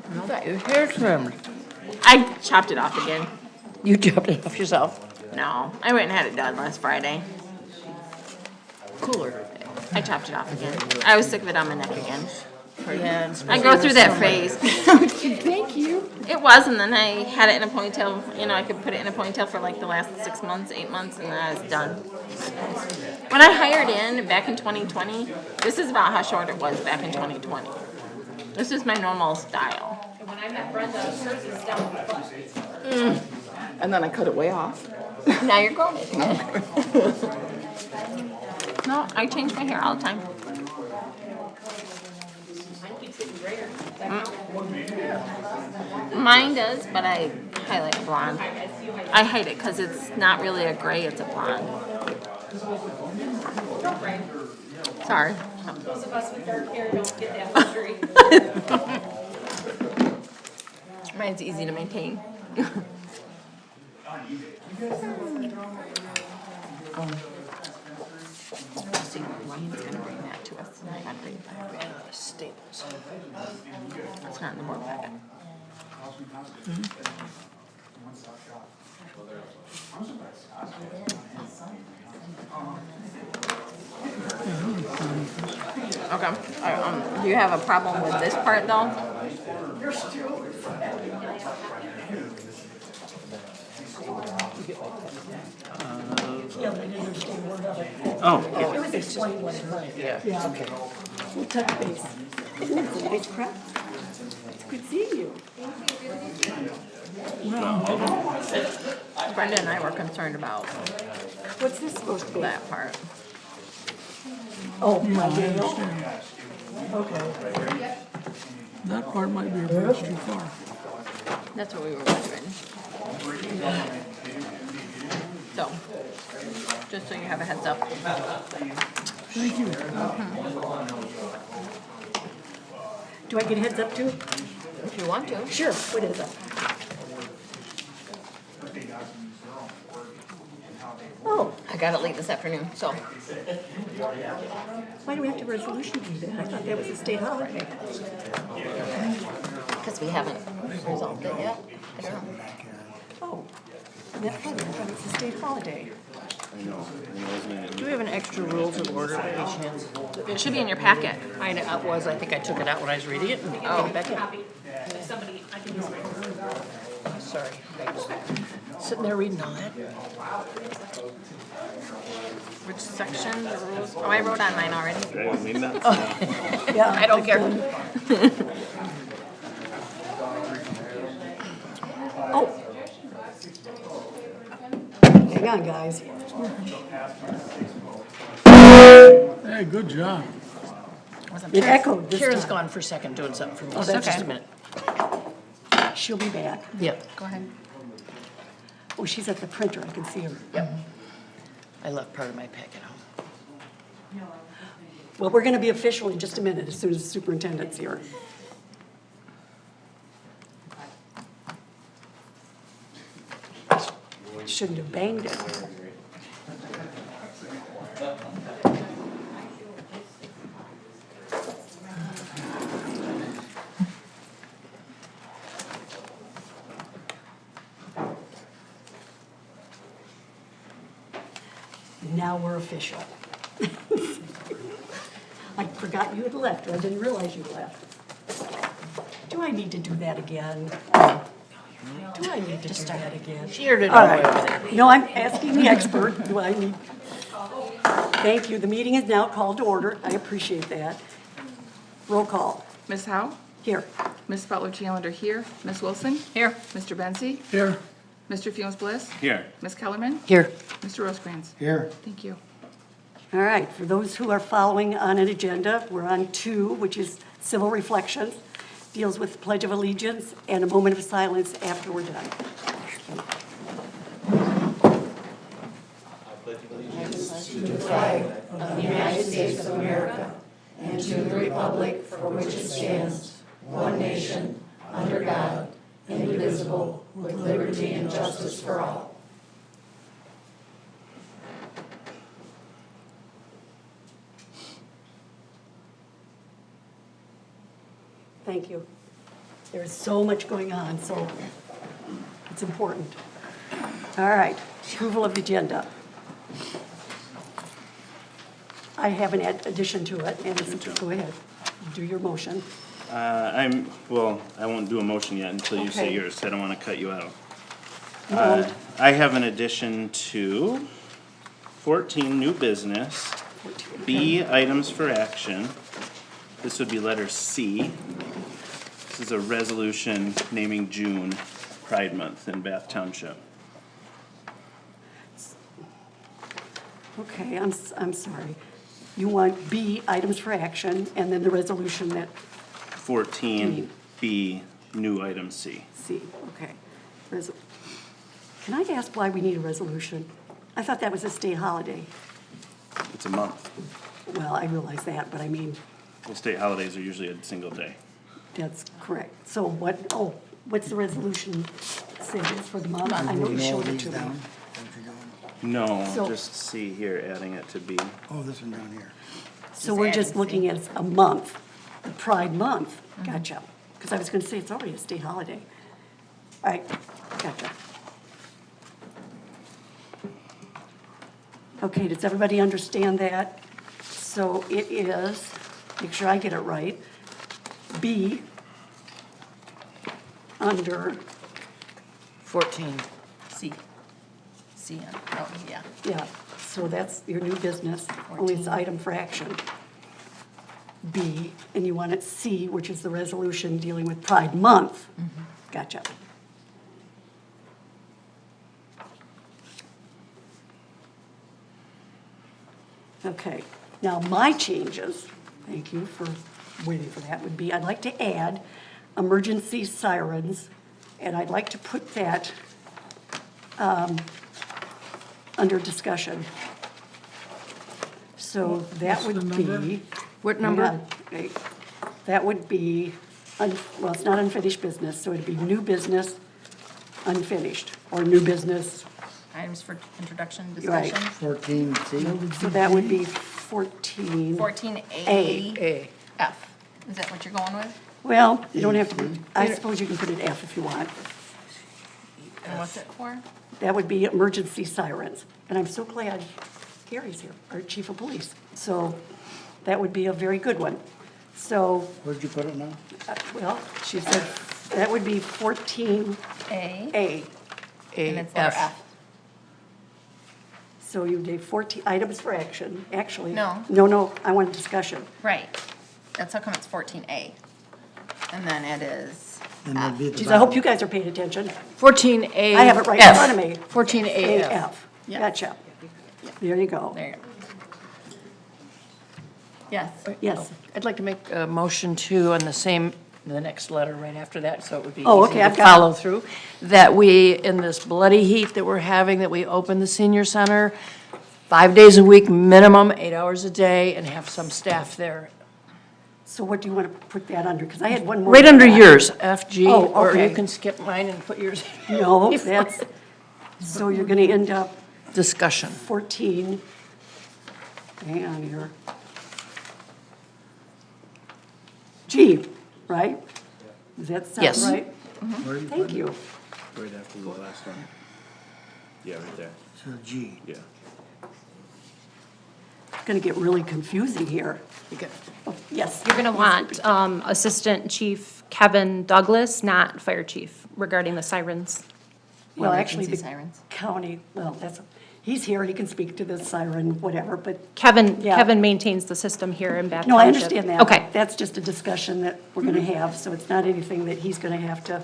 I thought your hair trimmed. I chopped it off again. You chopped it off yourself. No, I went and had it done last Friday. Cooler. I chopped it off again. I was sick of it on my neck again. Yeah. I go through that phase. Thank you. It was, and then I had it in a ponytail. You know, I could put it in a ponytail for like the last 6 months, 8 months, and then I was done. When I hired in back in 2020, this is about how short it was back in 2020. This is my normal style. And when I met Brenda, hers is down the butt. And then I cut it way off. Now you're growing it again. No, I change my hair all the time. Mine does, but I highlight a blonde. I hide it because it's not really a gray, it's a blonde. Sorry. Those of us with dark hair don't get that luxury. Mine's easy to maintain. Let's see, Ryan's gonna bring that to us tonight. I bring that. Staples. It's not in the board packet. Okay. Do you have a problem with this part though? Oh. It was explained what it was. Yeah. Okay. We'll touch base. Isn't it a nice crap? It's good seeing you. Brenda and I were concerned about What's this supposed to be? that part. Oh, my deal. Okay. That part might be a bridge too far. That's what we were wondering. So, just so you have a heads up. Thank you. Do I get a heads up too? If you want to. Sure. What is it? Oh, I got it late this afternoon, so. why do we have to resolution do that? I thought that was a state holiday. Because we haven't resolved it yet. I don't know. Oh, that's funny. I thought it was a state holiday. Do we have an extra rules of order by any chance? It should be in your packet. I think I took it out when I was reading it and put it back in. Somebody, I can use my. Sorry. Sitting there reading all that. Which section, the rules? Oh, I wrote on mine already. Yeah, I don't care. Oh. Hang on, guys. Hey, good job. It echoed this Karen's time. gone for a second doing something for me. Oh, So that's just okay. a minute. She'll be back. Yep. Go ahead. Oh, she's at the printer. I can see her. Yep. I left part of my packet home. Well, we're going to be official in just a minute as soon as the superintendent's here. Shouldn't have banged it. Now we're official. I forgot you had left, or I didn't realize you left. Do I need to do that again? Do I need to do that again? She heard it All all the way over right. there. No, I'm asking the expert. Do I need? Thank you. The meeting is now called to order. I appreciate that. Roll call. Ms. Howe? Here. Ms. Butler Challenger here. Ms. Wilson? Here. Mr. Benzie? Here. Mr. Funes Bliss? Here. Ms. Kellerman? Here. Mr. Rosecrans? Here. Thank you. All right. For those who are following on an agenda, we're on 2, which is civil reflections. Deals with the Pledge of Allegiance and a moment of silence after we're done. thank you. There's so much going on, so it's important. All right, approval of the agenda. I have an addition to it, and go ahead, do your motion. Well, I won't do a motion yet until you say Okay. yours, so I don't wanna cut you out. You won't. I have an addition to 14, new business, B, items for action. This would be letter C. This is a resolution naming June Pride Month in Bath Township. Okay, I'm sorry. You want B, items for action, and then the resolution that 14, B, new item C. C, okay. Can I ask why we need a resolution? I thought that was a state holiday. It's a month. Well, I realize that, but I mean, Well, state holidays are usually a single day. that's correct. So what's the resolution say it's for the month? I know you showed it to me. No, So- just C here, adding it to B. Oh, this one down here. So we're just looking at a month, the Pride Month. Gotcha. Because I was going to say it's already a state holiday. All right, gotcha. Okay, does everybody understand that? So it is, make sure I get it right, B, under, 14. C. C, oh, yeah. yeah, so that's your new business, only it's item for action. B, and you want it C, which is the resolution dealing with Pride Month. Gotcha. Okay, now my changes, thank you for waiting for that, would be I'd like to add emergency sirens, and I'd like to put that under discussion. So that What's the would number? be. What number? Hang on, wait. That would be, well, it's not unfinished business, so it'd be new business, unfinished, or new business, Items for introduction, Right. discussion. 14C. so that would be 14. 14A. A. F. Is that what you're going with? Well, you don't have to, I suppose you can put an F if you want. And what's it for? That would be emergency sirens. And I'm so glad Gary's here, our chief of police. So that would be a very good one. So, Where'd you put it now? well, she said, that would be 14A. A. And it's letter F. So you did 14 items for action, actually. No. No, I want a discussion. Right. That's how come it's 14A. And then it is And that'd be at the Geez, I hope bottom. you guys are paying attention. 14A. I have it right in front of me. 14A. AF. Yeah. Gotcha. There you go. There you go. Yes. Yes. I'd like to make a motion to, on the next letter right after that, so it would be Oh, easy okay, to I've got it. follow through. That we, in this bloody heat that we're having, that we open the senior center 5 days a week, minimum, 8 hours a day, and have some staff there. So what do you want to put that under? Because I had one more. Right than under that. yours, FG, Oh, or okay. you can skip mine and put yours. No, that's, so you're going to end up Discussion. 14. Hang on here. G, right? Does that sound Yes. right? Where are you Thank putting it? you. Right after the last one. Yeah, right there. So G. Yeah. It's going to get really confusing here. Oh, yes. You're gonna want Assistant Chief Kevin Douglas, not Fire Chief, regarding the sirens. Well, actually, Emergency the sirens. county, well, he's here, he can speak to the siren, whatever, but, Kevin Yeah. maintains the system here in Bath no, I Township. understand that. Okay, That's just a discussion that we're going to have, so it's not anything that he's going to have to,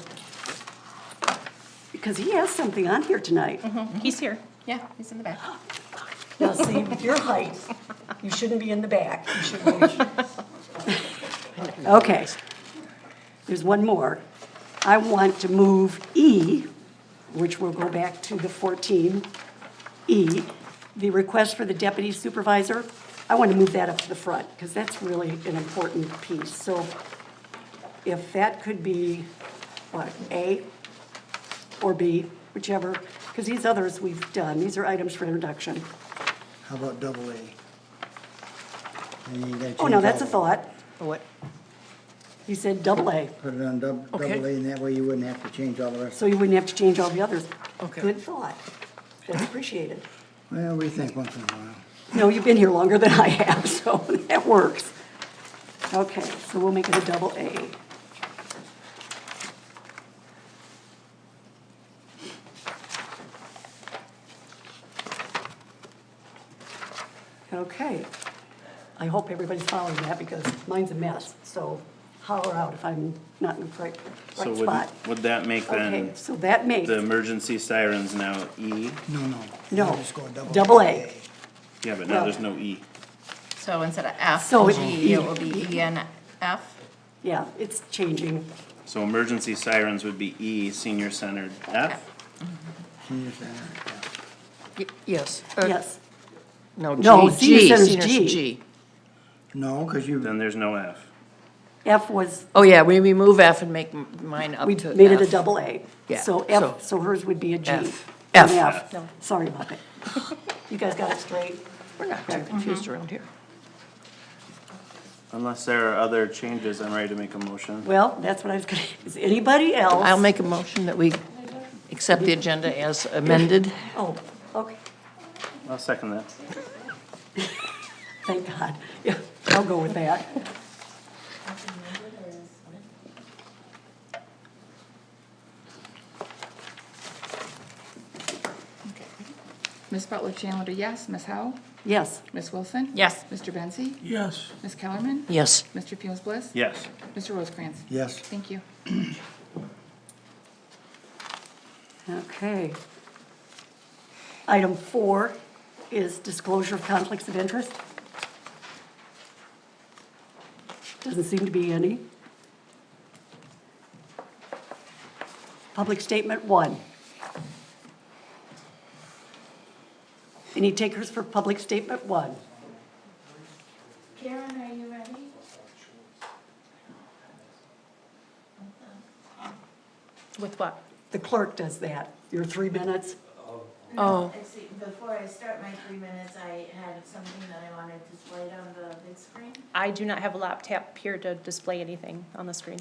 because he has something on here tonight. he's here. Yeah, he's in the back. Now, see, with your height, you shouldn't be in the back. You should be. Okay. There's one more. I want to move E, which will go back to the 14E, the request for the deputy supervisor. I want to move that up to the front, because that's really an important piece. So if that could be, what, A or B, whichever, because these others we've done. These are items for introduction. How about double A? And you gotta Oh, no, change that's a all of them. thought. What? You said double A, Put it on double A, and that way you wouldn't have to change all the rest. so you wouldn't have to change all the others. Okay. Good thought. That's appreciated. Well, we think once in a while. No, you've been here longer than I have, so that works. Okay, so we'll make it a double A. Okay. I hope everybody's following that because mine's a mess, so holler out if I'm not in the right So spot. would that make Okay, then so that makes, the emergency sirens now E? No. no, Just go double A. Yeah, but now Well- there's no E. So instead of F So and it's G, it E. will be E and F. Yeah, it's changing. So emergency sirens would be E, senior centered F? Senior center, yeah. Yes. Yes. No, No, G, senior G, center's senior G. G. No, because you, Then there's no F. F was, Oh, yeah, we remove F and make mine up we to made it a F. double A. Yeah, So so- F, so hers would be a G. F. An F. F. Sorry about that. You guys got it straight? We're not too confused around here. Unless there are other changes, I'm ready to make a motion. Well, that's what I was gonna, is anybody else? I'll make a motion that we accept the agenda as amended. Oh, okay, I'll second that. thank God. Yeah, I'll go with that. Ms. Butler Challenger, yes. Ms. Howe? Yes, Ms. Wilson? Yes. Mr. Benzi? Yes. Ms. Kellerman? Yes. Mr. Funes Bliss? Yes. Mr. Rosecrans? yes, Thank you. okay. Item 4 is disclosure of conflicts of interest. Doesn't seem to be any. Public statement 1. Any takers for public statement 1? Karen, are you ready? With what? The clerk does that. Your 3 minutes. Oh. See, before I start my 3 minutes, I had something that I wanted displayed on the big screen. I do not have a laptop here to display anything on the screen.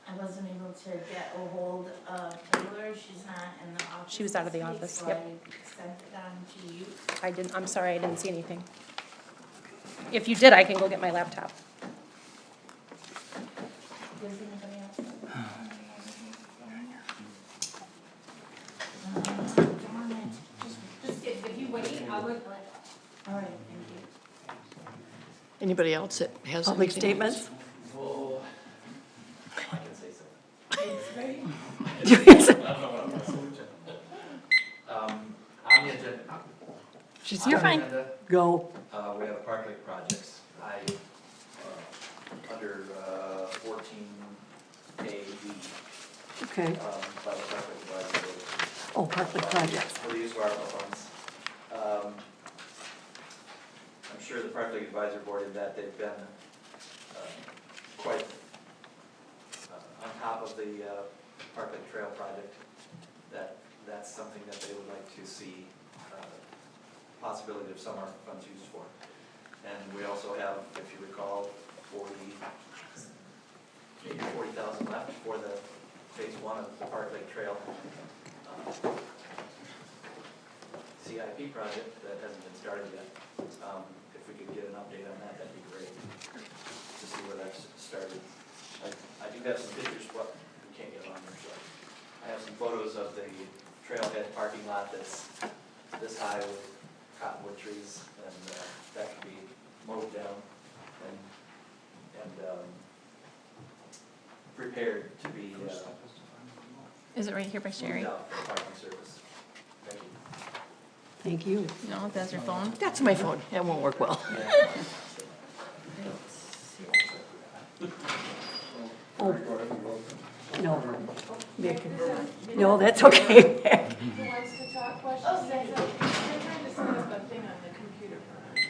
I wasn't able to get a hold of Taylor, she's not in the office. She was out of the this week, office, so yep. I sent it on to you. I'm sorry, I didn't see anything. If you did, I can go get my laptop. Does anybody else? Darn it. Just if you wait, I'll look like, all right, thank you. Anybody else that has Public anything? statements? On the agenda. She's on here. the agenda, Go. We have Park Lake projects. Under 14A, Okay. by the Park Lake Advisory Board. Oh, Parkland projects. For the use of ARPA funds. I'm sure the Park Lake Advisory Board in that they've been quite on top of the Park Lake Trail project. That's something that they would like to see possibility of some ARPA funds used for. And we also have, if you recall, maybe 40,000 left for the phase 1 of the Park Lake Trail CIP project that hasn't been started yet. If we could get an update on that, that'd be great, to see where that's started. I do have some pictures, but we can't get on there, so I have some photos of the trailhead parking lot that's this high with cottonwood trees, and that could be mowed down and prepared to be Is it right here by Sherry? moved out for parking service. Thank you. Thank you. No, that's your phone? That's my phone. That won't work well. Oh, no. Nick. No, that's okay. Who wants to talk questions? They're trying to set up a thing on the computer for us.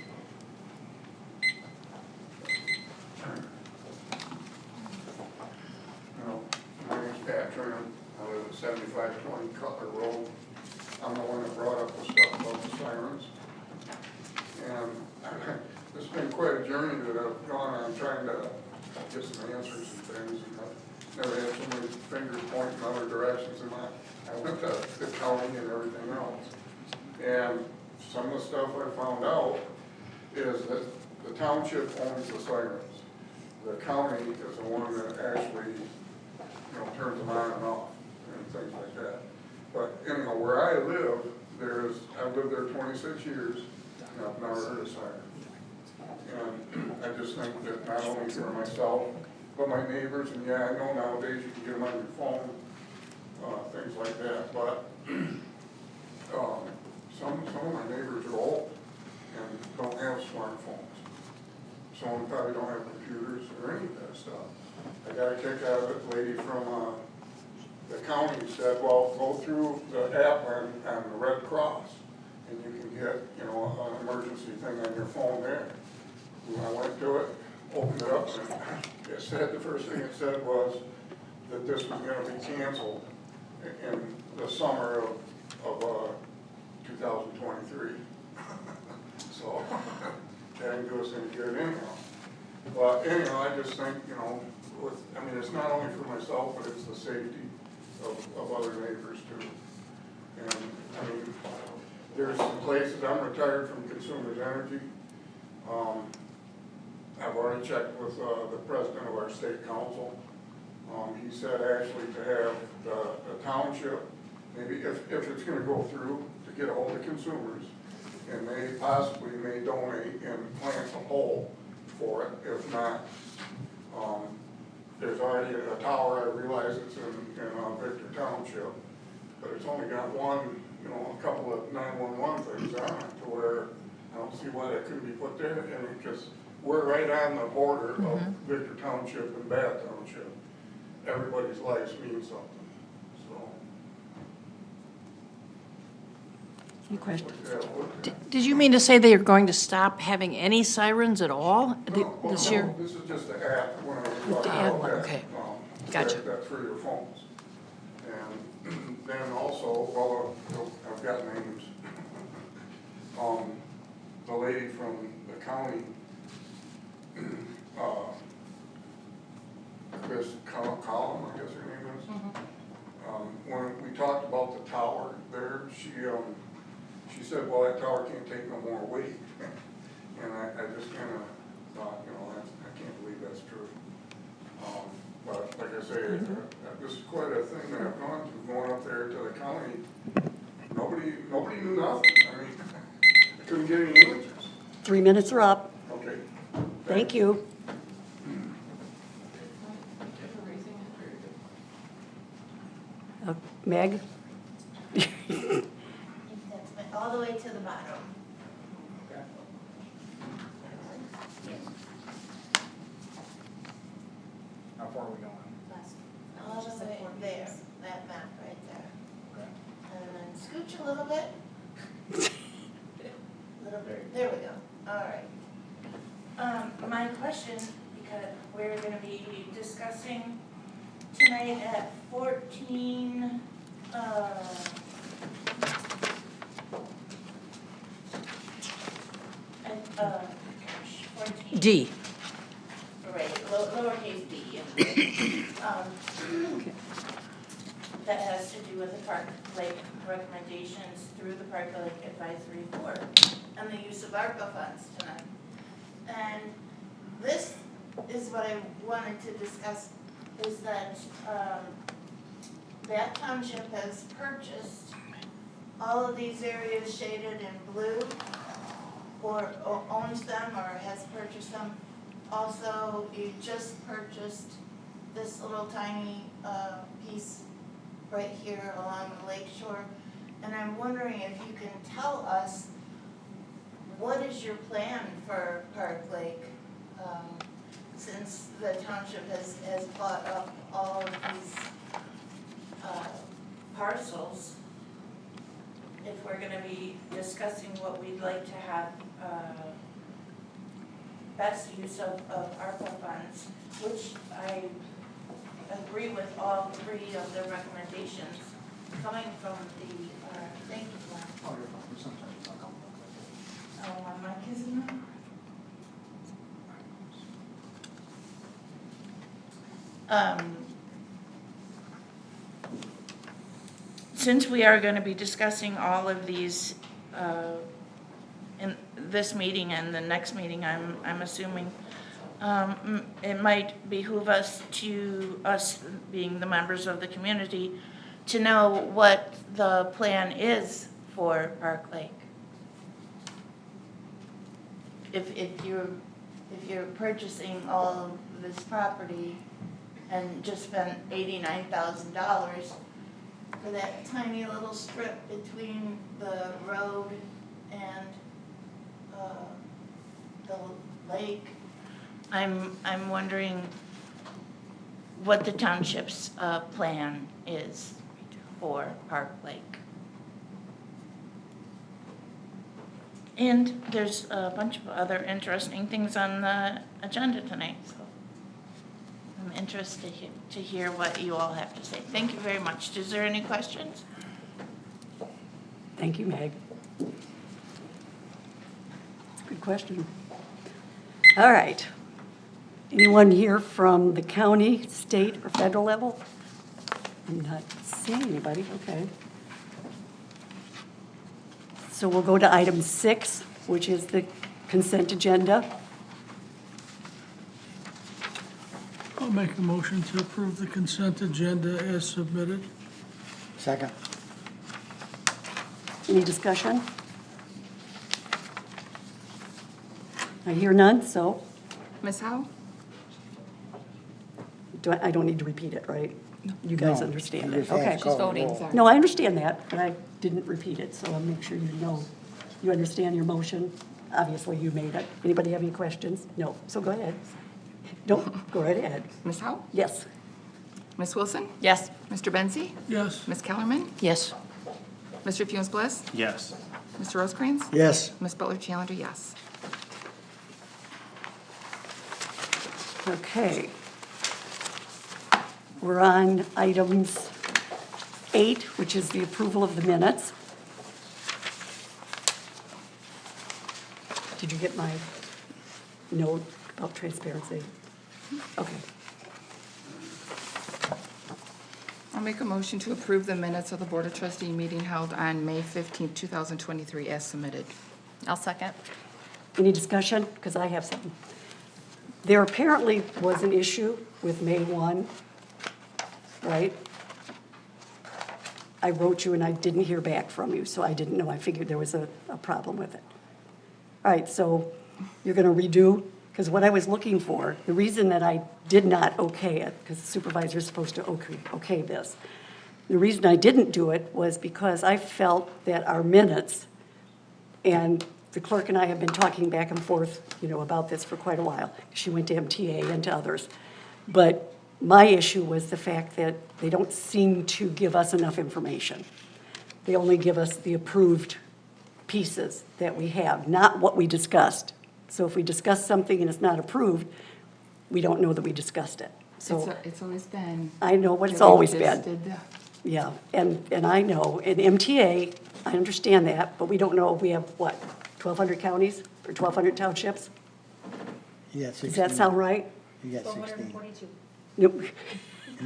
My name's Pat Trim. I live at 7520 Cutler Road. I'm the one that brought up the stuff about the sirens. And there's been quite that have gone on trying to get some answers and things, and I've never had so many fingers pointing in other directions, and I went to the county and everything else. And some of the stuff I found out is that the township owns the sirens. The county is the one that actually, turns them on and off and things like that. But anyhow, where I live, I've lived there 26 years, and I've never heard a siren. And I just think that not only for myself, but my neighbors, and yeah, I know nowadays you can get them on your phone, things like that, but some of my neighbors are old and don't have smartphones. Some of them probably don't have computers or any of that stuff. I got a kick out of it. The lady from the county said, well, go through the app on the Red Cross, and you can get, an emergency thing on your phone there. When I went to it, opened it up, and it said, the first thing it said was that this was going to be canceled in the summer of 2023. So that didn't do us any good anyhow. But anyhow, I just think, it's not only for myself, but it's the safety of other neighbors too. And there's some places, I'm retired from Consumers Energy. I've already checked with the president of our state council. He said actually to have the township, maybe if it's going to go through, to get a hold of consumers, and they possibly may donate and plant a pole for it. If not, there's already a tower, I realize it's in Victor Township, but it's only got one, a couple of 911 things on it, to where I don't see why that couldn't be put there, and because we're right on the border of Victor Township and Bath Township. Everybody's lives mean something, so. Any questions? Did you mean to say they are going to stop having any sirens at all this year? No, this is just the app, when I was talking The app about one, that, okay. Gotcha. That's for your phones. And then also, well, I've got names. The lady from the county, Chris Collum, I guess her name is. When we talked about the tower there, she said, well, that tower can't take no more weight. And I just kind of thought, I can't believe that's true. But like I say, this is quite a thing that I've gone through, going up there to the county. Nobody knew nothing. I mean, I couldn't get any answers. 3 minutes are up. Okay. Thank you. Meg? All the way to the bottom. How far are we going? All the way there, that map right there. And then scooch a little bit. Little bit, there we go, all right. My question, because we're gonna be discussing tonight at 14, gosh, 14. D. Right, lowercase d. That has to do with the Park Lake recommendations through the Park Lake Advisory Board and the use of ARPA funds tonight. And this is what I wanted to discuss, is that that township has purchased all of these areas shaded in blue, or owns them or has purchased them. Also, you just purchased this little tiny piece right here along the lake shore. And I'm wondering if you can tell us, what is your plan for Park Lake? Since the township has bought up all of these parcels, if we're gonna be discussing what we'd like to have best use of ARPA funds, which I agree with all three of the recommendations coming from the, thank you, Glenn. Oh, you're fine. Sometimes I'll come back. Oh, my mic isn't on? since we are going to be discussing all of these in this meeting and the next meeting, I'm assuming, it might behoove us being the members of the community, to know what the plan is for Park Lake. If you're purchasing all of this property and just spent $89,000 for that tiny little strip between the road and the lake, I'm wondering what the township's plan is for Park Lake. And there's a bunch of other interesting things on the agenda tonight, so I'm interested to hear what you all have to say. Thank you very much. Is there any questions? Thank you, Meg. That's a good question. All right. Anyone here from the county, state, or federal level? I'm not seeing anybody, okay. So we'll go to item 6, which is the consent agenda. I'll make a motion to approve the consent agenda as submitted. Second. Any discussion? I hear none, so Ms. Howe? I don't need to repeat it, right? You guys No, understand you it, just have okay. to call the voting, roll. sorry. No, I understand that, but I didn't repeat it, so I'll make sure you know. You understand your motion? Obviously, you made it. Anybody have any questions? No, so go ahead. Don't, go right ahead. Ms. Howe? Yes. Ms. Wilson? Yes. Mr. Benzi? Yes. Ms. Kellerman? Yes. Mr. Funes Bliss? Yes. Mr. Rosecrans? Yes. Ms. Butler Challenger, yes. Okay. We're on items 8, which is the approval of the minutes. Did you get my note about transparency? Okay. I'll make a motion to approve the minutes of the Board of Trustee meeting held on May 15th, 2023 as submitted. I'll second. Any discussion? Because I have something. There apparently was an issue with May 1, right? I wrote you and I didn't hear back from you, so I didn't know. I figured there was a problem with it. All right, so you're going to redo, because what I was looking for, the reason that I did not okay it, because the supervisor is supposed to okay this, the reason I didn't do it was because I felt that our minutes, and the clerk and I have been talking back and forth, about this for quite a while. She went to MTA and to others. But my issue was the fact that they don't seem to give us enough information. They only give us the approved pieces that we have, not what we discussed. So if we discuss something and it's not approved, we don't know that we discussed it. So It's always been. I know what it's that we always just been. did the- Yeah, and I know, in MTA, I understand that, but we don't know, we have, what, 1,200 counties or 1,200 townships? You got 16. Does that sound right? You got 16. Nope.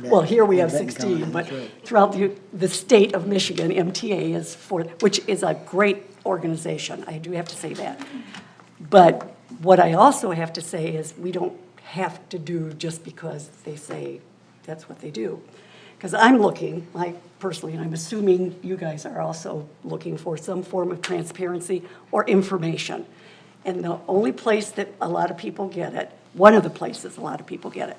Well, here we have In Benton 16, County, but that's right. throughout the state of Michigan, MTA is which is a great organization, I do have to say that. But what I also have to say is, we don't have to do just because they say that's what they do. Because I'm looking, I personally, and I'm assuming you guys are also looking for some form of transparency or information. And the only place that a lot of people get it, one of the places a lot of people get it,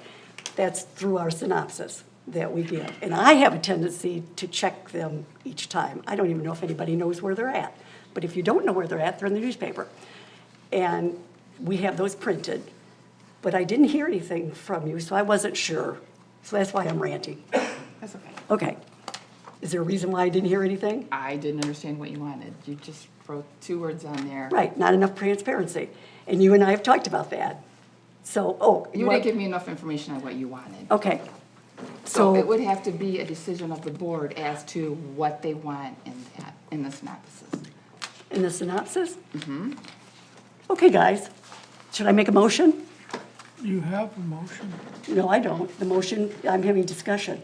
that's through our synopsis that we give. And I have a tendency to check them each time. I don't even know if anybody knows where they're at. But if you don't know where they're at, they're in the newspaper. And we have those printed. But I didn't hear anything from you, so I wasn't sure. So that's why I'm ranting. That's okay. Okay. Is there a reason why I didn't hear anything? I didn't understand what you wanted. You just wrote 2 words on there. Right, not enough transparency. And you and I have talked about that. So, You didn't give me enough information on what you wanted. Okay. So it So, would have to be a decision of the board as to what they want in the synopsis. in the synopsis? Mm-hmm. Okay, guys, should I make a motion? You have a motion. No, I don't. The motion, I'm having discussion.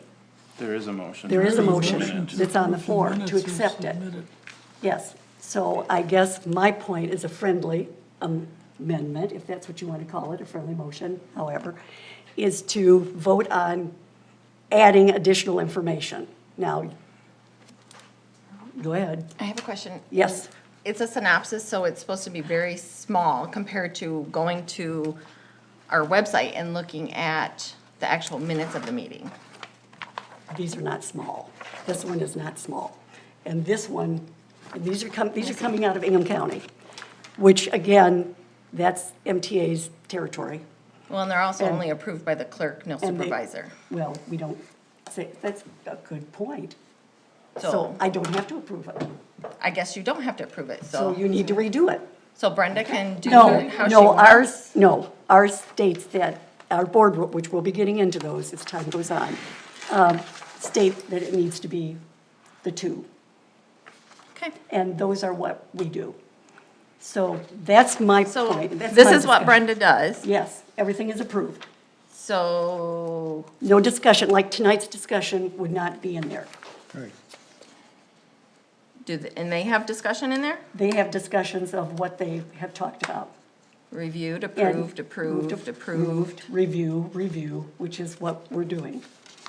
There is a motion. There is a to approve motion. the minutes. That's on the approve floor to minutes as accept it. submitted. Yes, so I guess my point is a friendly amendment, if that's what you want to call it, a friendly motion, however, is to vote on adding additional information. Now, go ahead. I have a question. Yes, It's a synopsis, so it's supposed to be very small compared to going to our website and looking at the actual minutes of the meeting. these are not small. This one is not small. And this one, these are coming out of Ingham County, which again, that's MTA's territory. Well, and they're also And- only approved by the clerk, no And they- supervisor. Well, we don't say, that's a good point. So- So I don't have to approve it. I guess you don't have to approve it, So you need to redo it. So Brenda can do No, it how she no, wants? ours states that, our board, which we'll be getting into those as time goes on, state that it needs to be the two. Okay. And those are what we do. So that's my So point. That's this my is what discussion. Brenda does. Yes, everything is approved. So, No discussion, like tonight's discussion would not be in there. Right. and they have discussion in there? They have discussions of what they have talked about. Reviewed, And approved, approved. Review, which is what we're doing.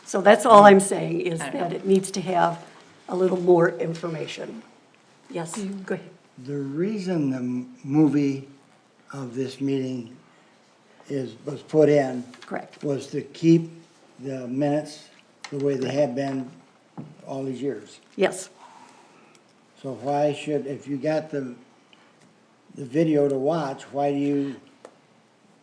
So that's all I'm saying, is that it needs to have a little more information. Yes, go ahead. The reason the movie of this meeting was put in Correct. was to keep the minutes the way they have been all these years. Yes, So why should, if you got the video to watch, why do you,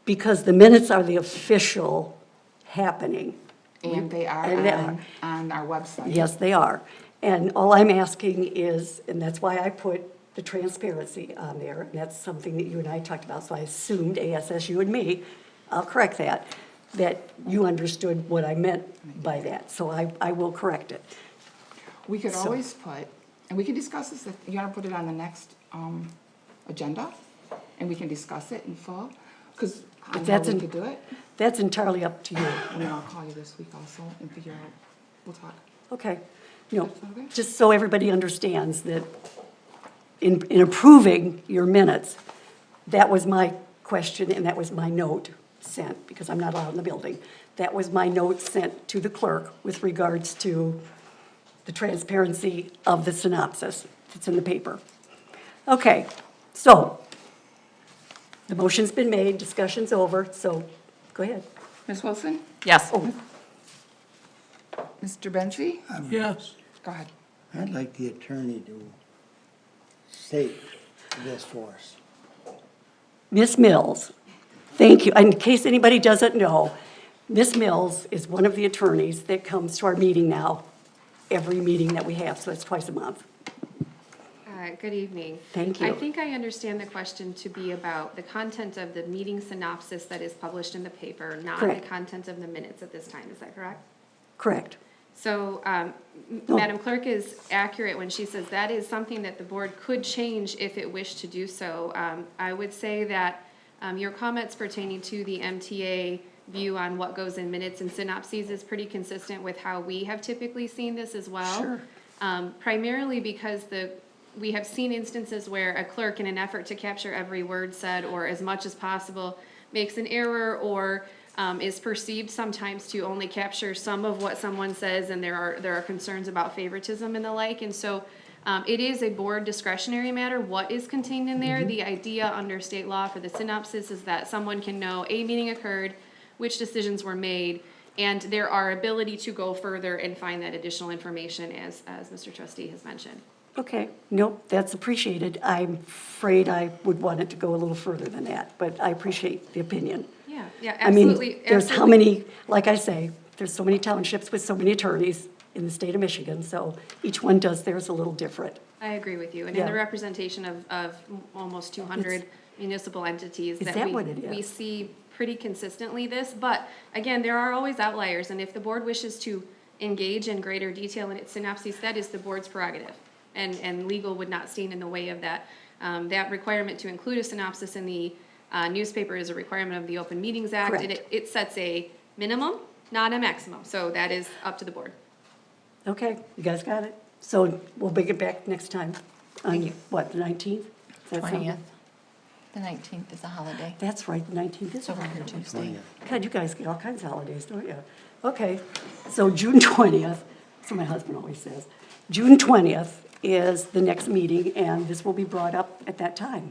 because the minutes are the official happening. And they are And they are. on our website. Yes, they are. And all I'm asking is, and that's why I put the transparency on there, and that's something that you and I talked about, so I assumed, ASS, you and me, I'll correct that you understood what I meant by that, so I will correct it. We could So- always put, and we can discuss this, if you want to put it on the next agenda, and we can discuss it in full, because on how that's we in- could do it. That's entirely up to you. And then I'll call you this week also and figure out, we'll talk. Okay, no, Okay. just so everybody understands that in approving your minutes, that was my question and that was my note sent, because I'm not allowed in the building. That was my note sent to the clerk with regards to the transparency of the synopsis that's in the paper. Okay, so the motion's been made, discussion's over, so go ahead. Ms. Wilson? Yes. Oh, Mr. Benzi? Yes, Go ahead. I'd like the attorney to state this for us. Ms. Mills, thank you. In case anybody doesn't know, Ms. Mills is one of the attorneys that comes to our meeting now, every meeting that we have, so that's twice a month. Good evening. Thank you. I think I understand the question to be about the content of the meeting synopsis that is published in the paper, not the Correct. content of the minutes at this time. Is that correct? Correct. So, No. Madam Clerk is accurate when she says that is something that the board could change if it wished to do so. I would say that your comments pertaining to the MTA view on what goes in minutes and synopses is pretty consistent with how we have typically seen this as well. Sure. Primarily because we have seen instances where a clerk, in an effort to capture every word said or as much as possible, makes an error or is perceived sometimes to only capture some of what someone says, and there are concerns about favoritism and the like. And so it is a board discretionary matter what is contained in there. The idea under state law for the synopsis is that someone can know a meeting occurred, which decisions were made, and there are ability to go further and find that additional information, as Mr. Trustee has mentioned. Okay, nope, that's appreciated. I'm afraid I would want it to go a little further than that, but I appreciate the opinion. Yeah, I mean, absolutely. there's how many, like I say, there's so many townships with so many attorneys in the state of Michigan, so each one does theirs a little different. I agree with you. And in Yeah. the representation of almost 200 municipal entities Is that that what it we is? see pretty consistently this. But again, there are always outliers, and if the board wishes to engage in greater detail in its synopses, that is the board's prerogative. And legal would not stand in the way of that. That requirement to include a synopsis in the Newspaper is a requirement of the Open Meetings Act, and Correct. it sets a minimum, not a maximum, so that is up to the board. Okay, you guys got it? So we'll bring it back next time. On, what, the 19th? Does that sound- 20th. The 19th is a holiday. That's right, the 19th is a Over here holiday. Tuesday. God, you guys get all kinds of holidays, don't you? Okay, so June 20th, that's what my husband always says. June 20th is the next meeting, and this will be brought up at that time.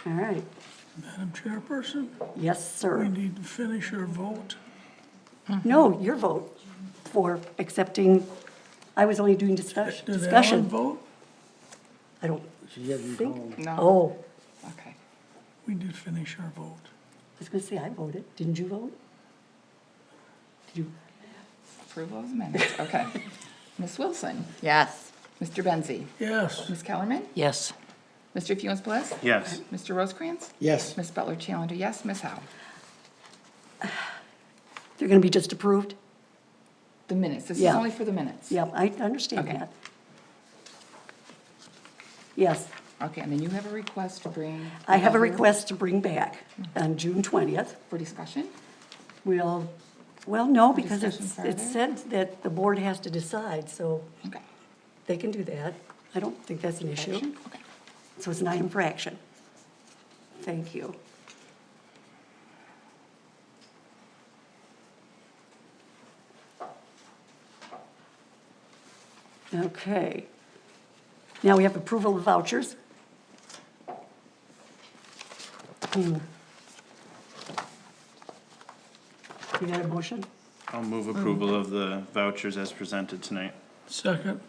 All right, Madam Chairperson, yes, we sir. need to finish our vote. No, your vote for accepting, I was only doing Did Alan discussion. vote? I don't She hasn't think, called. No. oh, Okay. We did finish our vote. I was gonna say I voted. Didn't you vote? Did you? Approval of the minutes, okay. Ms. Wilson? Yes. Mr. Benzi? Yes. Ms. Kellerman? Yes. Mr. Funes Bliss? Yes. Mr. Rosecrans? Yes, Ms. Butler Challenger, yes. Ms. Howe? They're gonna be just approved? The minutes, this is Yeah. only for the minutes. Yeah, I understand Okay. that. Yes, Okay, and then you have a request to bring. I have a another request to bring back on June 20th. For discussion? Well, no, because Discussion it further? said that the board has to decide, so Okay. they can do that. I don't think that's an issue. Action? Okay. So it's an item for action. Thank you. Okay. Now we have approval of vouchers. You got a motion? I'll move approval of the vouchers as presented tonight. Second.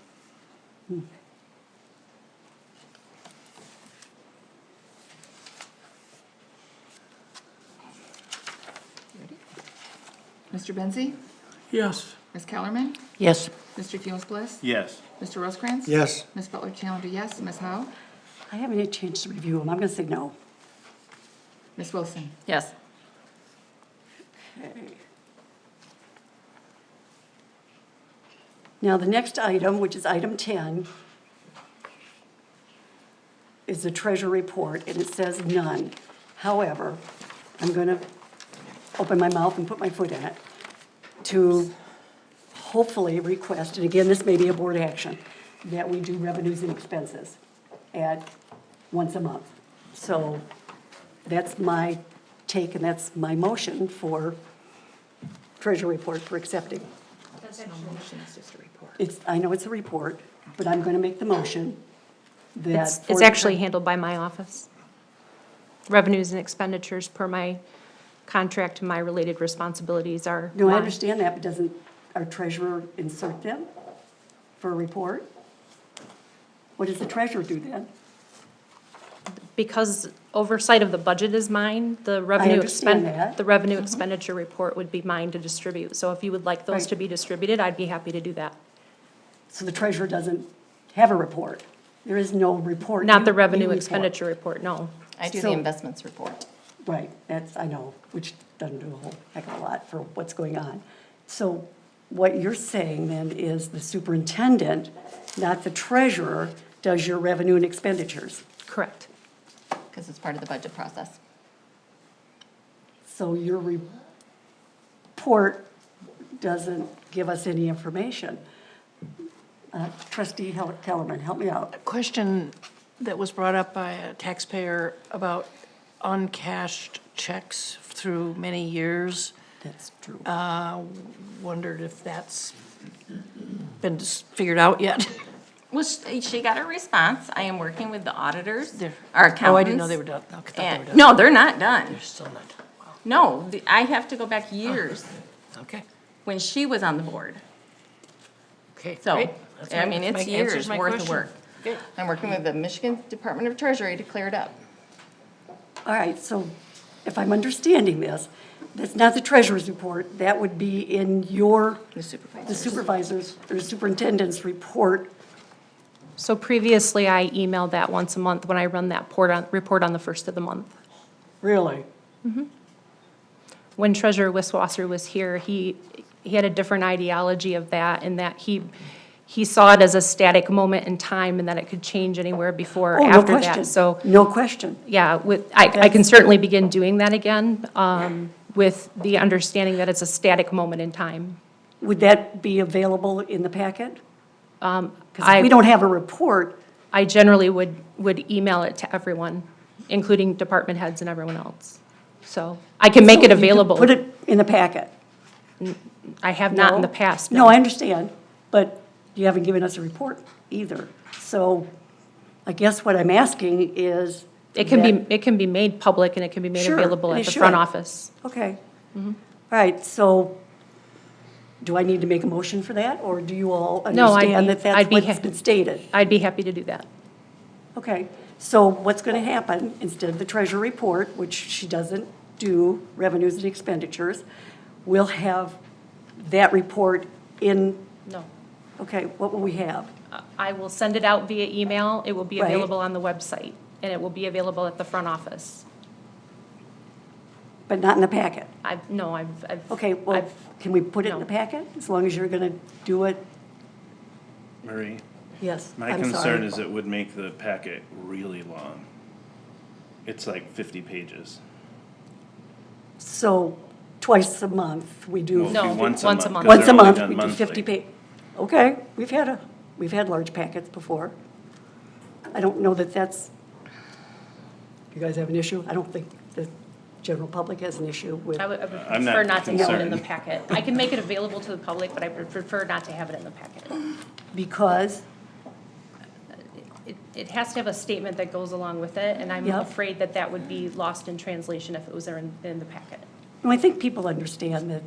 Mr. Benzi? Yes. Ms. Kellerman? Yes. Mr. Funes Bliss? Yes. Mr. Rosecrans? yes, Ms. Butler Challenger, yes. Ms. Howe? I haven't had a chance to review them. I'm going to say no. Ms. Wilson? Yes. Okay. Now, the next item, which is item 10, is the treasurer report, and it says none. However, I'm going to open my mouth and put my foot in it to hopefully request, and again, this may be a board action, that we do revenues and expenses at once a month. So that's my take, and that's my motion for treasurer report for accepting. It's just a report. I know it's a report, but I'm going to make the motion that. It's for- actually handled by my office. Revenues and expenditures per my contract and my related responsibilities are. No, I mine. understand that, but doesn't our treasurer insert them for a report? What does the treasurer do then? Because oversight of the budget is mine, the revenue understand that. the revenue expenditure report would be mine to distribute. So if you would like those Right. to be distributed, I'd be happy to do that. So the treasurer doesn't have a report? There is no report? Not You- the you revenue report. expenditure report, no. I do So- the investments report. Right, that's, I know, which doesn't do a whole heck of a lot for what's going on. So what you're saying then is the superintendent, not the treasurer, does your revenue and expenditures? Correct. Because it's part of the budget process. So your report doesn't give us any information. Trustee Kellerman, help me out. Question that was brought up by a taxpayer about uncashed checks through many years. That's true. Wondered if that's been figured out yet? Well, she got a response. I am working with the auditors, They're- our accountants. Oh, I didn't know they were done. I thought they were and- done. No, they're not done. They're still not done. Wow. No, I have to go back years Okay, when she was on the board. okay, So, great. That's I my- mean, that's it's my- answers years my worth of question. work. Okay. I'm working with the Michigan Department of Treasury to clear it up. All right, so if I'm understanding this, that's not the treasurer's report, that would be in your, The the supervisor's or superintendent's report. So previously, I emailed that once a month when I run that report on the first of the month. Really? When Treasurer Wiswasser was here, he had a different ideology of that, in that he he saw it as a static moment in time and that it could change anywhere before or Oh, no after that. question. So, No question. yeah, I can certainly begin doing that again, with the understanding that it's a static moment in time. Would that be available in the packet? Because I- if we don't have a report, I generally would email it to everyone, including department heads and everyone else. So I can make so it you could available. put it in the packet. I have not in No? the past, No, I understand, but you haven't given us a report either. So I guess what I'm asking is. It can that- be made public and it can be made Sure, available and at it the front should. office. Okay. All right, so do I need to make a motion for that, or do you all No, understand that that's I'd be what's been stated? I'd be happy to do that. Okay, so what's going to happen, instead of the treasurer report, which she doesn't do, revenues and expenditures, we'll have that report in, No. okay, what will we have? I will send it out via email. It will be Right. available on the website, and it will be available at the front office. But not in the packet? I've. Okay, well, I've- can we put it in the no. packet, as long as you're going to do it? Marie, Yes, my I'm concern sorry. is it would make the packet really long. It's like 50 pages. So twice a month, we do. Well, it'd be No, once once a a month. month. 'cause Once a they're only month, done we do monthly. 50 okay, we've had large packets before. I don't know that that's, you guys have an issue? I don't think the general public has an issue with. I would I'm not prefer not to have it in the concerned. packet. I can make it available to the public, but I would prefer not to have it in the packet. Because, It has to have a statement that goes along with it, and I'm Yep. afraid that that would be lost in translation if it was there in the packet. no, I think people understand that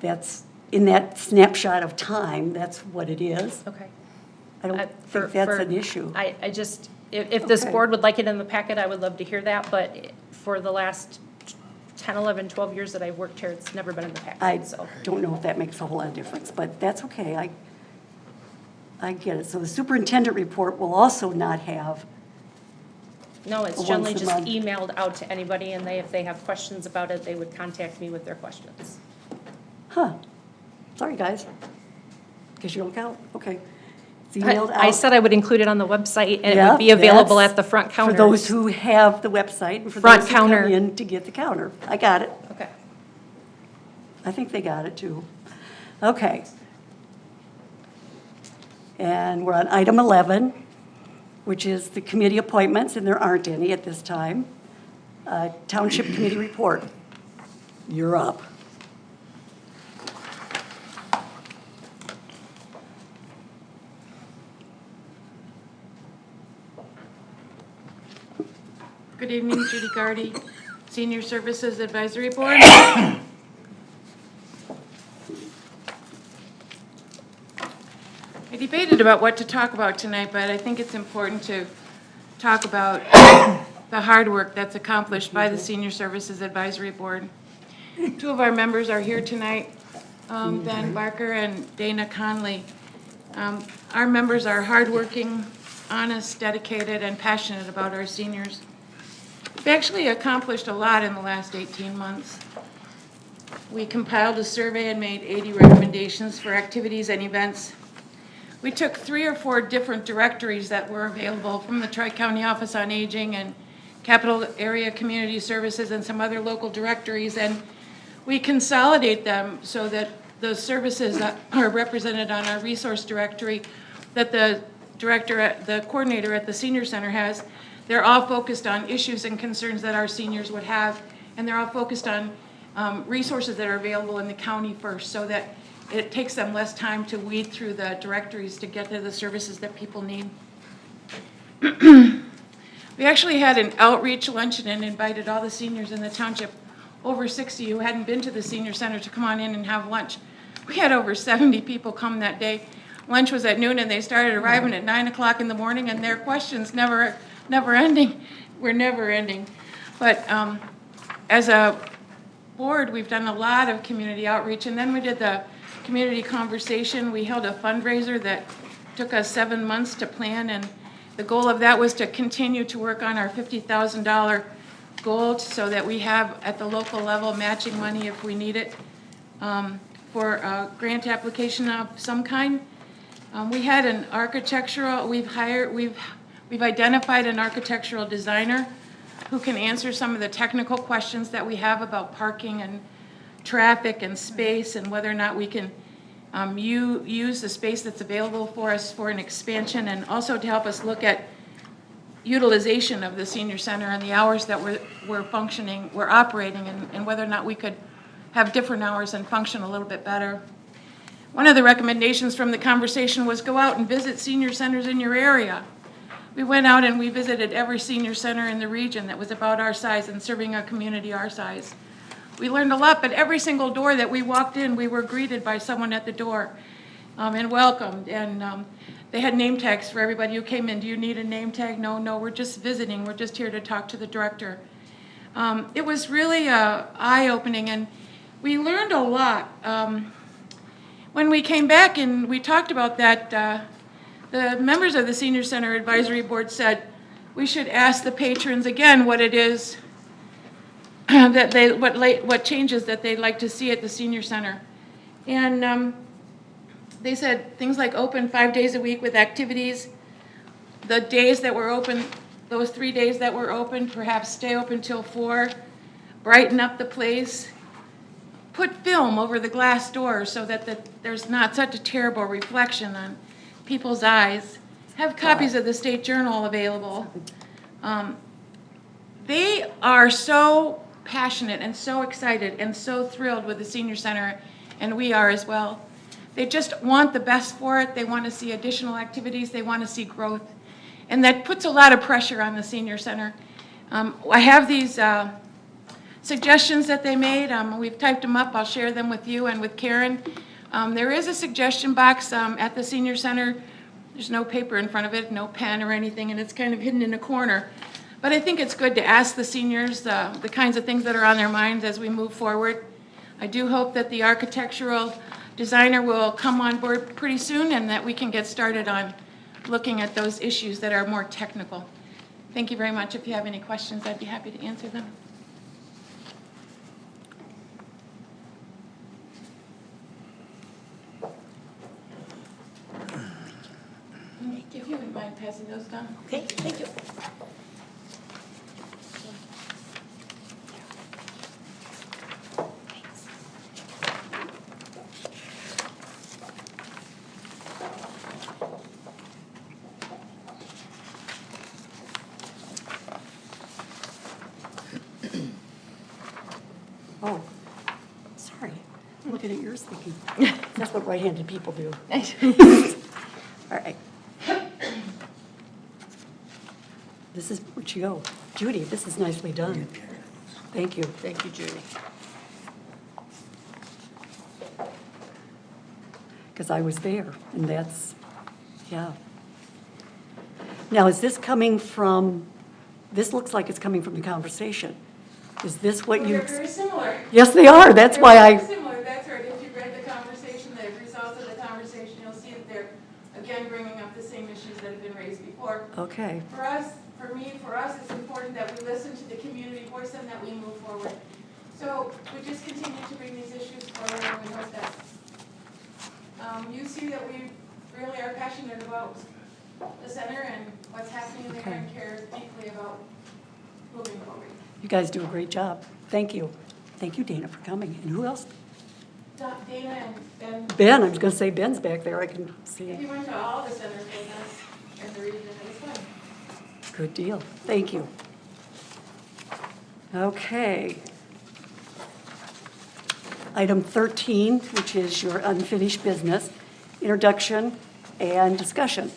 that's, in that snapshot of time, that's what it is. Okay. I don't For- think that's for- an issue. I just, if this Okay. board would like it in the packet, I would love to hear that, but for the last 10, 11, 12 years that I've worked here, it's never been in the I packet, so. don't know if that makes a whole lot of difference, but that's okay. I get it. So the superintendent report will also not have, No, it's Once generally a just month. emailed out to anybody, and if they have questions about it, they would contact me with their questions. sorry, guys, because you don't count, okay. It's emailed out. I said I would include it on the website, and it Yeah, would be available that's at the front counter. For those who have the website and for Front those who come counter. in to get the counter. I got it. Okay. I think they got it too. Okay. And we're on item 11, which is the committee appointments, and there aren't any at this time. Township committee report. You're up. Good evening, Judy Gardy, Senior Services Advisory Board. I debated about what to talk about tonight, but I think it's important to talk about the hard work that's accomplished by the Senior Services Advisory Board. Two of our members are here tonight, Ben Barker and Dana Conley. Our members are hardworking, honest, dedicated, and passionate about our seniors. We've actually accomplished a lot in the last 18 months. We compiled a survey and made 80 recommendations for activities and events. We took 3 or 4 different directories that were available from the Tri-County Office on Aging and Capital Area Community Services and some other local directories, and we consolidate them so that the services that are represented on our resource directory that the coordinator at the senior center has, they're all focused on issues and concerns that our seniors would have, and they're all focused on resources that are available in the county first, so that it takes them less time to weed through the directories to get to the services that people need. We actually had an outreach luncheon and invited all the seniors in the township, over 60 who hadn't been to the senior center, to come on in and have lunch. We had over 70 people come that day. Lunch was at noon and they started arriving at 9 o'clock in the morning, and their questions never ending. We're never ending. But as a board, we've done a lot of community outreach, and then we did the community conversation. We held a fundraiser that took us 7 months to plan, and the goal of that was to continue to work on our $50,000 goal so that we have at the local level matching money if we need it for a grant application of some kind. We had an architectural, we've identified an architectural designer who can answer some of the technical questions that we have about parking and traffic and space and whether or not we can use the space that's available for us for an expansion, and also to help us look at utilization of the senior center and the hours that we're operating, and whether or not we could have different hours and function a little bit better. One of the recommendations from the conversation was go out and visit senior centers in your area. We went out and we visited every senior center in the region that was about our size and serving a community our size. We learned a lot, but every single door that we walked in, we were greeted by someone at the door and welcomed. And they had name tags for everybody who came in. Do you need a name tag? No, we're just visiting. We're just here to talk to the director. It was really eye-opening, and we learned a lot. When we came back and we talked about that, the members of the Senior Center Advisory Board said we should ask the patrons again what it is that what changes that they'd like to see at the senior center. And they said things like open 5 days a week with activities. The days that were open, those 3 days that were open, perhaps stay open till 4, brighten up the place, put film over the glass doors so that there's not such a terrible reflection on people's eyes, have copies of the State Journal available. They are so passionate and so excited and so thrilled with the senior center, and we are as well. They just want the best for it. They want to see additional activities. They want to see growth. And that puts a lot of pressure on the senior center. I have these suggestions that they made. We've typed them up. I'll share them with you and with Karen. There is a suggestion box at the senior center. There's no paper in front of it, no pen or anything, and it's kind of hidden in a corner. But I think it's good to ask the seniors the kinds of things that are on their minds as we move forward. I do hope that the architectural designer will come on board pretty soon and that we can get started on looking at those issues that are more technical. Thank you very much. If you have any questions, I'd be happy to answer them. If you wouldn't mind passing those down. Okay, thank you. Oh, sorry. I'm looking at yours thinking, that's what right-handed people do. All right. This is, where'd you go? Judy, this is nicely done. Thank you. Thank you, Judy. Because I was there, and that's, yeah. Now, is this coming from, this looks like it's coming from the conversation. Is this what you? They're very similar. Yes, they are. That's why They're I. very similar. That's right. If you read the conversation, the results of the conversation, you'll see that they're, again, bringing up the same issues that have been raised before. Okay. For us, it's important that we listen to the community voice and that we move forward. So we just continue to bring these issues forward, and we hope that you see that we really are passionate about the center and what's happening there and care deeply about moving forward. You guys do a great job. Thank you. Thank you, Dana, for coming. And who else? Dana and Ben. Ben, I was going to say Ben's back there. I can see. He went to all the centers with us in the region. It was fun. Good deal. Thank you. Okay. Item 13, which is your unfinished business, introduction and discussion.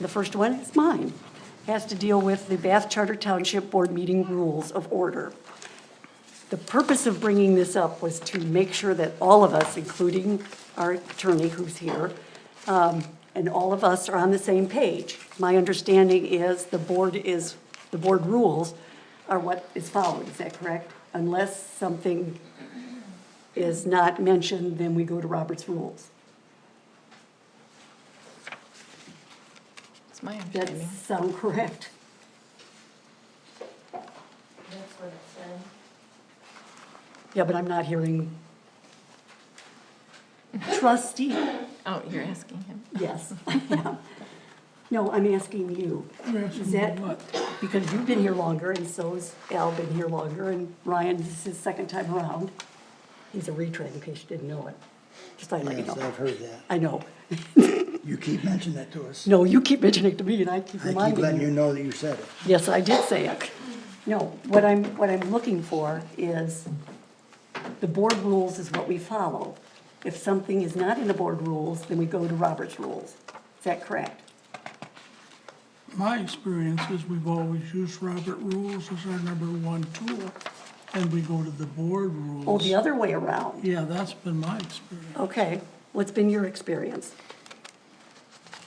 The first one is mine. It has to deal with the Bath Charter Township Board meeting rules of order. The purpose of bringing this up was to make sure that all of us, including our attorney who's here, and all of us are on the same page. My understanding is the board rules are what is followed. Is that correct? Unless something is not mentioned, then we go to Robert's rules. That's my Does understanding. that sound correct? That's what it said. Yeah, but I'm not hearing. Trustee, Oh, you're asking him? Yes, I am. No, I'm asking you. You're asking Is me that, what? because you've been here longer, and so's Al been here longer, and Ryan, this is his second time around. He's a retread, in case you didn't know it. Just thought I'd let you Yes, know. I've heard that. I know. You keep mentioning that to us. No, you keep mentioning it to me, and I keep I keep reminding letting you you. know that you said it. Yes, I did say it. No, what I'm looking for is, the board rules is what we follow. If something is not in the board rules, then we go to Robert's rules. Is that correct? My experience is we've always used Robert rules as our number one tool, and we go to the board rules. Oh, the other way around. Yeah, that's been my experience. Okay, what's been your experience?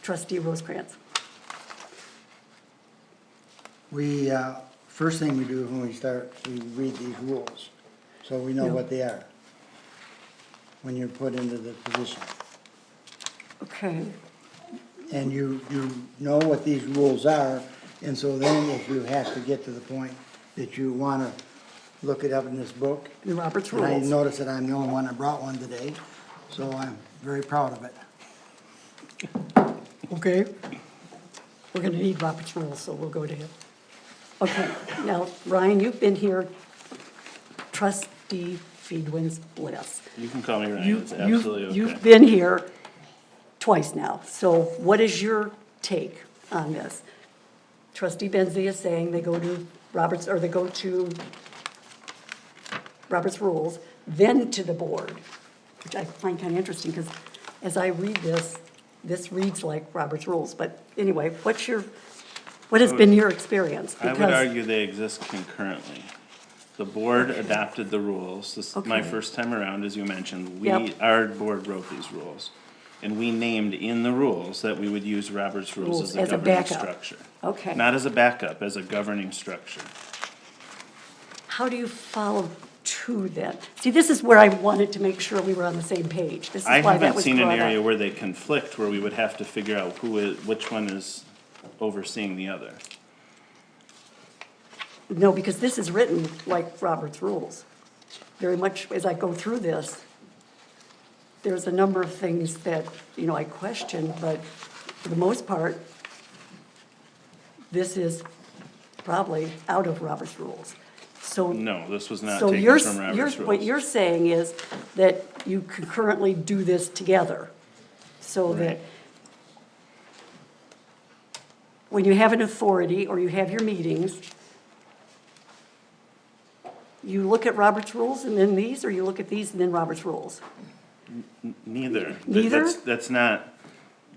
Trustee Rosecrans? We, first thing we do when we start, we read these rules, so we know Yeah. what they are when you're put into the position. Okay, And you know what these rules are, and so then if you have to get to the point that you want to look it up in this book. the Robert's And I rules. noticed that I'm the only one that brought one today, so I'm very proud of it. Okay. We're gonna need Robert's rules, so we'll go to him. Okay, now, Ryan, you've been here, trustee Feedwin's Bliss. You can call me Ryan, You- it's you've- absolutely okay. You've been here twice now, so what is your take on this? Trustee Benzie is saying they go to Robert's, or they go to Robert's rules, then to the board, which I find kind of interesting, because as I read this, this reads like Robert's rules, but anyway, what has been your experience? I would Because- argue they exist concurrently. The board adopted the rules. This is my Okay. first time around, as you mentioned. Yep. Our board wrote these rules. And we named in the rules that we would use Robert's rules as a As a governing backup. structure. Okay. Not as a backup, as a governing structure. How do you follow to then? See, this is where I wanted to make sure we were on the same page. This is I why that haven't was seen an brought area up. where they conflict, where we would have to figure out which one is overseeing the other. No, because this is written like Robert's rules. Very much, as I go through this, there's a number of things that, I question, but for the most part, this is probably out of Robert's rules. So. No, this was not So taken you're, from Robert's rules. what you're saying is that you concurrently do this together, so that Right. when you have an authority or you have your meetings, you look at Robert's rules and then these, or you look at these and then Robert's rules? Neither. Neither? That's not,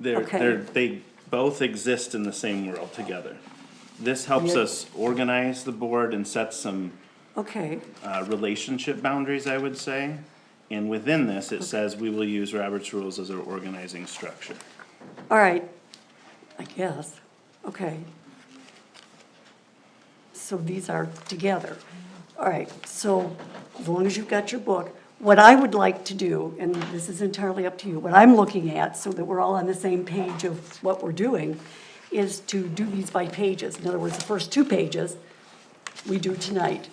Okay. they both exist in the same world together. This helps Yeah. us organize the board and set some Okay, relationship boundaries, I would say. And within this, it says we will use Robert's rules as our organizing structure. all right, I guess, okay. So these are together. All right, so as long as you've got your book, what I would like to do, and this is entirely up to you, what I'm looking at, so that we're all on the same page of what we're doing, is to do these by pages. In other words, the first 2 pages, we do tonight.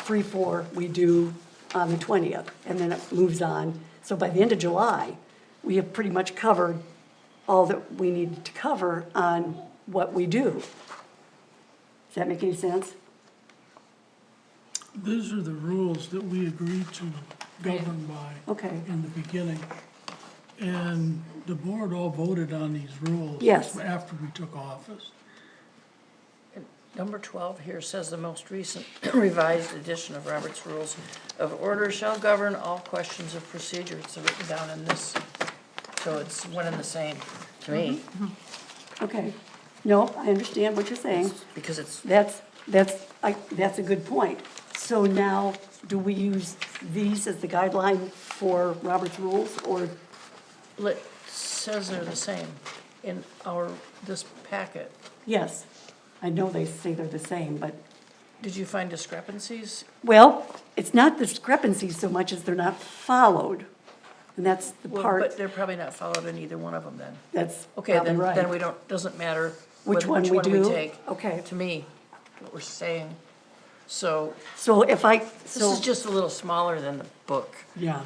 3, 4, we do on the 20th, and then it moves on. So by the end of July, we have pretty much covered all that we need to cover on what we do. Does that make any sense? These are the rules that we agreed to govern by. Okay. In the beginning. And the board all voted on these rules. Yes. After we took office. Number 12 here says the most recent revised edition of Robert's Rules of Order shall govern all questions of procedure. It's written down in this, so it's one and the same to me, Okay. No, I understand what you're saying. because it's, That's a good point. So now, do we use these as the guideline for Robert's rules, or? it says they're the same in this packet. Yes, I know they say they're the same, but, Did you find discrepancies? well, it's not discrepancies so much as they're not followed. And that's the Well, part, but they're probably not followed in either one of them then. that's Okay, probably then right. we don't, doesn't matter Which one we we do? take. Okay. To me, what we're saying. So, So if I, this so, is just a little smaller than the book. yeah.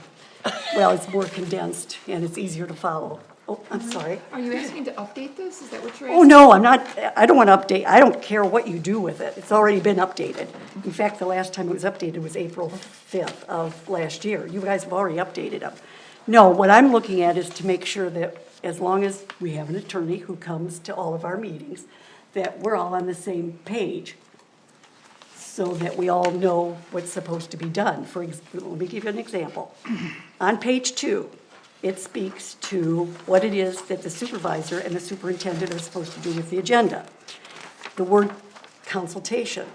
well, it's more condensed and it's easier to follow. Oh, I'm sorry. Are you asking to update this? Is that what you're Oh, asking? no, I'm not, I don't want to update, I don't care what you do with it. It's already been updated. In fact, the last time it was updated was April 5th of last year. You guys have already updated them. No, what I'm looking at is to make sure that as long as we have an attorney who comes to all of our meetings, that we're all on the same page, so that we all know what's supposed to be done. Let me give you an example. On page 2, it speaks to what it is that the supervisor and the superintendent are supposed to do with the agenda. The word consultation.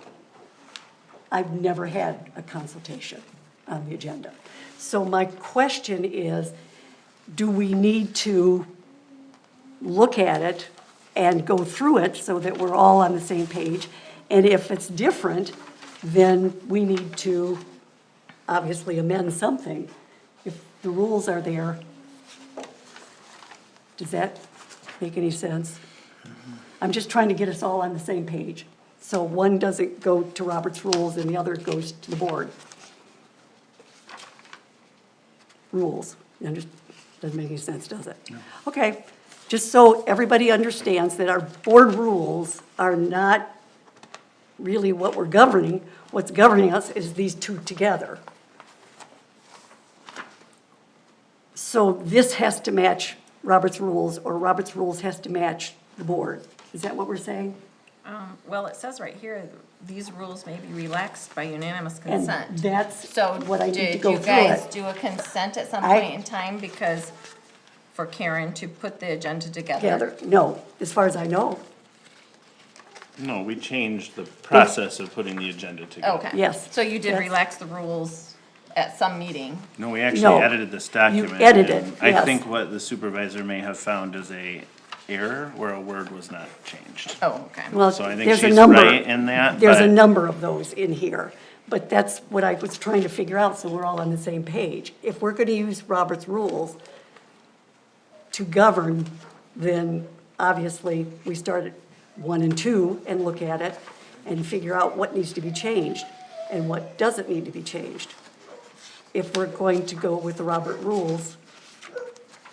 I've never had a consultation on the agenda. So my question is, do we need to look at it and go through it so that we're all on the same page? And if it's different, then we need to obviously amend something. If the rules are there, does that make any sense? I'm just trying to get us all on the same page. So one doesn't go to Robert's rules and the other goes to the board. Rules. Doesn't make any sense, does it? No. Okay, just so everybody understands that our board rules are not really what we're governing. What's governing us is these two together. So this has to match Robert's rules, or Robert's rules has to match the board. Is that what we're saying? Well, it says right here, these rules may be relaxed by unanimous And consent. that's So what I need to did go you through guys it. do a consent at some I- point in time because, for Karen to put the agenda together? Together, no, as far as I know. No, we changed the process of putting the agenda together. Okay. Yes. So you did Yes. relax the rules at some meeting? No, we actually No. edited this document. edited, and I yes. think what the supervisor may have found is a error where a word was not changed. Oh, okay. Well, So I think there's a she's number. right in that, There's a but- number of those in here, but that's what I was trying to figure out, so we're all on the same page. If we're gonna use Robert's rules to govern, then obviously we start at 1 and 2 and look at it and figure out what needs to be changed and what doesn't need to be changed. If we're going to go with the Robert rules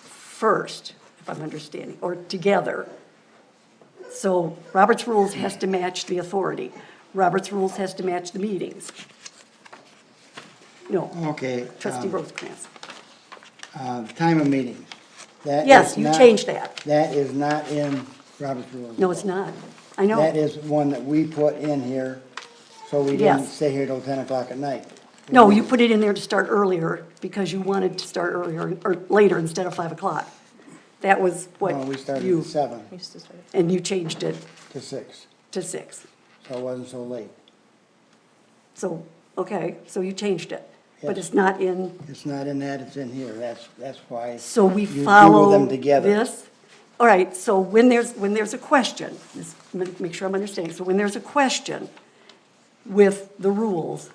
first, if I'm understanding, or together. So Robert's rules has to match the authority. Robert's rules has to match the meetings. No, Okay. trustee Rosecrans. Time of meetings. That Yes, is you not- changed that. That is not in Robert's rules. No, it's not. I know. That is one that we put in here, so we didn't Yes. stay here till 10 o'clock at night. No, you put it in there to start earlier because you wanted to start earlier, or later instead of 5 o'clock. That was what No, we started you, at 7 and you changed it to 6, to 6. so it wasn't so late. So, okay, so you changed it, but Yes. it's not in, It's not in that, it's in here, that's why. so we you do follow them together. this? All right, so when there's a question, just make sure I'm understanding, so when there's a question with the rules,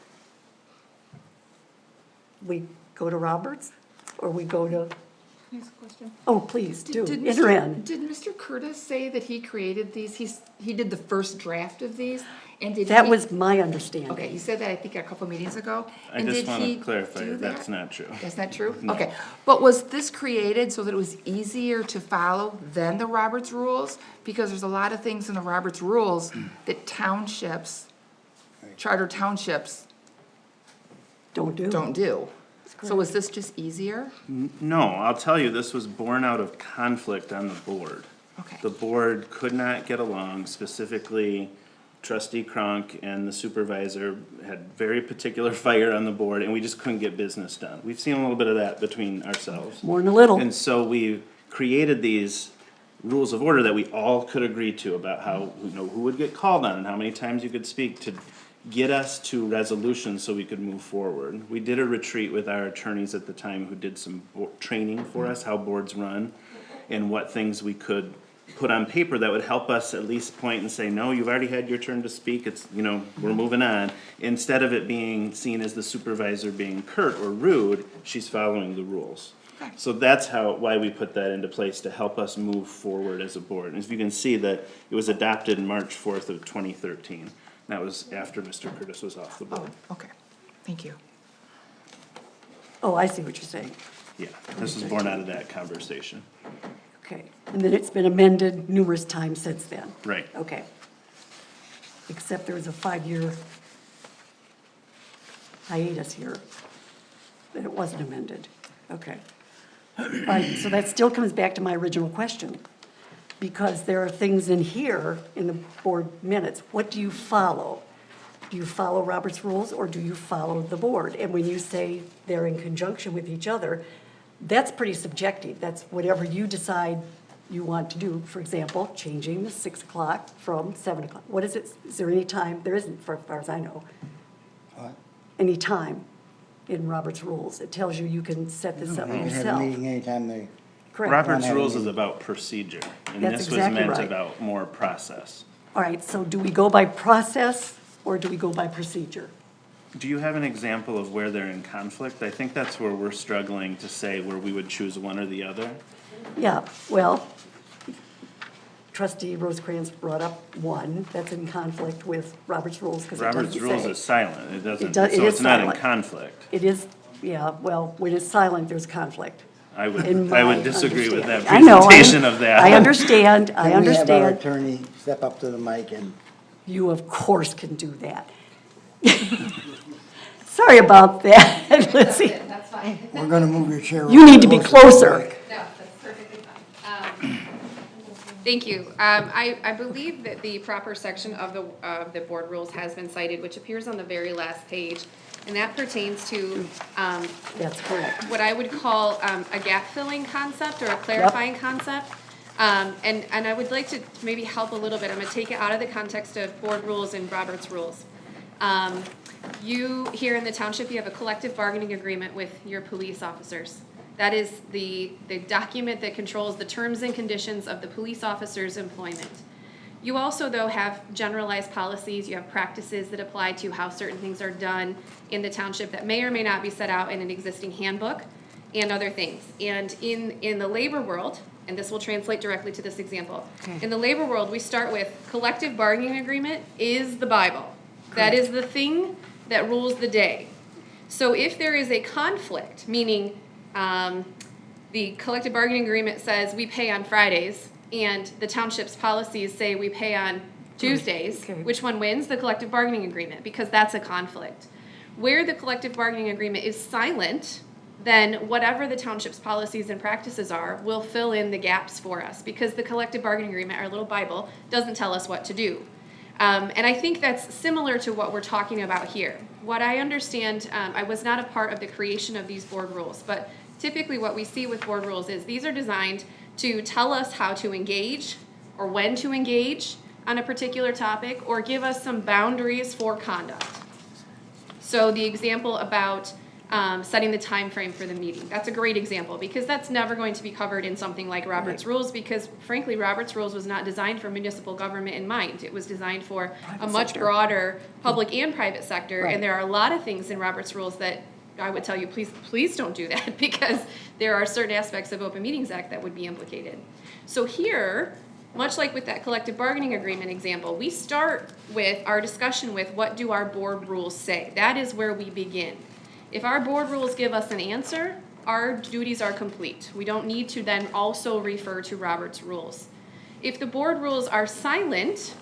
we go to Roberts, or we go to, Can I ask a question? oh, please do, Did enter Mr. in. Did Mr. Curtis say that he created these, he did the first draft of these? And did That he- was my understanding. Okay, he said that, I think, a couple meetings ago. I And just did want he to clarify do that that's not true. That's not true? No. Okay, but was this created so that it was easier to follow than the Roberts rules? Because there's a lot of things in the Roberts rules that townships, charter townships Don't do. don't do. So was this just easier? No, I'll tell you, this was born out of conflict on the board. Okay. The board could not get along, specifically trustee Cronk and the supervisor had very particular fire on the board, and we just couldn't get business done. We've seen a little bit of that between ourselves. More than a little. And so we created these rules of order that we all could agree to about how, who would get called on and how many times you could speak to get us to resolution so we could move forward. We did a retreat with our attorneys at the time who did some training for us, how boards run, and what things we could put on paper that would help us at least point and say, no, you've already had your turn to speak, it's, we're moving on. Instead of it being seen as the supervisor being curt or rude, she's following the rules. So that's why we put that into place, to help us move forward as a board. And as you can see, that it was adopted March 4th of 2013. That was after Mr. Curtis was off the board. Okay, thank you. Oh, I see what you're saying. Yeah, this was born out of that conversation. Okay. And then it's been amended numerous times since then. Right. Okay. Except there was a 5-year hiatus here, that it wasn't amended. Okay. All right, so that still comes back to my original question, because there are things in here, in the board minutes. What do you follow? Do you follow Robert's rules, or do you follow the board? And when you say they're in conjunction with each other, that's pretty subjective. That's whatever you decide you want to do. For example, changing the 6 o'clock from 7 o'clock. What is it? Is there any time? There isn't, for as far as I know. What? Any time in Robert's rules. It tells you you can set this up You can have a yourself. meeting anytime they, Correct. Robert's Not rules is having- about procedure, and That's this was exactly meant right. about more process. All right, so do we go by process or do we go by procedure? Do you have an example of where they're in conflict? I think that's where we're struggling to say where we would choose one or the other. Yeah, well, trustee Rosecrans brought up one that's in conflict with Robert's rules because it Robert's doesn't rules say. is silent, it doesn't, does- it so is it's not in silent. conflict. It is, yeah, well, when it's silent, there's conflict. I would, in I my would disagree with that understanding. I know, presentation of that. I understand, I can we have our understand. attorney step up to the mic and, You, of course, can do that. Sorry about that, Lizzie. That's fine. we're gonna move your chair. You need to be closer to the closer. mic. No, that's perfectly fine. Thank you. I believe that the proper section of the board rules has been cited, which appears on the very last page. And that pertains to, That's correct. what I would call, a gap-filling concept or a clarifying concept. And I would like to maybe help a little bit. I'm gonna take it out of the context of board rules and Robert's rules. You, here in the township, you have a collective bargaining agreement with your police officers. That is the document that controls the terms and conditions of the police officer's employment. You also, though, have generalized policies, you have practices that apply to how certain things are done in the township that may or may not be set out in an existing handbook and other things. And in the labor world, and this will translate directly to this example. In the labor world, we start with collective bargaining agreement is the Bible. That is the thing that rules the day. So if there is a conflict, meaning the collective bargaining agreement says we pay on Fridays, and the township's policies say we pay on Tuesdays, Okay. which one wins? The collective bargaining agreement, because that's a conflict. Where the collective bargaining agreement is silent, then whatever the township's policies and practices are will fill in the gaps for us, because the collective bargaining agreement, our little Bible, doesn't tell us what to do. And I think that's similar to what we're talking about here. What I understand, I was not a part of the creation of these board rules, but typically what we see with board rules is these are designed to tell us how to engage or when to engage on a particular topic or give us some boundaries for conduct. So the example about setting the time frame for the meeting, that's a great example because that's never going to be covered in something like Robert's Rules because frankly Robert's Rules was not designed for municipal government in mind. It was designed for a much broader public and private sector, Right. and there are a lot of things in Robert's Rules that I would tell you, please don't do that because there are certain aspects of Open Meetings Act that would be implicated. So here, much like with that collective bargaining agreement example, we start with our discussion with what do our board rules say? That is where we begin. If our board rules give us an answer, our duties are complete. We don't need to then also refer to Robert's Rules. If the board rules are silent,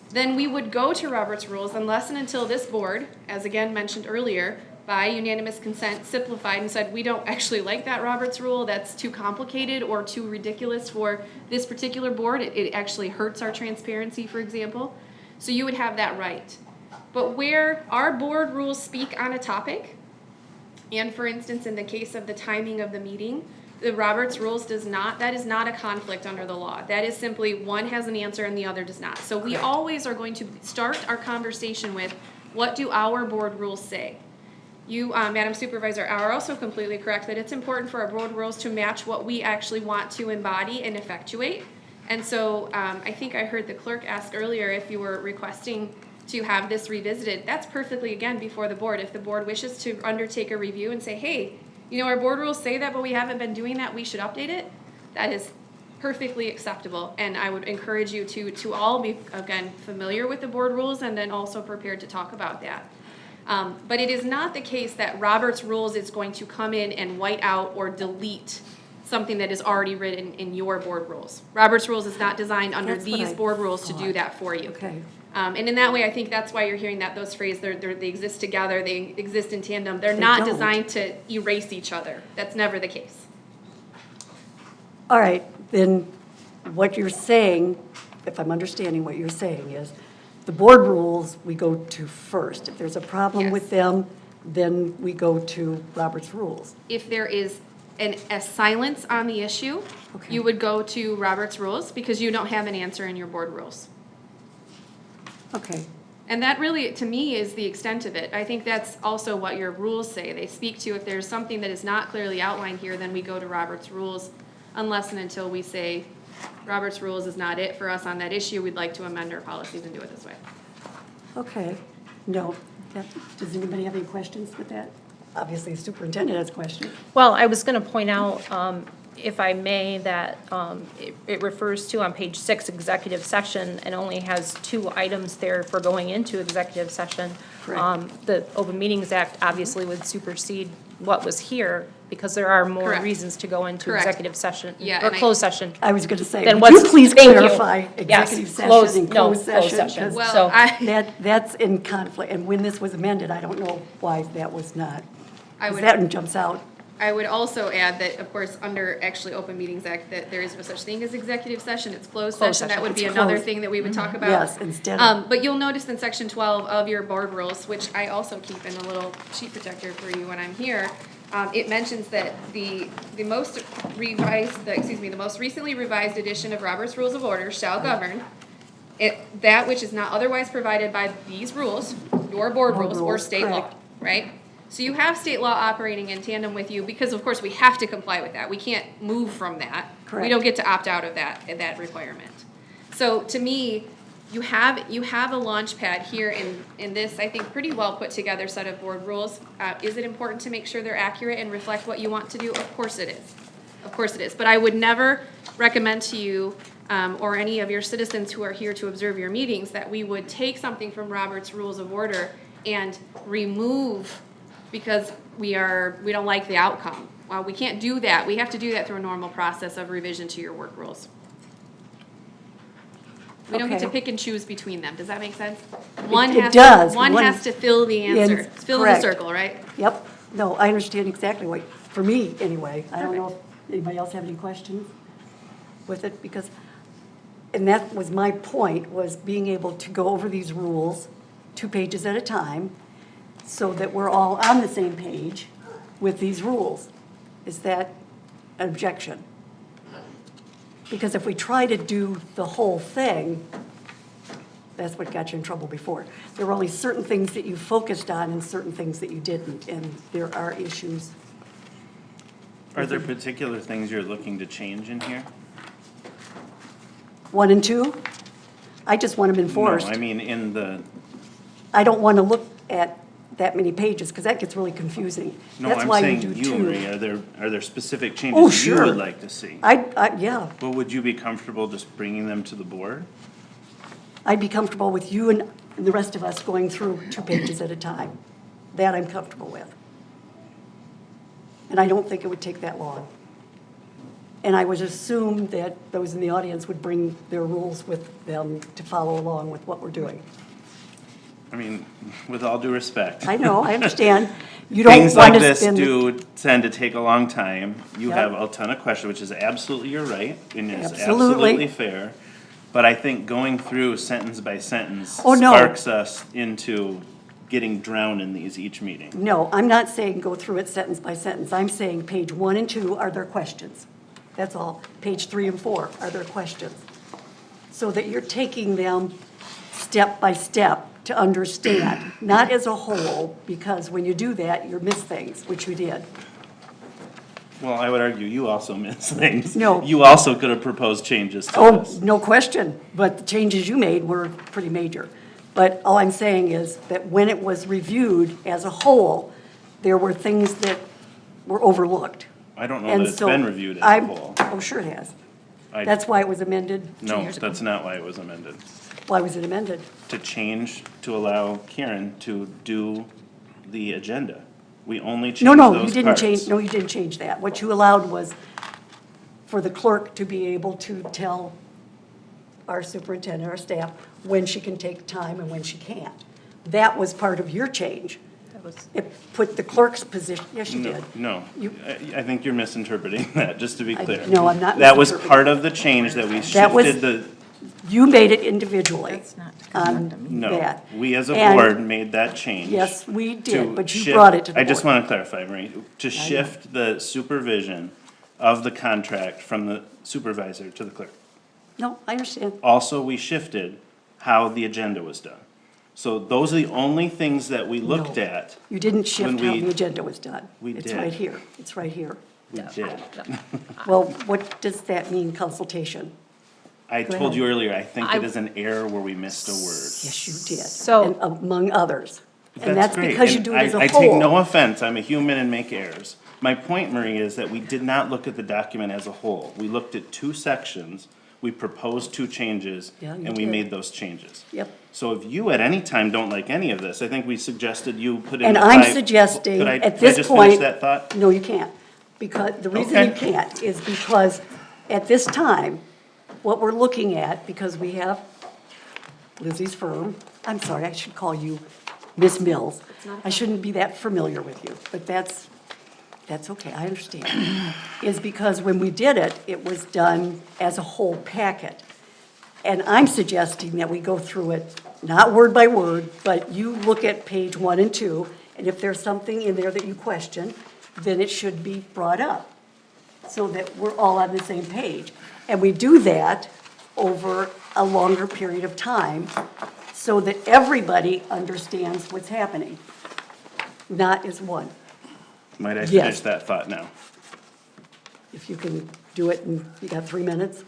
then we would go to Robert's Rules unless and until this board, as again mentioned earlier, by unanimous consent, simplified and said, we don't actually like that Robert's Rule, that's too complicated or too ridiculous for this particular board. It actually hurts our transparency, for example. So you would have that right. But where our board rules speak on a topic, and for instance, in the case of the timing of the meeting, the Robert's Rules does not, that is not a conflict under the law. That is simply one has an answer and the other does not. So we always are going to start our conversation with, what do our board rules say? You, Madam Supervisor, are also completely correct that it's important for our board rules to match what we actually want to embody and effectuate. And so I think I heard the clerk ask earlier if you were requesting to have this revisited. That's perfectly, again, before the board. If the board wishes to undertake a review and say, hey, you know, our board rules say that, but we haven't been doing that, we should update it, that is perfectly acceptable. And I would encourage you to all be, again, familiar with the board rules and then also prepared to talk about that. But it is not the case that Robert's Rules is going to come in and white out or delete something that is already written in your board rules. Robert's Rules is not designed under That's what these I board rules to do thought. that for you. Okay. And in that way, I think that's why you're hearing that those phrases, they exist together, they exist in tandem. They're They not don't. designed to erase each other. That's never the case. All right, then what you're saying, if I'm understanding what you're saying, is the board rules we go to first. If there's a problem with Yes. them, then we go to Robert's rules. If there is a silence on the issue, Okay. you would go to Robert's Rules because you don't have an answer in your board rules. Okay, And that really, to me, is the extent of it. I think that's also what your rules say. They speak to if there's something that is not clearly outlined here, then we go to Robert's Rules, unless and until we say, Robert's Rules is not it for us on that issue, we'd like to amend our policies and do it this way. okay. No, does anybody have any questions with that? Obviously, the superintendent has questions. Well, I was going to point out, if I may, that it refers to on page 6, executive session, and only has 2 items there for going into executive session. Correct. The Open Meetings Act obviously would supersede what was here, because there are more Correct. reasons to go into Correct. executive session, Yeah, or and I- closed session. I was going to say, Then would you what's- please thank you. clarify Yes, executive closed- session and no, closed closed session? session. 'Cause Well, that's in conflict, and when this was amended, I don't know why that was not. I 'Cause would- that one jumps out. I would also add that, of course, under actually Open Meetings Act, that there is no such thing as executive session, it's closed Closed session. That session. would be It's another closed. thing that we would talk about. Yes, instead of, But you'll notice in section 12 of your board rules, which I also keep in a little sheet protector for you when I'm here, it mentions that the most recently revised edition of Robert's Rules of Order shall govern that which is not otherwise provided by these rules, your board rules, or rules, state law, correct. right? So you have state law operating in tandem with you, because of course we have to comply with that. We can't move from that. We Correct. don't get to opt out of that requirement. So to me, you have a launch pad here in this, I think, pretty well put together set of board rules. Is it important to make sure they're accurate and reflect what you want to do? Of course it is. Of course it is. But I would never recommend to you, or any of your citizens who are here to observe your meetings, that we would take something from Robert's Rules of Order and remove because we don't like the outcome. Well, we can't do that. We have to do that through a normal process of revision to your work rules. We don't get to Okay. pick and choose between them. Does that make sense? it does. One One- has to fill the answer, Yes, fill in the correct. circle, right? yep, no, I understand exactly what, for me, anyway. I don't know if anybody else have any questions with it, because, and that was my point, was being able to go over these rules 2 pages at a time, so that we're all on the same page with these rules. Is that an objection? Because if we try to do the whole thing, that's what got you in trouble before. There were only certain things that you focused on and certain things that you didn't, and there are issues. Are there particular things you're looking to change in here? 1 and 2, I just want them enforced. No, I mean, in the, I don't want to look at that many pages, because that gets really confusing. no, That's I'm why saying do you, 2. Marie, are there specific Oh, changes you sure. would like to see? Yeah, Well, would you be comfortable just bringing them to the board? I'd be comfortable with you and the rest of us going through 2 pages at a time. That I'm comfortable with. And I don't think it would take that long. And I would assume that those in the audience would bring their rules with them to follow along with what we're doing. I mean, with all due respect. I know, I understand. You don't Things want like to this spend. do tend to take a long time. You Yep. have a ton of questions, which is absolutely your right, and it's Absolutely. absolutely fair. But I think going through sentence by sentence Oh, no. sparks us into getting drowned in these each meeting. No, I'm not saying go through it sentence by sentence. I'm saying page 1 and 2, are there questions? That's all. Page 3 and 4, are there questions? So that you're taking them step by step to understand, not as a whole, because when you do that, you miss things, which you did. Well, I would argue you also miss things. No. You also could have proposed changes to Oh, this. no question, but the changes you made were pretty major. But all I'm saying is that when it was reviewed as a whole, there were things that were overlooked. I don't know And that it's so been reviewed as a I'm- whole. Oh, sure it has. I- That's why it was amended 2 No, years ago. that's not why it was amended. Why was it amended? To change, to allow Karen to do the agenda. We only changed No, no, you those didn't parts. change, no, you didn't change that. What you allowed was for the clerk to be able to tell our superintendent, our staff, when she can take time and when she can't. That was part of your change. It put the clerk's position, yes, you did. No, You- I think you're misinterpreting that, just to be clear. no, I'm not That was misinterpreting. part of the change that we That was- shifted the, You made it individually That's not on no. that. We as a And- board made that change. Yes, we to did, but you shift- brought it to the I just board. want to clarify, Marie, to shift the supervision of the contract from the supervisor to the clerk. No, I understand. Also, we shifted how the agenda was done. So those are the only things that we looked No. at. You didn't shift When how we- the agenda was done. We It's did. right here, it's right here. We did. Well, what does that mean, consultation? I Go told you ahead. earlier, I think it is an error where we missed a word. Yes, you did. So- And among others. And that's great, because you and do it as a I take no whole. offense, I'm a human and make errors. My point, Marie, is that we did not look at the document as a whole. We looked at two sections, we proposed two changes, Yeah, you and we did. made those changes. Yep. So if you at any time don't like any of this, I think we suggested you put in And the I'm five- suggesting, Could I- at could I this just point. finish that thought? No, you can't. Because, the reason you Okay. can't is because at this time, what we're looking at, because we have Lizzie's firm, I'm sorry, I should call you Miss Mills. I shouldn't be that familiar with you, but that's okay, I understand. Is because when we did it, it was done as a whole packet. And I'm suggesting that we go through it, not word by word, but you look at page 1 and 2, and if there's something in there that you question, then it should be brought up, so that we're all on the same page. And we do that over a longer period of time, so that everybody understands what's happening, not as one. Might I Yes. finish that thought now? If you can do it in, you got 3 minutes?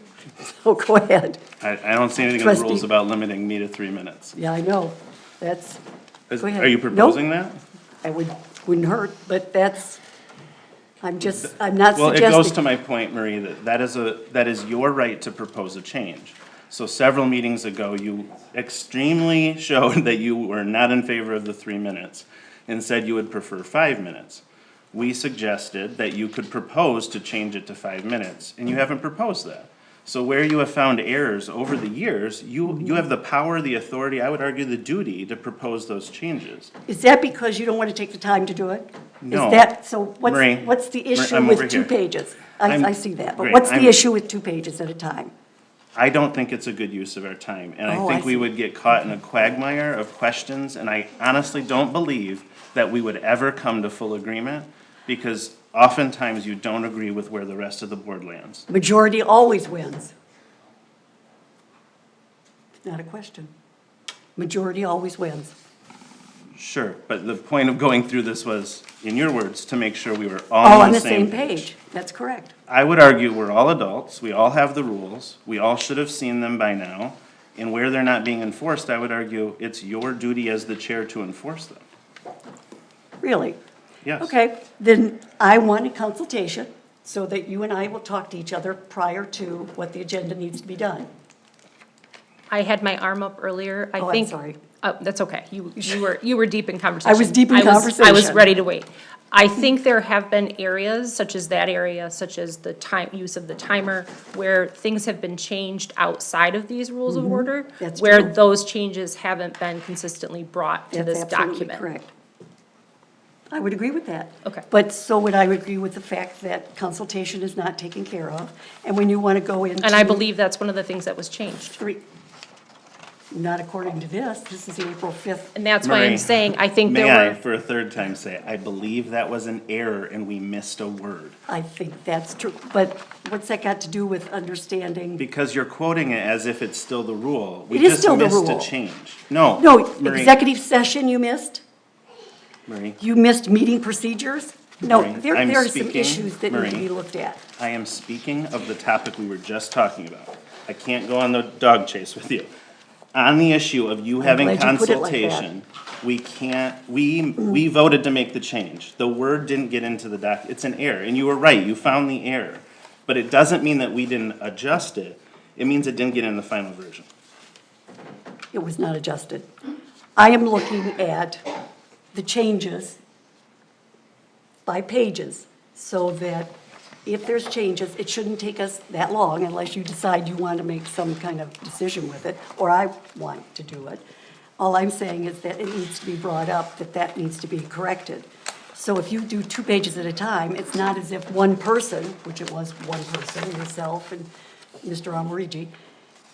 So go ahead. I don't see anything in the Trustee- rules about limiting me to 3 minutes. Yeah, I know, that's, go ahead. Are you Nope. proposing that? I wouldn't hurt, but that's, I'm not Well, suggesting. it goes to my point, Marie, that is your right to propose a change. So several meetings ago, you extremely showed that you were not in favor of the 3 minutes and said you would prefer 5 minutes. We suggested that you could propose to change it to 5 minutes, and you haven't proposed that. So where you have found errors over the years, you have the power, the authority, I would argue the duty to propose those changes. Is that because you don't want to take the time to do it? No. Is that, so Marie, what's the issue I'm over with 2 here. pages? I'm- I see that, but great, what's the I'm- issue with 2 pages at a time? I don't think it's a good use of our time, and I Oh, I think we see. would get caught in a quagmire of questions, and I honestly don't believe that we would ever come to full agreement, because oftentimes you don't agree with where the rest of the board lands. Majority always wins. It's not a question. Majority always wins. Sure, but the point of going through this was, in your words, to make sure we were All all on the same page, that's correct. I would argue we're all adults, we all have the rules, we all should have seen them by now, and where they're not being enforced, I would argue it's your duty as the chair to enforce them. Really? Yes. Okay, then I want a consultation so that you and I will talk to each other prior to what the agenda needs to be done. I had my arm up earlier. I Oh, I'm think. sorry. That's okay. You were deep in conversation. I was deep in I was conversation. ready to wait. I think there have been areas, such as that area, such as the time, use of the timer, where things have been changed outside of these rules of order. Mm-hmm. That's where true. those changes haven't been consistently brought to That's this absolutely document. correct. I would agree with that. Okay. But so would I agree with the fact that consultation is not taken care of, and when you want to go into. And I believe that's one of the things that was changed. Not according to this is April 5th. And that's why Marie, I'm saying, I think there May I, were. for a third time, say, I believe that was an error and we missed a word. I think that's true, but what's that got to do with understanding? Because you're quoting it as if it's still the rule. We It is just still the missed rule. a change. No. No, Marie, executive session you missed? Marie, You missed meeting procedures? No, Marie, there I'm are some speaking, issues that need to Marie. be looked at. I am speaking of the topic we were just talking about. I can't go on the dog chase with you. On the issue of you having glad you put it like that. consultation, we can't, we voted to make the change. The word didn't get into the doc, it's an error, and you were right, you found the error. But it doesn't mean that we didn't adjust it, it means it didn't get in the final version. It was not adjusted. I am looking at the changes by pages, so that if there's changes, it shouldn't take us that long unless you decide you want to make some kind of decision with it, or I want to do it. All I'm saying is that it needs to be brought up, that needs to be corrected. So if you do 2 pages at a time, it's not as if one person, which it was one person, yourself and Mr. Amorigi,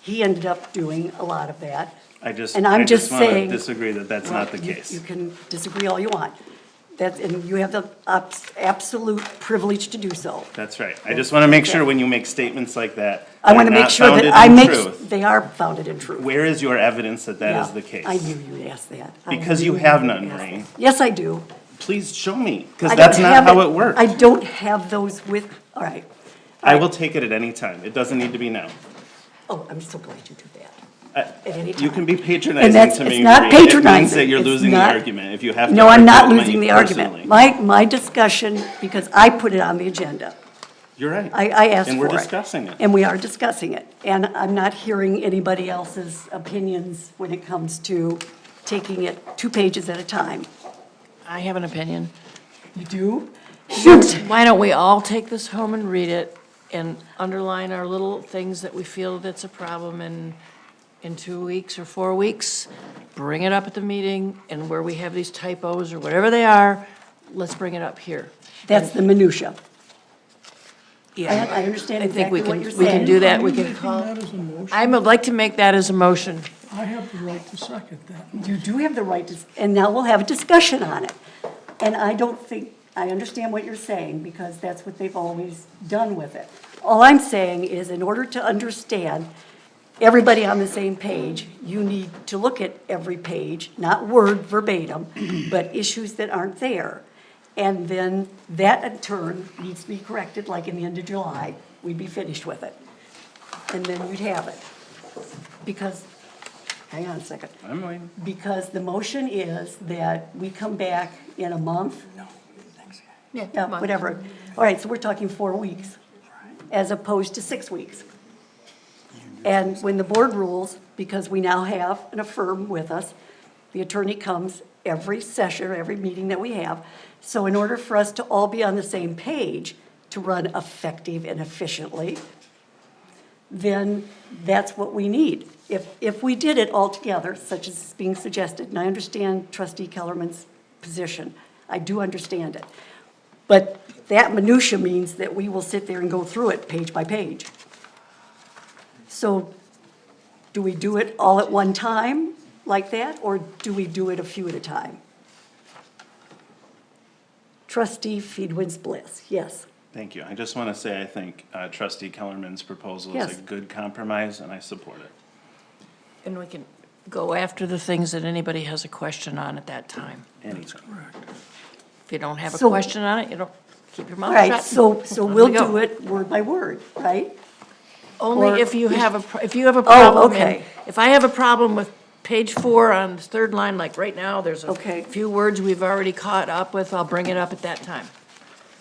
he ended up doing a lot of that. I just And I'm just want to saying. disagree that that's not the You case. can disagree all you want. And you have the absolute privilege to do so. That's right. I just want to make sure when you make statements like that, I want they're to make not sure that founded in truth. they are founded in truth. Where is your evidence that that is Yeah, the case? I knew you'd ask that. I Because knew you have would none, ask Marie. that. Yes, I do. Please show me, because I that's don't not have how it works. I don't have those with, all right. I will take it at any time. It doesn't need to be now. Oh, I'm so glad you do that. At any You time. can be And patronizing that's, to it's me, not Marie. It means patronizing. that you're It's losing the not- argument if you have to. No, I'm not argue with losing me the argument. personally. My discussion, because I put it on the agenda. You're right. I asked for it. And we're discussing it. And we are discussing it. And I'm not hearing anybody else's opinions when it comes to taking it 2 pages at a time. I have an opinion. You do? Shoot. Why don't we all take this home and read it and underline our little things that we feel that's a problem in 2 weeks or 4 weeks? Bring it up at the meeting, and where we have these typos or whatever they are, let's bring it up here. That's the minutia. Yeah. I understand I think we exactly what can, you're we can saying. do that, we Are you can making call. that as a motion? I would like to make that as a motion. I have the right to second that. You do have the right to, and now we'll have a discussion on it. And I don't think, I understand what you're saying, because that's what they've always done with it. All I'm saying is, in order to understand everybody on the same page, you need to look at every page, not word verbatim, but issues that aren't there. And then that in turn needs to be corrected, like in the end of July, we'd be finished with it. And then you'd have it. Because, hang on a second. I'm waiting. Because the motion is that we come back in a month? Yeah, whatever. All right, so we're talking 4 weeks, as opposed to 6 weeks. And when the board rules, because we now have a firm with us, the attorney comes every session, or every meeting that we have. So in order for us to all be on the same page, to run effective and efficiently, then that's what we need. If we did it all together, such as is being suggested, and I understand Trustee Kellerman's position, I do understand it. But that minutia means that we will sit there and go through it page by page. So do we do it all at one time like that, or do we do it a few at a time? Trustee Feedwin's Bliss, yes. Thank you. I just want to say I think trustee Kellerman's proposal is Yes. a good compromise, and I support it. And we can go after the things that anybody has a question on at that time. Anytime. If you don't have a So- question on it, you don't, keep your All mouth shut. right, so Let we'll it go. do it word by word, right? Or- Only if you have if you have a problem. okay. If I have a problem with page 4 on the 3rd line, like right now, there's a Okay. few words we've already caught up with, I'll bring it up at that time.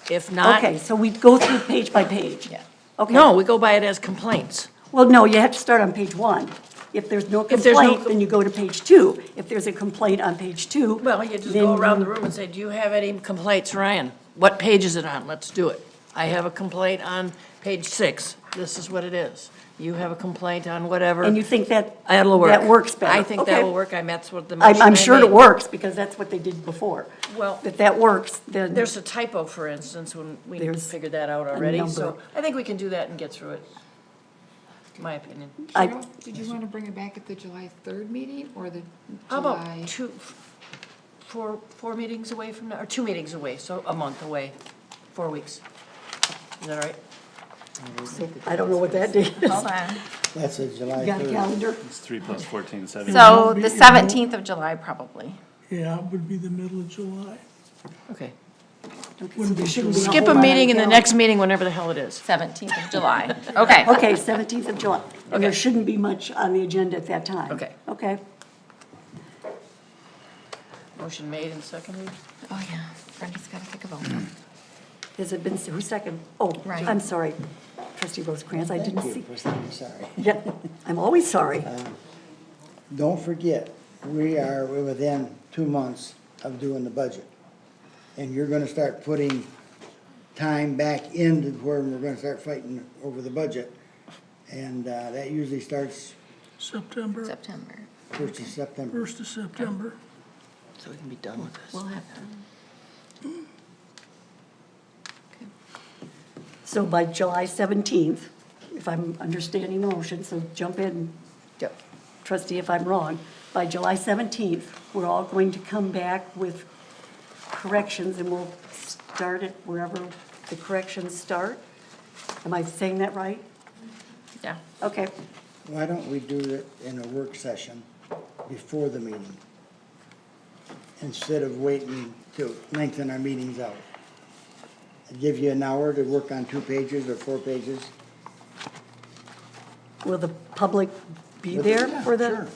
If not, Okay, so we go through page by page? Yeah. Okay. no, we go by it as complaints. Well, no, you have to start on page 1. If there's no If there's no complaint, then you go to page 2. If there's a complaint on page 2. Well, you just then go around the you- room and say, do you have any complaints, Ryan? What page is it on? Let's do it. I have a complaint on page 6. This is what it is. You have a complaint on whatever. And you think that, That'll work. that works better? I think that Okay. will work. That's what the motion I'm I sure it made. works, because that's what they did before. Well, If that works, then. there's a typo, for instance, when we There's figured that out already. So number. I think we can do that and get through it, my opinion. Carol, did you want to bring it back at the July 3rd meeting or the How about July? four meetings away from now, or 2 meetings away, so a month away, 4 weeks. Is that all right? I don't know what that date is. Hold on. That's a July You got a 3rd. calendar? It's 3 plus 14, 17. So the 17th of July, probably. Yeah, it would be the middle of July. Okay. Okay, so there shouldn't be Skip whole a lot on meeting and the calendar. next meeting, whenever the hell it is. 17th of July. Okay. Okay, 17th of July. And there Okay. shouldn't be much on the agenda at that time. Okay. Okay. Motion made and seconded. Oh, yeah. Brenda's got to take a vote. Has it been, who's second? Oh, Right. I'm sorry. Trustee Rosecrans, I didn't Thank you see. for saying sorry. Yeah, I'm always sorry. Don't forget, we're within 2 months of doing the budget. And you're gonna start putting time back into where we're gonna start fighting over the budget. And, that usually starts September, September. first of September. 1st of September. So we can be done with this. We'll have to. So by July 17th, if I'm understanding the motion, so jump in, trustee, if I'm wrong, by July 17th, we're all going to come back with corrections, and we'll start it wherever the corrections start? Am I saying that right? Yeah. Okay, Why don't we do it in a work session before the meeting? Instead of waiting to lengthen our meetings out. I'd give you an hour to work on 2 pages or 4 pages. will the public be there for the? Sure.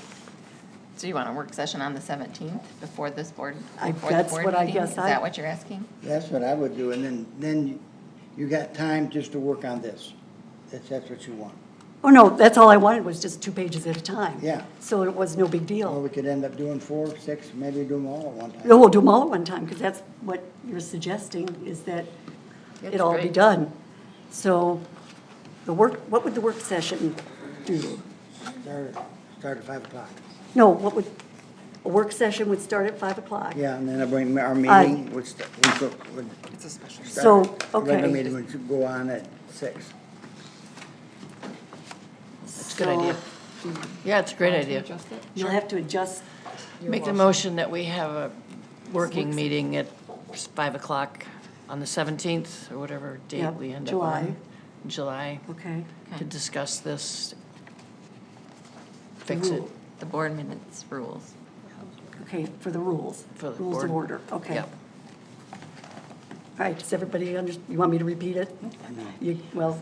So you want a work session on the 17th before this board, I- before the that's board what I meeting? guess Is I- that what you're asking? That's what I would do, and then you got time just to work on this. That's what you want. Oh, no, that's all I wanted was just 2 pages at a time. Yeah. So it was no big Or deal. we could end up doing 4, 6, maybe do them all at one time. No, we'll do them all at one time, because that's what you're suggesting, is that it all be done. So the work, what would the work session do? Start at 5 o'clock. No, what would, a work session would start at 5 o'clock? Yeah, and then our meeting would start. It's a special. So, Regular okay. meeting would go on at 6. It's a good idea. Yeah, it's a great idea. You'll have to adjust. Make the motion that we have a working meeting at 5 o'clock on the 17th, or whatever date Yep, we end up July. on. July, Okay. to discuss this, fix it. The board minutes rules. Okay, for the rules. For the Rules of board. order, okay. Yep. All right, does everybody you want me to repeat it? You, well,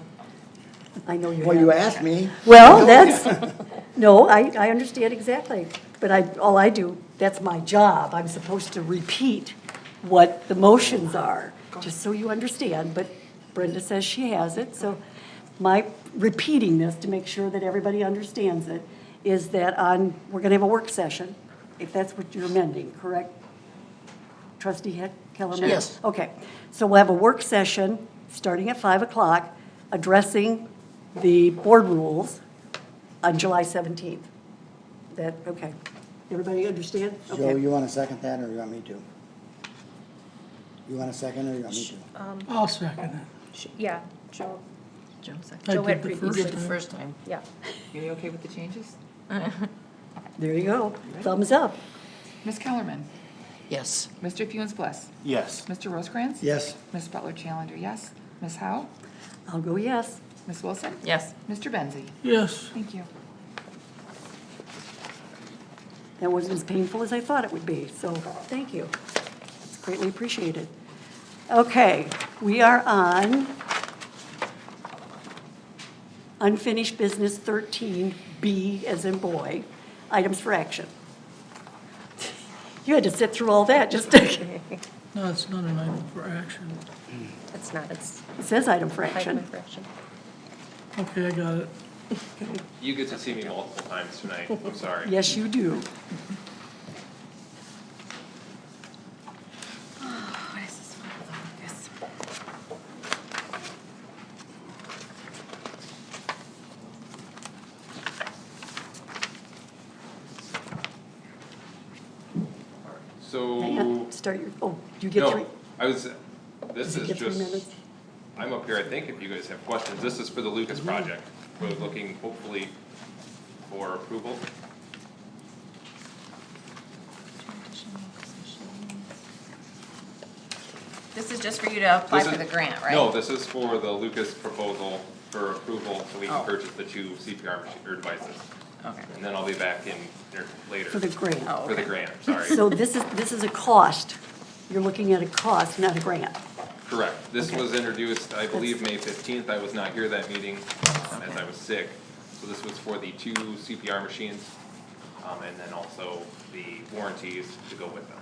I know you Well, you have. asked me. Well, that's, no, I understand exactly, but all I do, that's my job. I'm supposed to repeat what the motions are, just so you understand, but Brenda says she has it, so my repeating this to make sure that everybody understands it is that we're gonna have a work session, if that's what you're amending, correct? Trustee Kellerman? Yes. Okay, so we'll have a work session, starting at 5 o'clock, addressing the board rules on July 17th. That, okay. Everybody understand? Joe, Okay. you want to second that, or you want me to? You want to second, or you want me to? I'll second it. Yeah, Joe, I Joe had did the previously. You did the first time. Yeah. You okay with the changes? There you go. Thumbs up. Ms. Kellerman? Yes. Mr. Funes-Bliss? Yes. Mr. Rosecrans? Yes. Ms. Butler Challenger, yes. Ms. Howe? I'll go yes. Ms. Wilson? Yes. Mr. Benzi? Yes. Thank you. That wasn't as painful as I thought it would be, so thank you. It's greatly appreciated. Okay, we are on unfinished business 13B as in boy, items for action. You had to sit through all that just to, it No, it's not an item for action. It's not, it's says item for item action. for action. Okay, I got it. You get to see me multiple times tonight, I'm sorry. Yes, you do. What is this one? Lucas? Hang So, on, start your, you get three. no, I was, this Does it is get 3 just, minutes? I'm up here, I think, if you guys have questions. This is for the Lucas project. We're looking hopefully for approval. This is just for you to apply This for is- the grant, right? No, this is for the Lucas proposal for approval, so we Oh. can purchase the 2 CPR machine, or devices. Okay. And then I'll be back in here later. For the grant. Oh, For the okay. grant, sorry. So this is a cost. You're looking at a cost, not a grant. Correct. This Okay. was introduced, I believe, May 15th. I was not here that meeting, as I was sick. So this was for the 2 CPR machines, and then also the warranties to go with them.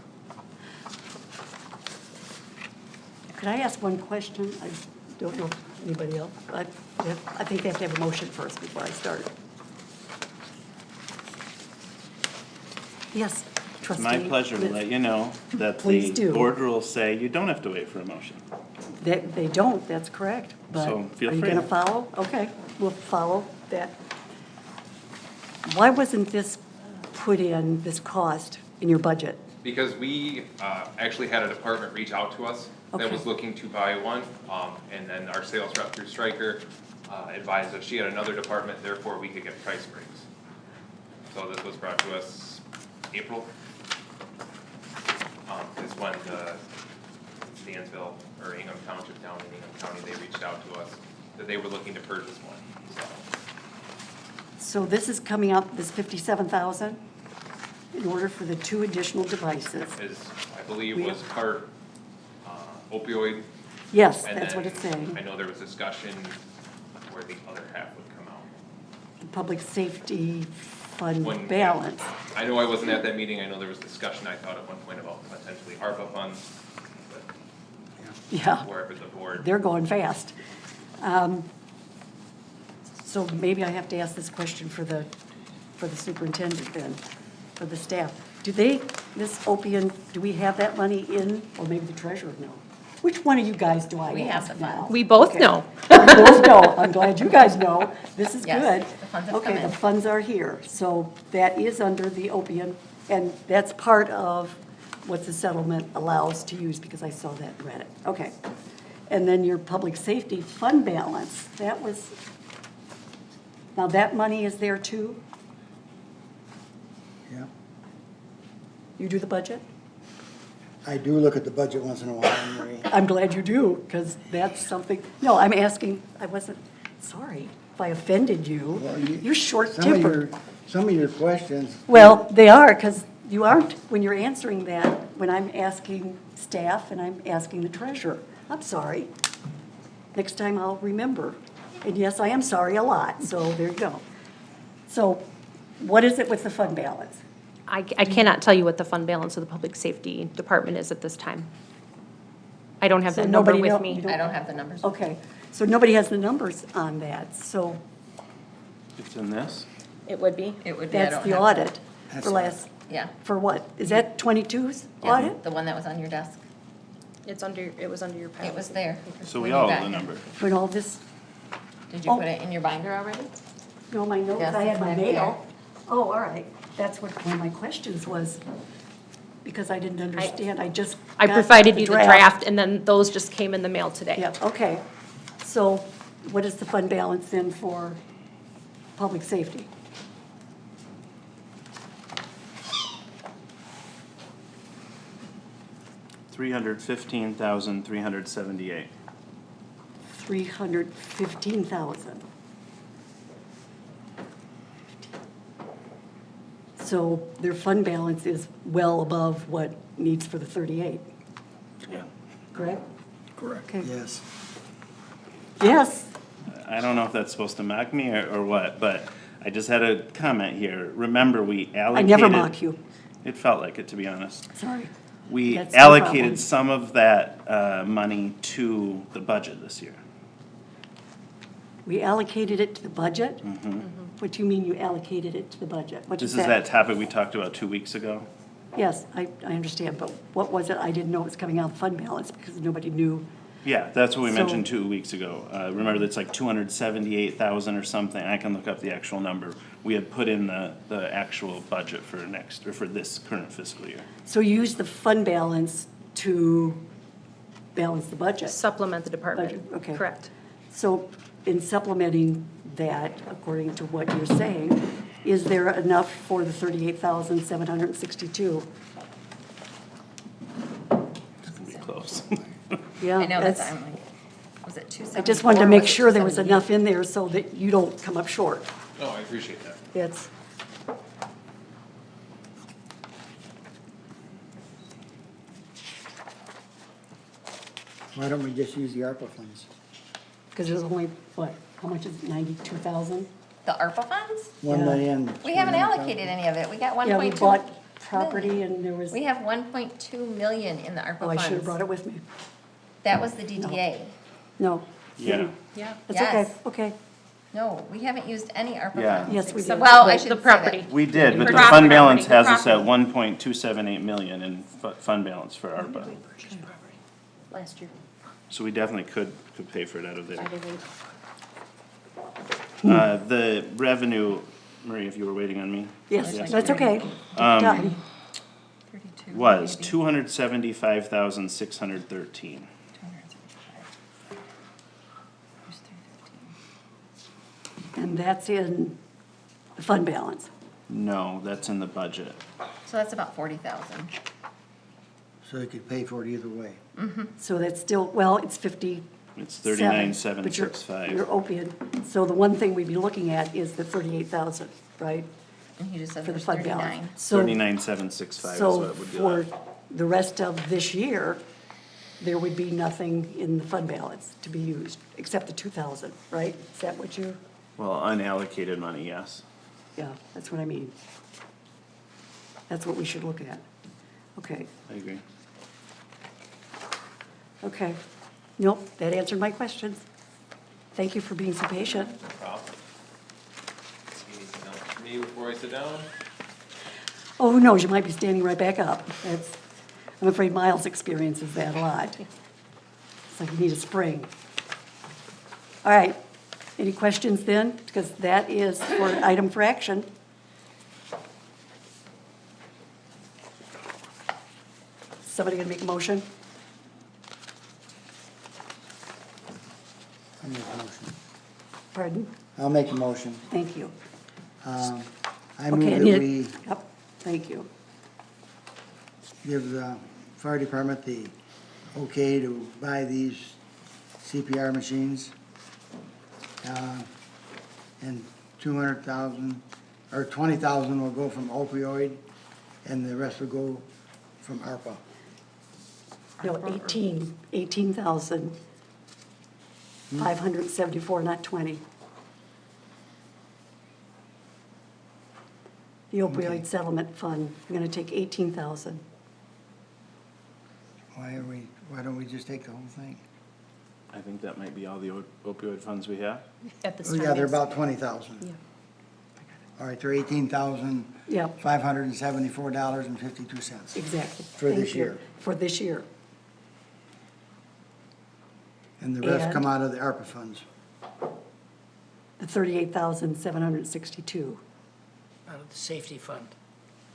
Could I ask one question? I don't know if anybody else, I think they have to have a motion first before I start. Yes, trustee. my pleasure to let you know that Please the do. board rules say you don't have to wait for a motion. They don't, that's correct. But So, feel are you free. going to follow? Okay, we'll follow that. Why wasn't this put in, this cost, in your budget? Because we actually had a department reach out to us that Okay. was looking to buy one, and then our sales rep through Stryker advised us she had another department, therefore we could get price breaks. So this was brought to us April. Is when the Stansville, or Ingham Township down in Ingham County, they reached out to us that they were looking to purchase one, so. So this is coming out, this 57,000, in order for the 2 additional devices. Is, I believe, was part opioid. Yes, and that's what then it's saying. I know there was discussion where the other half would come out. The public safety fund When- balance. I know I wasn't at that meeting, I know there was discussion, I thought at one point about potentially ARPA funds, but Yeah, wherever the board. they're going fast. So maybe I have to ask this question for the superintendent then, for the staff. Do they, this Opian, do we have that money in, or maybe the treasurer know? Which one of you guys do I We have ask the now? funds. We both Okay. know. We both know. I'm glad you guys know. This is Yes, good. the funds have come Okay, in. the funds are here. So that is under the Opian, and that's part of what the settlement allows to use, because I saw that and read it. Okay. And then your public safety fund balance, that was, now that money is there too? Yeah. You do the budget? I do look at the budget once in a while, Marie. I'm glad you do, because that's something, no, I'm asking, I wasn't, sorry if I offended you. Well, You're short-tempered. Some of your questions. Well, they are, because you aren't, when you're answering that, when I'm asking staff and I'm asking the treasurer. I'm sorry. Next time I'll remember. And yes, I am sorry a lot, so there you go. So what is it with the fund balance? I cannot tell you what the fund balance of the public safety department is at this time. I don't have So that number nobody with know- me. you don't- I don't have the numbers. Okay, so nobody has the numbers on that, so It's in this? It would be. It would be, I that's don't the have. audit That's for last, Yeah. for what? Is that 22's Yeah, audit? the one that was on your desk. It was under your pile. It was there. So when we you all got have the here. number. When all this, Did you Oh. put it in your binder already? no, my notes, Yes, I had it's my back mail. Oh, all right, that's what one of my questions was, because I didn't understand, I just I got provided you the draft, and then those just came in the mail today. Yeah, okay. So what is the fund balance then for public safety? $315,378. 315,000. So their fund balance is well above what needs for the 38, Yeah. correct? Correct. Okay. Yes. Yes, I don't know if that's supposed to mock me or what, but I just had a comment here. Remember, we I allocated. never mock you, It felt like it, to be honest. sorry. We That's no problem. allocated some of that money to the budget this year. We allocated it to the budget? What do you mean you allocated it to the budget? What This does is that topic we talked about 2 weeks ago. Yes, I understand, but what was it? I didn't know it was coming out of fund balance because nobody knew. Yeah, that's what we So- mentioned 2 weeks ago. Remember, that's like 278,000 or something. I can look up the actual number. We had put in the actual budget for next, or for this current fiscal year. So you use the fund balance to balance the budget? Supplement the department. Budget, okay. Correct. So in supplementing that, according to what you're saying, is there enough for the 38,762? Pretty close. Yeah, I know, that's, that's, I'm like, was it 274? I just wanted to make Was it sure there was 278? enough in there so that you don't come up short. No, I appreciate that. It's, Why don't we just use the ARPA funds? because there's only, what, how much is it, 92,000? The ARPA funds? 1 million. We haven't allocated any of it. We got 1.2. Yeah, we bought property and there was, We have 1.2 million in the ARPA oh, I funds. should have brought it with me. That was the DDA. No. Yeah. Yeah. That's okay, Yes. okay. No, we haven't used any ARPA Yeah. funds. Yes, we except- did. Well, I The should say that. property. We did, but the Property, fund balance property, has us at property. 1.278 million in fund balance for ARPA. Last year. So we definitely could pay for it out of there. 508. The revenue, Marie, if you were waiting on me. Yes, Yes. that's okay. Take your time. 32, Was maybe. 275,613. 275. Here's 315. And that's in the fund balance. No, that's in the budget. So that's about 40,000. So you could pay for it either way. So that's still, well, it's 50. It's But 39,765. you're opiate, so the one thing we'd be looking at is the 38,000, right? And he just said For the there's fund 39. balance. So- 39,765 is So what it would be for like. the rest of this year, there would be nothing in the fund balance to be used, except the 2,000, right? Is that what you, Well, unallocated money, yes. yeah, that's what I mean. That's what we should look at. Okay, I agree. okay. Nope, that answered my questions. Thank you for being so patient. Problem. Anything else for me before I sit down? Oh, who knows, you might be standing right back up. That's, I'm afraid Miles experiences that a lot. It's like you need a spring. All right, any questions then? Because that is for an item for action. Somebody gonna make a motion? I'll make a motion. Pardon? I'll make a motion. Thank you. I Okay, move I that need we Yep, thank you. give the fire department the okay to buy these CPR machines. And 200,000, or 20,000 will go from opioid, and the rest will go from ARPA. No, 18,574, not 20. The opioid settlement fund, I'm gonna take 18,000. Why don't we just take the whole thing? I think that might be all the opioid funds we have. At this Oh, time. yeah, they're yes. about 20,000. Yeah. All right, they're Yep, $18,574.52. exactly. For Thank this you. year. For this year. And the rest And- come out of the ARPA funds. The 38,762. Out of the safety fund.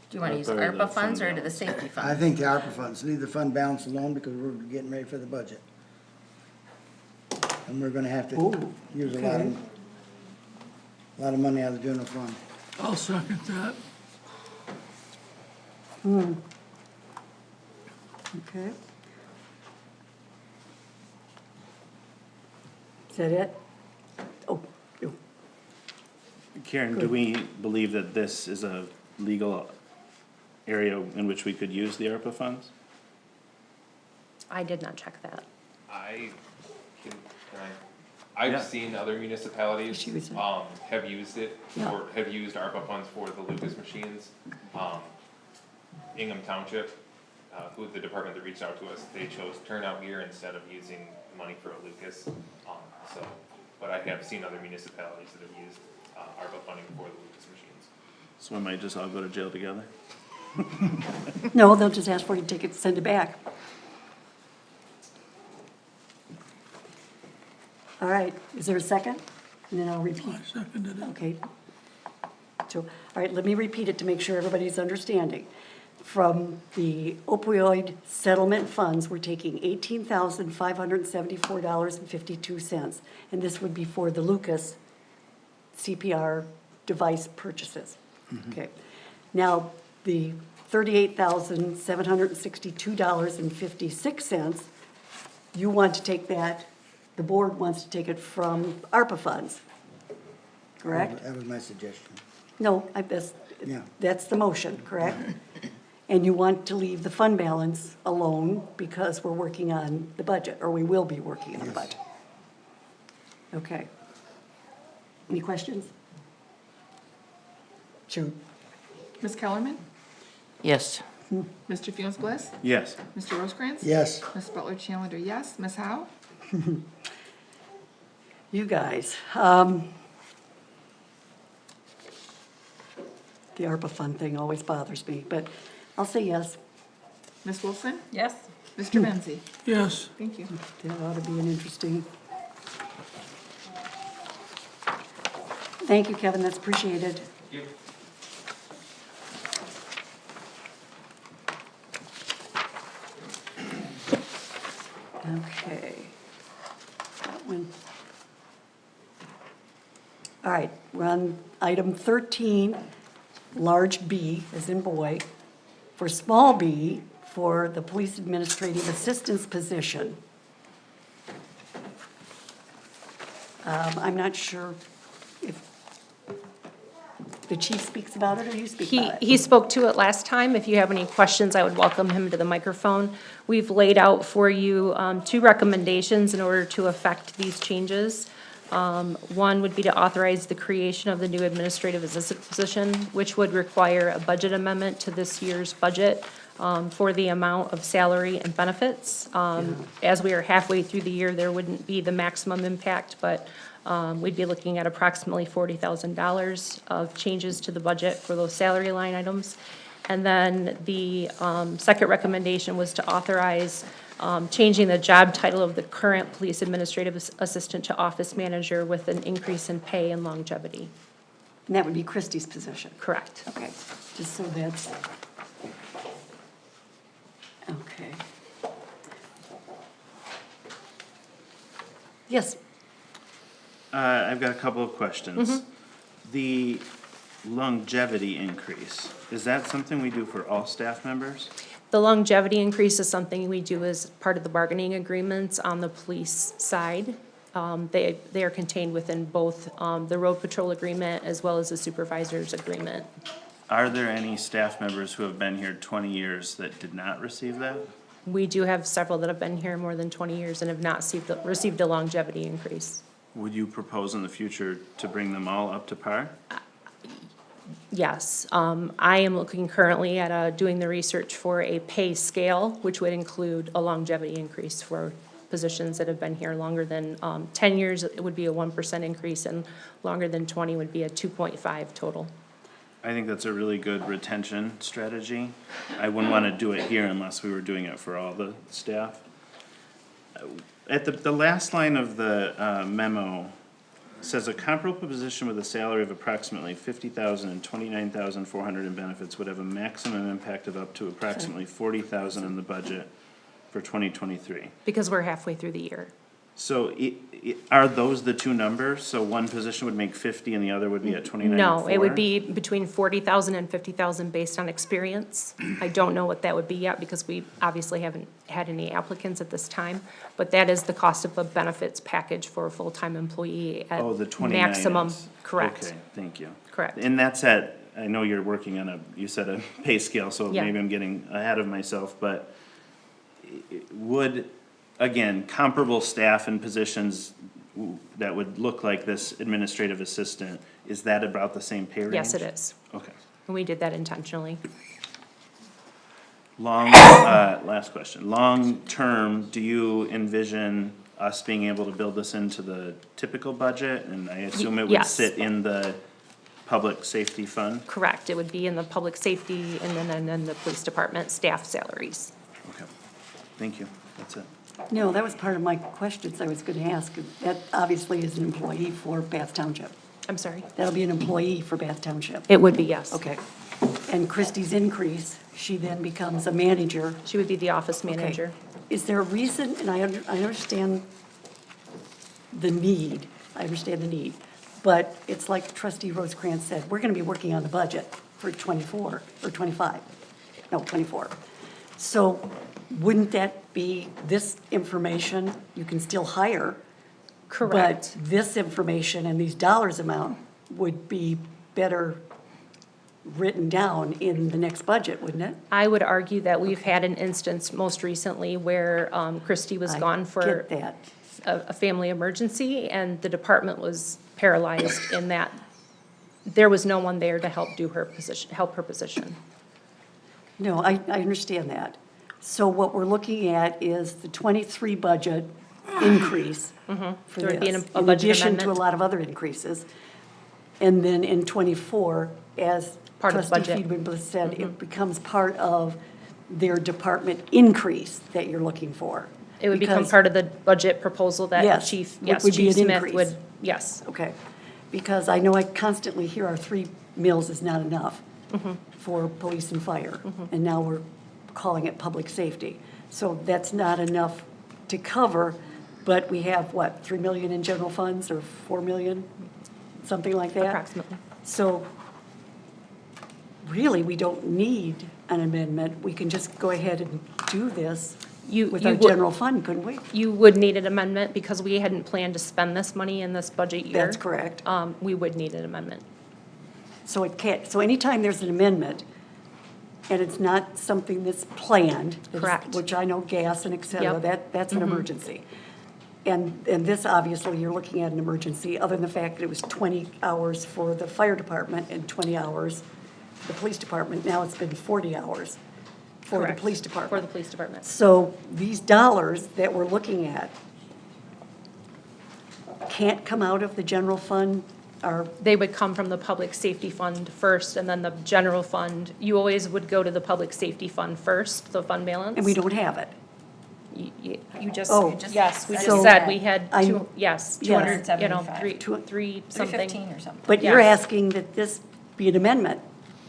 Do you want to use Or the ARPA funds fund or to the safety I fund? think the ARPA funds, leave the fund balance alone because we're getting ready for the budget. And we're gonna have to Ooh, use a okay. lot of money out of the general fund. I'll second that. Okay. Is that it? Oh, no. Karen, do we believe that this is a legal area in which we could use the ARPA funds? I did not check that. I've Yeah. seen other municipalities, Just use it. have used it, Yeah. or have used ARPA funds for the Lucas machines. Ingham Township, who the department that reached out to us, they chose turnout gear instead of using money for a Lucas. But I have seen other municipalities that have used, ARPA funding for the Lucas machines. So we might just all go to jail together? No, they'll just ask for you to take it, send it back. All right, is there a second? And then I'll repeat. I seconded it. Okay. So, all right, let me repeat it to make sure everybody's understanding. From the opioid settlement funds, we're taking $18,574.52. And this would be for the Lucas CPR device purchases. Okay. Now, the $38,762.56, you want to take that, the board wants to take it from ARPA funds, correct? That was my suggestion. No, Yeah. that's the motion, correct? And you want to leave the fund balance alone because we're working on the budget, or we will be working on the Yes. budget. Okay. Any questions? Sure. Ms. Kellerman? Yes. Mr. Fields Bliss? Yes. Mr. Rosecrans? Yes, Ms. Butler Challenger, yes. Ms. Howe? You guys, The ARPA fund thing always bothers me, but I'll say yes. Ms. Wilson? Yes. Mr. Menzi? Yes, Thank you. That ought to be an interesting. Thank you, Kevin, that's appreciated. Okay. That one. All right, we're on item 13, large B, as in boy, for small b, for the police administrative assistance position. I'm not sure if the chief speaks about it or you speak about it. He spoke to it last time. If you have any questions, I would welcome him to the microphone. We've laid out for you 2 recommendations in order to affect these changes. One would be to authorize the creation of the new administrative assistant position, which would require a budget amendment to this year's budget for the amount of salary and benefits. As we are halfway through the year, there wouldn't be the maximum impact, but we'd be looking at approximately $40,000 of changes to the budget for those salary line items. And then the second recommendation was to authorize changing the job title of the current police administrative assistant to office manager with an increase in pay and longevity. And that would be Christie's position? Correct. Okay, just so that's, okay. Yes, I've got a couple of questions. The longevity increase, is that something we do for all staff members? The longevity increase is something we do as part of the bargaining agreements on the police side. They are contained within both the road patrol agreement as well as the supervisor's agreement. Are there any staff members who have been here 20 years that did not receive that? We do have several that have been here more than 20 years and have not received a longevity increase. Would you propose in the future to bring them all up to par? Yes, I am looking currently at doing the research for a pay scale, which would include a longevity increase for positions that have been here longer than 10 years. It would be a 1% increase, and longer than 20 would be a 2.5 total. I think that's a really good retention strategy. I wouldn't want to do it here unless we were doing it for all the staff. At the last line of the memo, says a comparable position with a salary of approximately $50,000 and $29,400 in benefits would have a maximum impact of up to approximately $40,000 in the budget for 2023. Because we're halfway through the year. So are those the two numbers? So one position would make 50 and the other would be at 29.4? No, it would be between 40,000 and 50,000 based on experience. I don't know what that would be yet because we obviously haven't had any applicants at this time. But that is the cost of a benefits package for a full-time employee at Oh, the 29 maximum. is. Correct. Okay, thank you. Correct. And that's at, I know you're working on you said a pay scale, so Yeah. maybe I'm getting ahead of myself, but would, again, comparable staff and positions that would look like this administrative assistant, is that about the same pay range? Yes, it is. Okay. And we did that intentionally. Last question. Long-term, do you envision us being able to build this into the typical budget? And I assume it would Yes. sit in the public safety fund? Correct. It would be in the public safety and then the police department staff salaries. Okay. Thank you. That's it. no, that was part of my questions I was going to ask. That obviously is an employee for Bath Township. I'm sorry? That'll be an employee for Bath Township. It would be, yes. Okay. And Christie's increase, she then becomes a manager. She would be the office Okay. manager. Is there a reason, and I understand the need, but it's like Trustee Rosecrans said, we're going to be working on the budget for 24 or 25, no, 24. So wouldn't that be this information, you can still hire? Correct. But this information and these dollars amount would be better written down in the next budget, wouldn't it? I would argue that we've had an instance most recently where Christie was gone for Get that. a family emergency, and the department was paralyzed in that there was no one there to help her position. No, I understand that. So what we're looking at is the 23 budget increase for There would be this, a in budget addition to a amendment. lot of other increases. And then in 24, as Part of the trustee budget. Friedman said, it becomes part of their department increase that you're looking for. It would become Because- part of the budget proposal that Yes, Chief, would- yes, would be Chief an Smith increase. would, yes. Okay, because I know I constantly hear our 3 mills is not enough for police and fire, and now we're calling it public safety. So that's not enough to cover, but we have, what, 3 million in general funds, or 4 million? Something like that? Approximately. So really, we don't need an amendment. We can just go ahead and do this with you our would- general fund, couldn't we? You would need an amendment because we hadn't planned to spend this money in this budget year. That's correct. We would need an amendment. So it can't, so anytime there's an amendment, and it's not something that's planned. it's- Correct. Which I know gas and et cetera, Yep. that's an emergency. And this, obviously, you're looking at an emergency, other than the fact that it was 20 hours for the fire department and 20 hours for the police department. Now it's been 40 hours for the Correct. police department. For the police department. So these dollars that we're looking at can't come out of the general fund, or, They would come from the public safety fund first, and then the general fund. You always would go to the public safety fund first, the fund balance. and we don't have it. You just, Oh. yes, we So just said we had I- two, yes, Yes. 200, you know, 275. three something. 315 or something. But you're Yes. asking that this be an amendment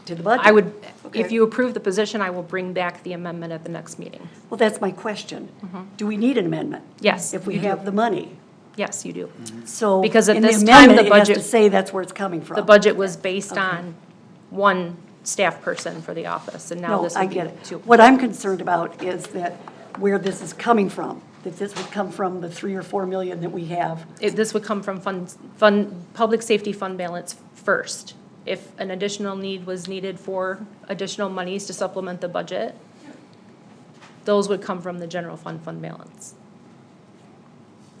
to the budget? I would, if Okay. you approve the position, I will bring back the amendment at the next meeting. Well, that's my question. Do we need an amendment? Yes, If we you do. have the money? Yes, you do. So Because at in the this time, amendment, the it has to budget- say that's where it's coming from. The budget was based on one staff person for the office, and now No, this I would be get it. two. What I'm concerned about is that where this is coming from, that this would come from the 3 or 4 million that we have. This would come from public safety fund balance first. If an additional need was needed for additional monies to supplement the budget, those would come from the general fund balance.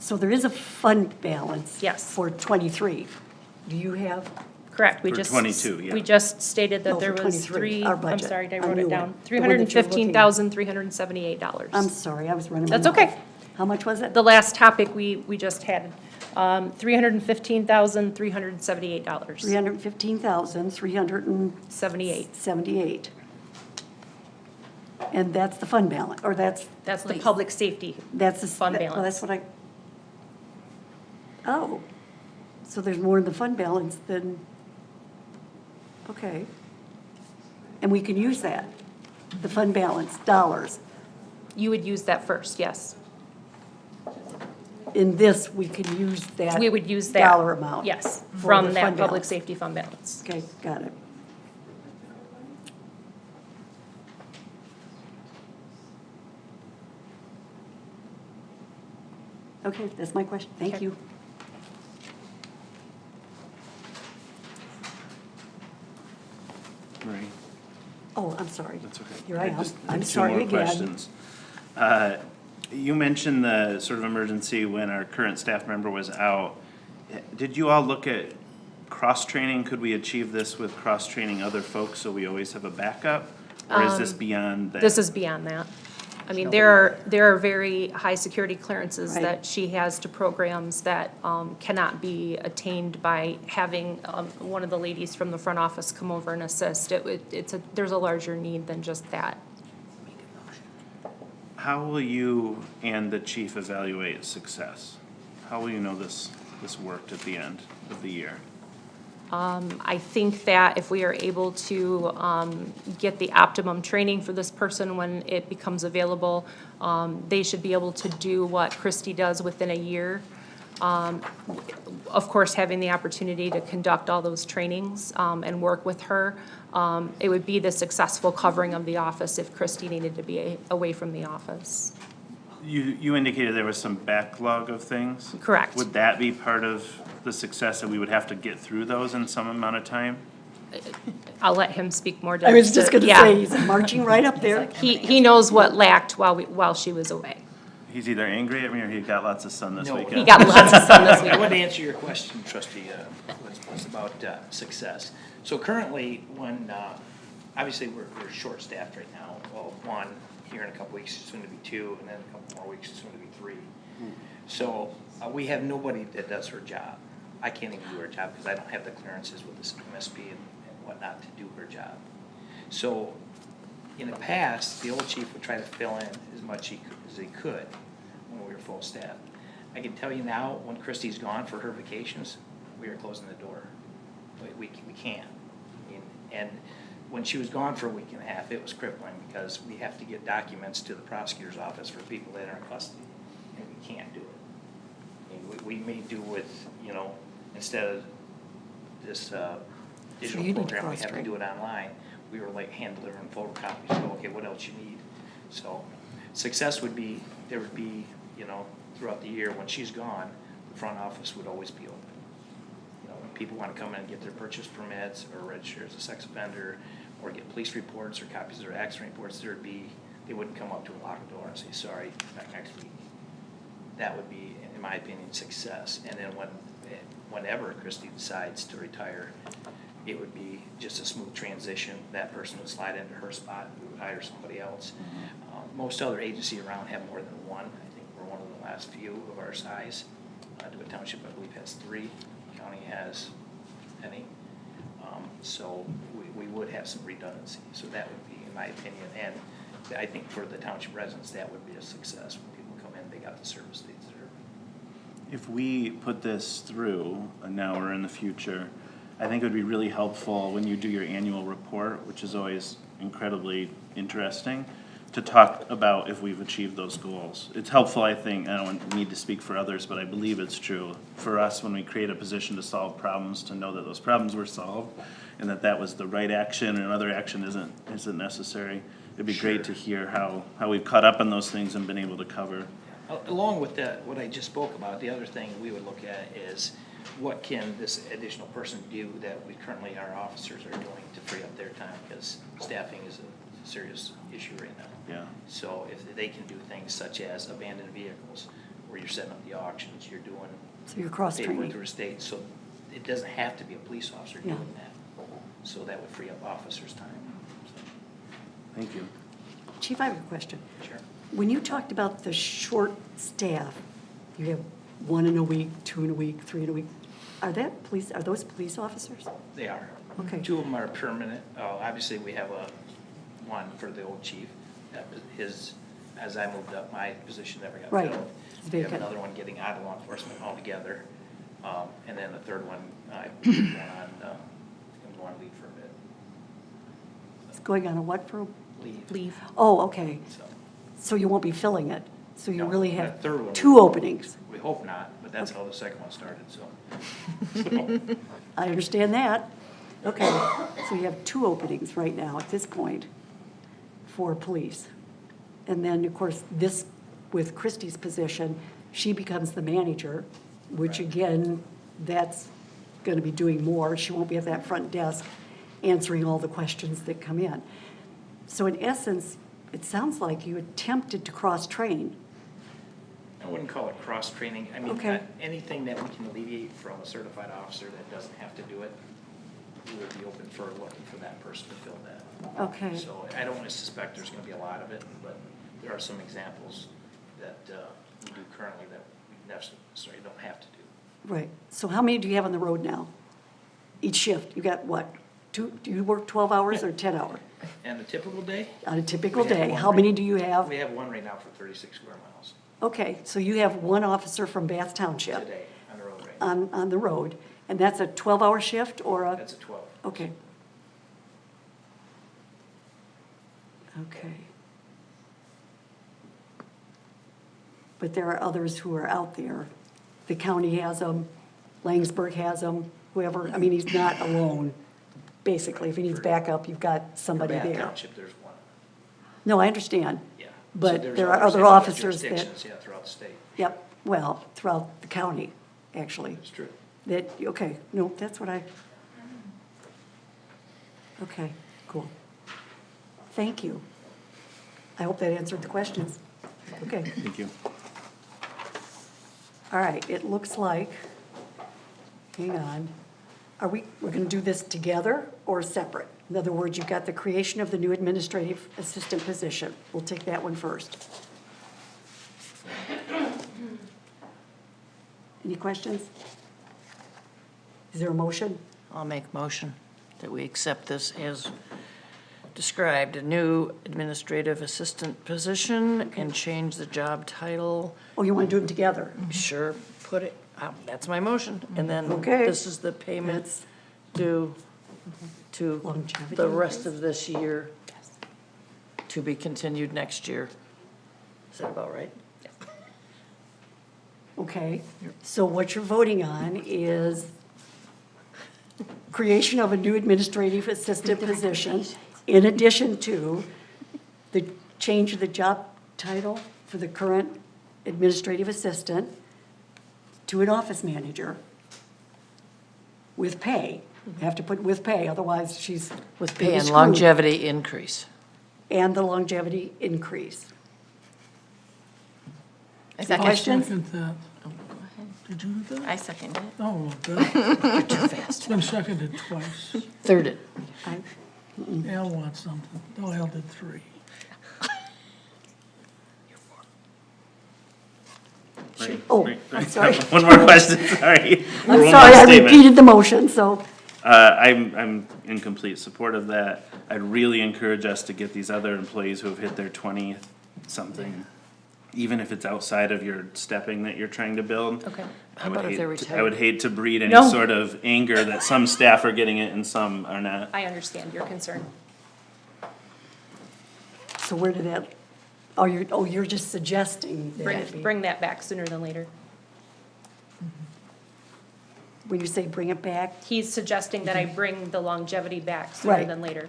So there is a fund balance. Yes. For 23. Do you have? Correct, we For just. 22, yeah. We just stated No, that there for was 23, our I'm budget, sorry, I our wrote new it one, down. the one that you're looking at. $315,378. I'm sorry, I was running my That's mouth. okay. How much was it? The last topic we just had, $315,378. 315,378. 78. And that's the fund balance, or that's, That's the public safety. that's the. Fund Well, balance. that's what I, oh, so there's more in the fund balance than, okay. And we can use that, the fund balance, dollars. You would use that first, yes. In this, we can use that. We would use that. Dollar amount. Yes, for from the that fund public balance. safety fund balance. Okay, got it. Okay, that's my question. Thank Okay. you. Right. Oh, I'm sorry. That's okay. Here I am. just I'm have two sorry more again. questions. You mentioned the sort of emergency when our current staff member was out. Did you all look at cross-training? Could we achieve this with cross-training other folks so we always have a backup? Or is this beyond that? This is beyond that. I mean, there are very high security clearances Right. that she has to programs that cannot be attained by having one of the ladies from the front office come over and assist. There's a larger need than just that. How will you and the chief evaluate success? How will you know this worked at the end of the year? I think that if we are able to get the optimum training for this person when it becomes available, they should be able to do what Christy does within a year. Of course, having the opportunity to conduct all those trainings and work with her, it would be the successful covering of the office if Christy needed to be away from the office. You indicated there was some backlog of things? Correct. Would that be part of the success, that we would have to get through those in some amount of time? I'll let him speak more. I was just gonna yeah. say, he's marching right up there. He knows what lacked while she was away. He's either angry at me or he got lots of sun this weekend. He got lots of sun this week. I would answer your question, trustee, was about success. So currently, when, obviously, we're short-staffed right now. Well, one, here in a couple weeks, soon to be two, and then a couple more weeks, soon to be three. So we have nobody that does her job. I can't even do her job because I don't have the clearances with this MSP and whatnot to do her job. So, in the past, the old chief would try to fill in as much as he could when we were full staff. I can tell you now, when Christie's gone for her vacations, we are closing the door. We can't. I mean, and when she was gone for a week and a half, it was crippling because we have to get documents to the prosecutor's office for people that are in custody, and we can't do it. I mean, we may do with, you know, instead of this digital you need to program, we have to cross-train. do it online. We were like hand delivering photocopies, so, okay, what else you need? So, success would be, there would be, you know, throughout the year, when she's gone, the front office would always be open. You know, when people want to come in and get their purchase permits, or register as a sex offender, or get police reports or copies of their accident reports, they wouldn't come up to a locked door and say, sorry, back next week. That would be, in my opinion, success. And then whenever Christie decides to retire, it would be just a smooth transition. That person would slide into her spot, we would hire somebody else. Most other agencies around have more than one. I think we're one of the last few of our size. DeWitt Township, I believe, has 3. County has any. So we would have some redundancy. So that would be, in my opinion, and I think for the township residents, that would be a success. When people come in, they got the service they deserve. If we put this through an hour in the future, I think it would be really helpful when you do your annual report, which is always incredibly interesting, to talk about if we've achieved those goals. It's helpful, I think, I don't need to speak for others, but I believe it's true for us when we create a position to solve problems, to know that those problems were solved and that was the right action and another action isn't necessary. It'd be great to hear how we've caught up on those things and been able to cover. Along with that, what I just spoke about, the other thing we would look at is what can this additional person do that we currently, our officers are doing to free up their time, because staffing is a serious issue right now. Yeah. So if they can do things such as abandoned vehicles, where you're setting up the auctions, you're doing So you're cross-training. paperwork through a state, so it doesn't have to be a police officer Yeah. doing that. So that would free up officers' time. Thank you. Chief, I have a question. Sure. When you talked about the short staff, you have 1 in a week, 2 in a week, 3 in a week, are those police officers? They are. Okay. 2 of them are permanent. Obviously, we have one for the old chief. As I moved up, my position never got Right. filled. It's We have vacant. another one getting out of law enforcement altogether. And then the third one, I'm going on leave for a bit. It's going on a what for? Leave. Oh, okay. So, So you won't be filling it. So you No, really that have third one 2 openings. we hope not, but that's how the second one started, so. I understand that. Okay, so you have 2 openings right now at this point for police. And then, of course, this, with Christie's position, she becomes the manager, which again, that's gonna be doing more. She won't be at that front desk answering all the questions that come in. So in essence, it sounds like you attempted to cross-train. I wouldn't call it cross-training. I mean, Okay. anything that we can alleviate from a certified officer that doesn't have to do it, we would be open for looking for that person to fill that. Okay. So I don't suspect there's gonna be a lot of it, but there are some examples that we do currently that we necessarily don't have to do. Right. So how many do you have on the road now? Each shift, you got what? 2, do you work 12 hours or 10 hours? And a typical day? On a typical We have day, one how right- many do you have? We have one right now for 36 square miles Okay, so you have 1 officer from Bath Township today on the road right now. on the road, and that's a 12-hour shift or a? That's a 12. Okay. Okay. But there are others who are out there. The county has them, Langsberg has them, whoever, I mean, he's not alone, basically. If he needs backup, you've got somebody For Bath there. Township, there's one. No, I understand. Yeah. So But there's there are others other in other officers that, jurisdictions, yeah, throughout the state. yep, well, throughout the county, actually. It's true. That, okay, no, that's what I, okay, cool. Thank you. I hope that answered the questions. Okay, Thank you. all right, it looks like, hang on, we're gonna do this together or separate? In other words, you've got the creation of the new administrative assistant position. We'll take that one first. Any questions? Is there a motion? I'll make motion. that we accept this as described, a new administrative assistant position and change the job title. Oh, you want to do them together? Sure, put it, that's my motion. And then Okay. this is the payments due to Longevity the rest of this year to be continued next year. Is that about right? Okay, so what you're voting on is creation of a new administrative assistant position in addition to the change of the job title for the current administrative assistant to an office manager with pay. You have to put with pay, otherwise she's With gonna pay be and screwed. longevity increase. And the longevity increase. Is that I'll Questions? second that. Did you do that? I second it. Oh, good. You're too fast. It's been seconded twice. Thirded. Al wants something. No, Al did 3. Oh, Right, I'm right. sorry. One more question, sorry. I'm One more sorry, I statement. repeated the motion, so. I'm in complete support of that. I'd really encourage us to get these other employees who have hit their 20th something, even if it's outside of your stepping that you're trying to build. Okay. How about if they're I retired? would hate to breed any No. sort of anger that some staff are getting it and some are not. I understand your concern. So where did that, you're just suggesting that. Bring that back sooner than later. When you say bring it back He's suggesting that I bring the longevity back sooner Right. than later.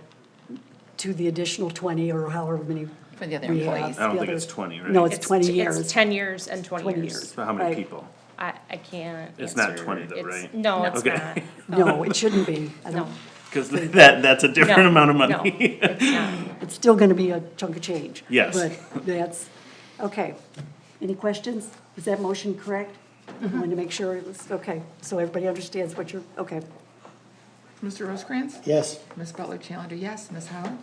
to the additional 20 or however many. For the other we have, employees. I don't the think other- it's 20, right? No, it's 20 years. It's 10 years and 20 20 years. years. So how many Right. people? I can't It's not answer. 20 though, It's- right? No, it's Okay. not. No, it shouldn't be. I No. don't, Because that's a different No, amount of no, money. it's not. it's still gonna be a chunk of change. Yes. But that's, okay. Any questions? Is that motion correct? I wanted to make sure it was, okay, so everybody understands what you're, okay. Mr. Rosecrans? Yes, Ms. Butler Challenger, yes. Ms. Howard?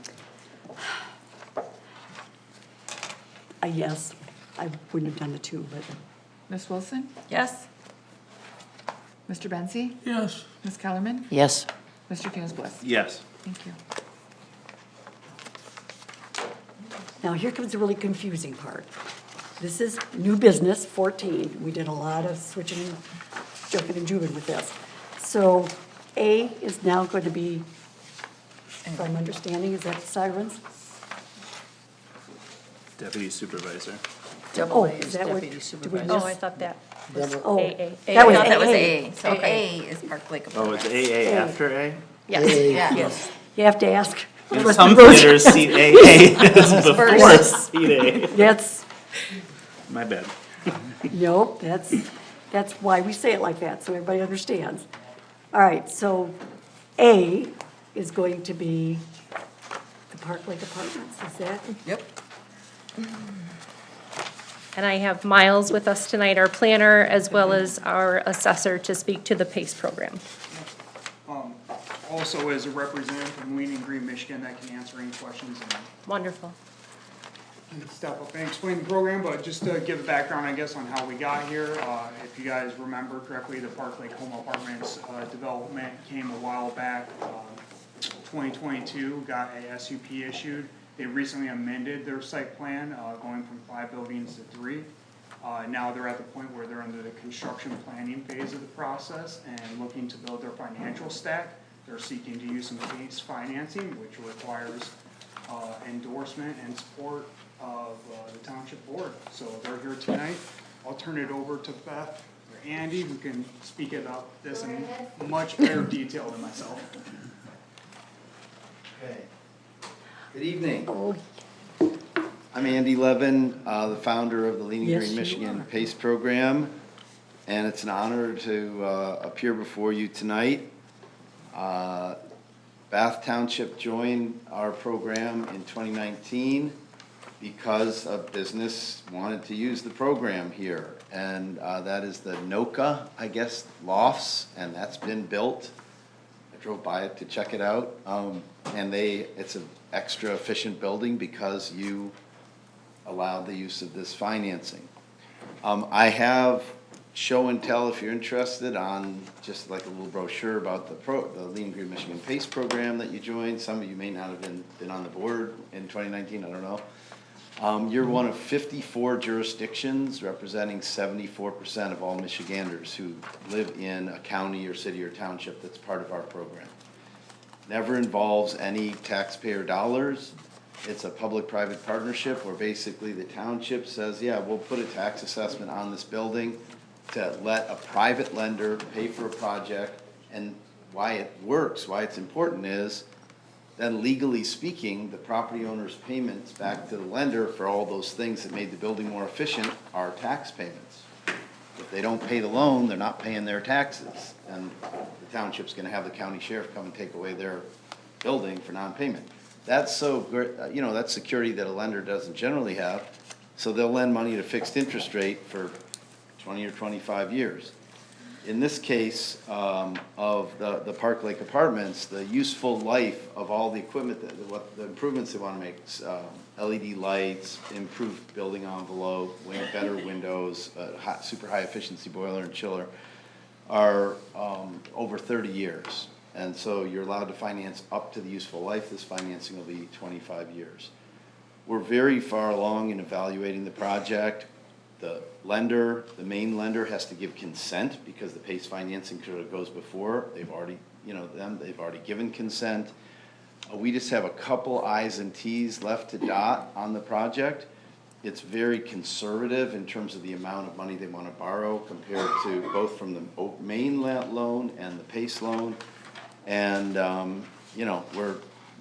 Yes, I wouldn't have done the 2, but Ms. Wilson? Yes? Mr. Benzi? Yes, Ms. Kellerman? Yes. Mr. Funes Bliss? Yes. Thank you. now here comes the really confusing part. This is new business, 14. We did a lot of switching, jumping and juving with this. So A is now going to be, if I'm understanding, is that sirens? Deputy supervisor. Double A is is that what- deputy did we supervisor. miss? Oh, I thought that was Double- Oh, AA. that was I thought that was AA. A, so A is Park Lake Oh, it's Apartments. AA after A? Yes. Yes. You have to ask. In Trustee some Rose. theaters, seat AA is before First. seat A. That's, My bad. nope, that's why we say it like that, so everybody understands. All right, so A is going to be the Park Lake Apartments, is that? Yep. And I have Miles with us tonight, our planner, as well as our assessor to speak to the PACE program. Also as a representative from Lean and Green, Michigan, that can answer any questions Wonderful. and step up and explain the program, but just to give a background, I guess, on how we got here. If you guys remember correctly, the Park Lake Home Apartments development came a while back. 2022 got a SUP issued. They recently amended their site plan, going from 5 buildings to 3. Now they're at the point where they're under the construction planning phase of the process and looking to build their financial stack. They're seeking to use some PACE financing, which requires endorsement and support of the Township Board. So they're here tonight. I'll turn it over to Beth or Andy, who can speak about this in much better detail than myself. Okay. Good evening. I'm Andy Levin, the founder of the Lean and Yes, Green you Michigan are. PACE program, and it's an honor to appear before you tonight. Bath Township joined our program in 2019 because a business wanted to use the program here, and that is the Noka, I guess, lofts, and that's been built. I drove by it to check it out, and it's an extra efficient building because you allowed the use of this financing. I have show and tell if you're interested on just like a little brochure about the Lean Green Michigan PACE program that you joined. Some of you may not have been on the board in 2019, I don't know. You're one of 54 jurisdictions representing 74% of all Michiganders who live in a county or city or township that's part of our program. Never involves any taxpayer dollars. It's a public-private partnership where basically the township says, yeah, we'll put a tax assessment on this building to let a private lender pay for a project. And why it works, why it's important is, then legally speaking, the property owner's payments back to the lender for all those things that made the building more efficient are tax payments. If they don't pay the loan, they're not paying their taxes. And the township's gonna have the county sheriff come and take away their building for non-payment. That's so great, that's security that a lender doesn't generally have. So they'll lend money at a fixed interest rate for 20 or 25 years. In this case, of the Park Lake Apartments, the useful life of all the equipment, what the improvements they wanna make, LED lights, improved building envelope, better windows, super high efficiency boiler and chiller, are over 30 years. And so you're allowed to finance up to the useful life. This financing will be 25 years. We're very far along in evaluating the project. The lender, the main lender, has to give consent because the PACE financing sort of goes before. They've already, they've already given consent. We just have a couple I's and T's left to dot on the project. It's very conservative in terms of the amount of money they want to borrow compared to both from the main loan and the PACE loan. And,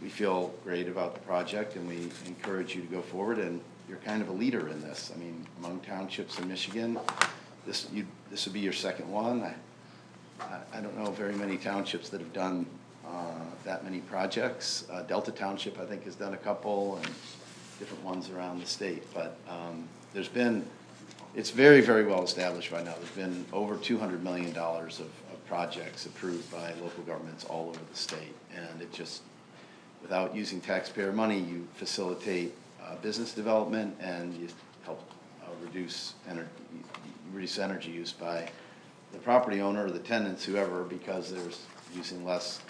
we feel great about the project and we encourage you to go forward, and you're kind of a leader in this. I mean, among townships in Michigan, this would be your second one. I don't know very many townships that have done that many projects. Delta Township, I think, has done a couple, and different ones around the state. But it's very, very well established by now. There's been over $200 million of projects approved by local governments all over the state. And it just, without using taxpayer money, you facilitate business development and you help reduce energy use by the property owner or the tenants, whoever, because there's using less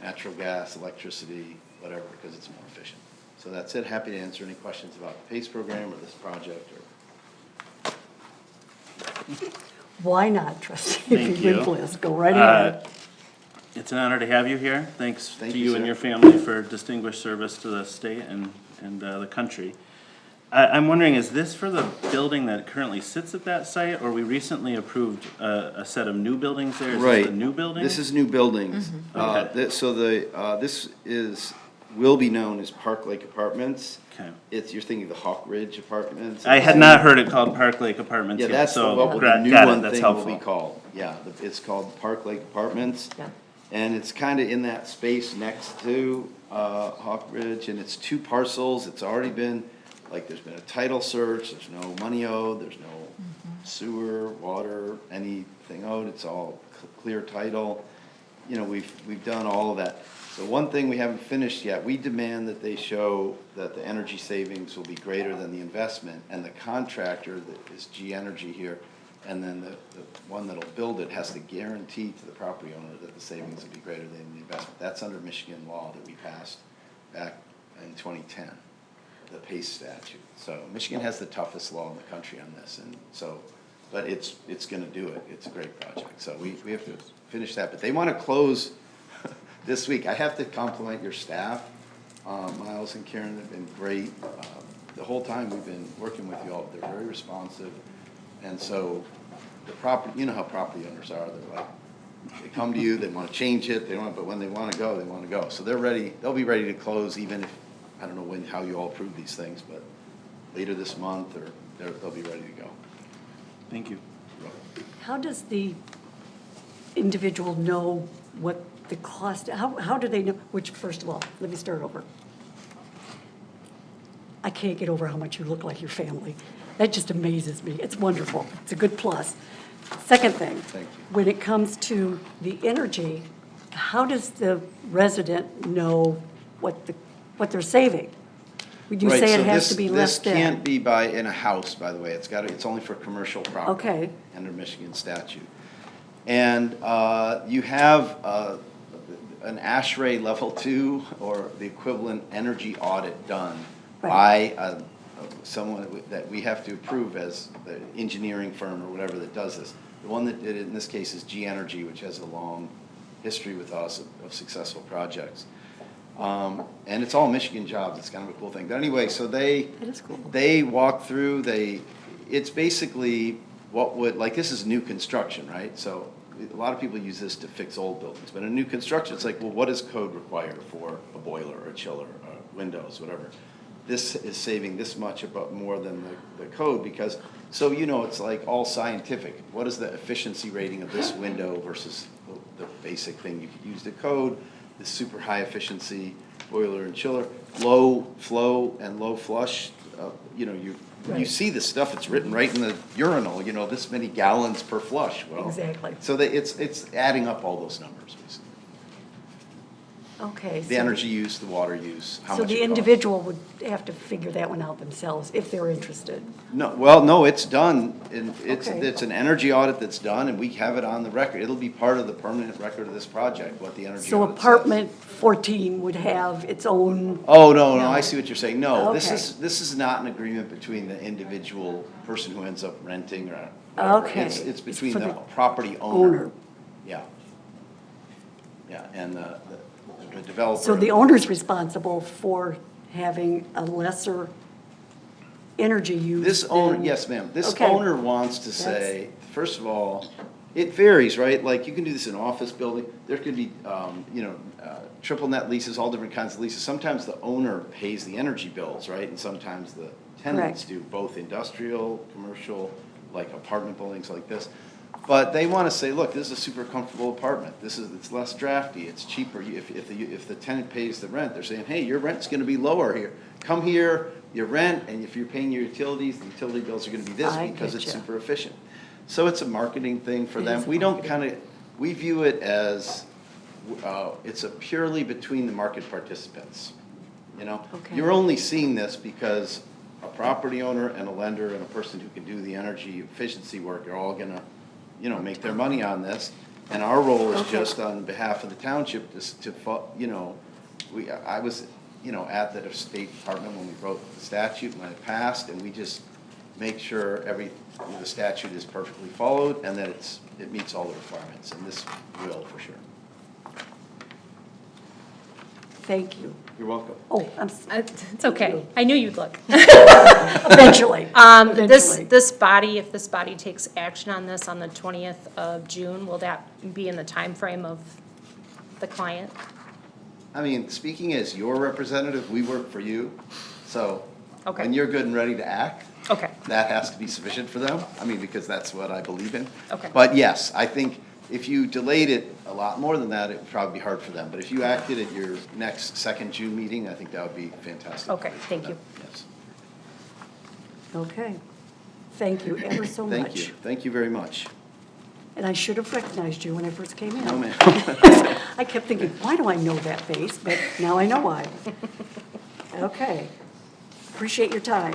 natural gas, electricity, whatever, because it's more efficient. So that's it. Happy to answer any questions about the PACE program or this project. Why not, Trustee Thank you. Bliss? Go right ahead. It's an honor to have you here. Thanks to you, you and sir. your family for distinguished service to the state and the country. I'm wondering, is this for the building that currently sits at that site, or we recently approved a set of new buildings there? Is Right. this a new building? This is new buildings. Okay. This will be known as Park Lake Apartments. Okay. You're thinking of the Hawk Ridge Apartments. I had not heard it called Park Lake Apartments Yeah, yet, that's so what the new got it, one that's thing will helpful. be called. Yeah, it's called Park Lake Apartments. Yeah. And it's kind of in that space next to Hawk Ridge, and it's two parcels. It's already been, there's been a title search, there's no money owed, there's no sewer, water, anything owed. It's all clear title. We've done all of that. The one thing we haven't finished yet, we demand that they show that the energy savings will be greater than the investment, and the contractor, that is G Energy here, and then the one that'll build it has to guarantee to the property owner that the savings will be greater than the investment. That's under Michigan law that we passed back in 2010, the PACE statute. So Michigan has the toughest law in the country on this, and so, but it's gonna do it. It's a great project. So we have to finish that, but they wanna close this week. I have to compliment your staff. Miles and Karen have been great. The whole time we've been working with you all, they're very responsive. And so the property, how property owners are, they come to you, they want to change it, but when they want to go, they want to go. So they'll be ready to close even if, I don't know how you all approve these things, but later this month or they'll be ready to go. Thank you. How does the individual know what the cost, how do they know, first of all, let me start over. I can't get over how much you look like your family. That just amazes me. It's wonderful. It's a good plus. Second thing, Thank you. when it comes to the energy, how does the resident know what they're saving? Would you Right, say so it has this- to be less This can't than? be in a house, by the way. It's only for commercial property. Okay. Under Michigan statute. And you have an ASHRAE level 2 or the equivalent energy audit done by someone that we have to approve as the engineering firm or whatever that does this. The one that did it in this case is G Energy, which has a long history with us of successful projects. And it's all Michigan jobs. It's kind of a cool thing. But anyway, so they walk through, it's basically like this is new construction, right? So a lot of people use this to fix old buildings, but in new construction, it's like, well, what does code require for a boiler or a chiller, windows, whatever? This is saving this much more than the code because, so it's like all scientific. What is the efficiency rating of this window versus the basic thing you could use the code? The super high efficiency boiler and chiller, low flow and low flush. You see this stuff. It's written right in the urinal. This many gallons per flush. Well, Exactly. So it's adding up all those numbers, basically. Okay. The energy use, the water use, how So much. the it costs. individual would have to figure that one out themselves if they're interested. No, it's done, and Okay. it's an energy audit that's done, and we have it on the record. It'll be part of the permanent record of this project, what the energy So audit says. apartment 14 would have its own. Oh, no, I see what you're saying. No, this Okay. this is not an agreement between the individual person who ends up renting or whatever. Okay. It's between for the property owner. Yeah. Yeah, and the developer. So the owner's responsible for having a lesser energy use. This owner, than- yes, ma'am. This Okay. owner wants to say, first of all, it varies, right? Like, you can do this in an office building. There could be, triple net leases, all different kinds of leases. Sometimes the owner pays the energy bills, right? And sometimes the tenants do, both industrial, commercial, like apartment buildings like this. But they want to say, look, this is a super comfortable apartment. It's less drafty, it's cheaper. If the tenant pays the rent, they're saying, hey, your rent's going to be lower here. Come here, your rent, and if you're paying your utilities, the utility bills are going to be this because it's super efficient. So it's a marketing thing for them. We don't we view it as, it's a purely between the market participants. Okay. You're only seeing this because a property owner and a lender and a person who can do the energy efficiency work are all gonna, make their money on this. And our role is just on behalf of the township I was, at the State Department when we wrote the statute when it passed, and we just make sure the statute is perfectly followed and that it meets all the requirements, and this will for sure. Thank you. You're welcome. Oh, It's okay. I knew you'd look. Eventually. This body, if this body takes action on this on the 20th of June, will that be in the time frame of the client? I mean, speaking as your representative, we work for you, so Okay. when you're good and ready to act, Okay. that has to be sufficient for them, because that's what I believe in. Okay. But yes, I think if you delayed it a lot more than that, it would probably be hard for them. But if you acted at your next second June meeting, I think that would be fantastic. Okay, thank you. Yes. Okay. Thank you ever so much. Thank you. Thank you very much. And I should have recognized you when I first came in. No, ma'am. I kept thinking, why do I know that face? But now I know why. Okay. Appreciate your time.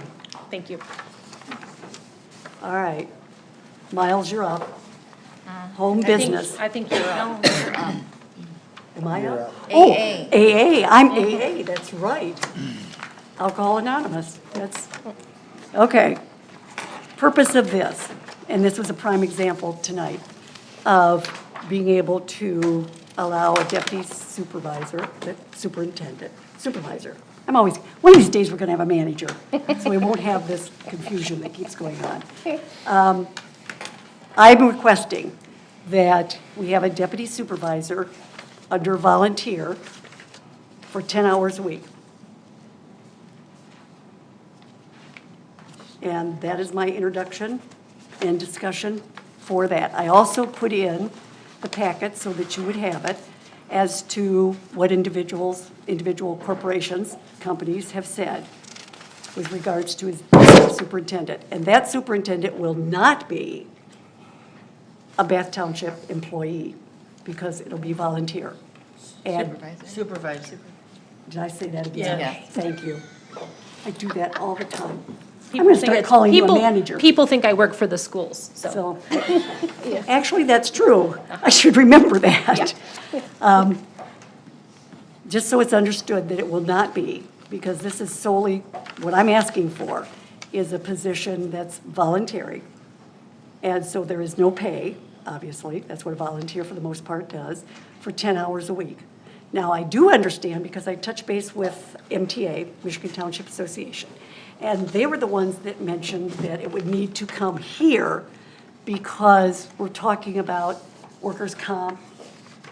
Thank you. All right. Miles, you're up. Home business. I think you're up. Am I You're up? up. Oh, AA. AA. I'm AA, that's right. Alcohol Anonymous. Okay. Purpose of this, and this was a prime example tonight, of being able to allow a deputy supervisor, the supervisor. One of these days, we're going to have a manager, so we won't have this confusion that keeps going on. I'm requesting that we have a deputy supervisor under volunteer for 10 hours a week. And that is my introduction and discussion for that. I also put in the packet so that you would have it as to what individual corporations, companies have said with regards to his superintendent. And that superintendent will not be a Bath Township employee because it'll be volunteer. And Supervisor. Supervisor. did I say that again? Yes. Thank you. I do that all the time. I'm People going to think start it's- calling you a people- manager. People think I work for the schools, so. So, actually, that's true. I should remember that. Just so it's understood that it will not be, because this is solely, what I'm asking for is a position that's voluntary. And so there is no pay, obviously, that's what a volunteer for the most part does, for 10 hours a week. Now, I do understand, because I touched base with MTA, Michigan Township Association, and they were the ones that mentioned that it would need to come here because we're talking about workers' comp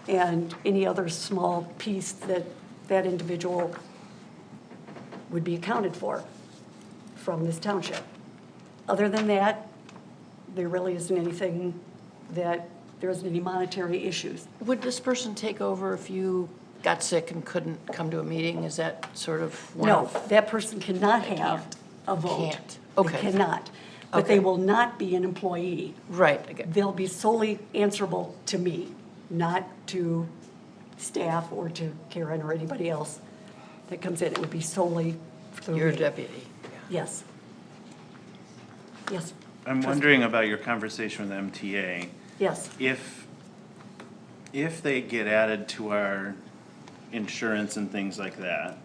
and any other small piece that that individual would be accounted for from this township. Other than that, there really isn't anything that, there isn't any monetary issues. Would this person take over if you got sick and couldn't come to a meeting? Is that sort of one No, of? that person cannot have a vote. Can't. Okay. They cannot. But Okay. they will not be an employee. Right, I get- They'll be solely answerable to me, not to staff or to Karen or anybody else that comes in. It would be solely through You're a me. deputy. Yes. Yes, I'm wondering about your conversation with MTA. yes. If they get added to our insurance and things like that,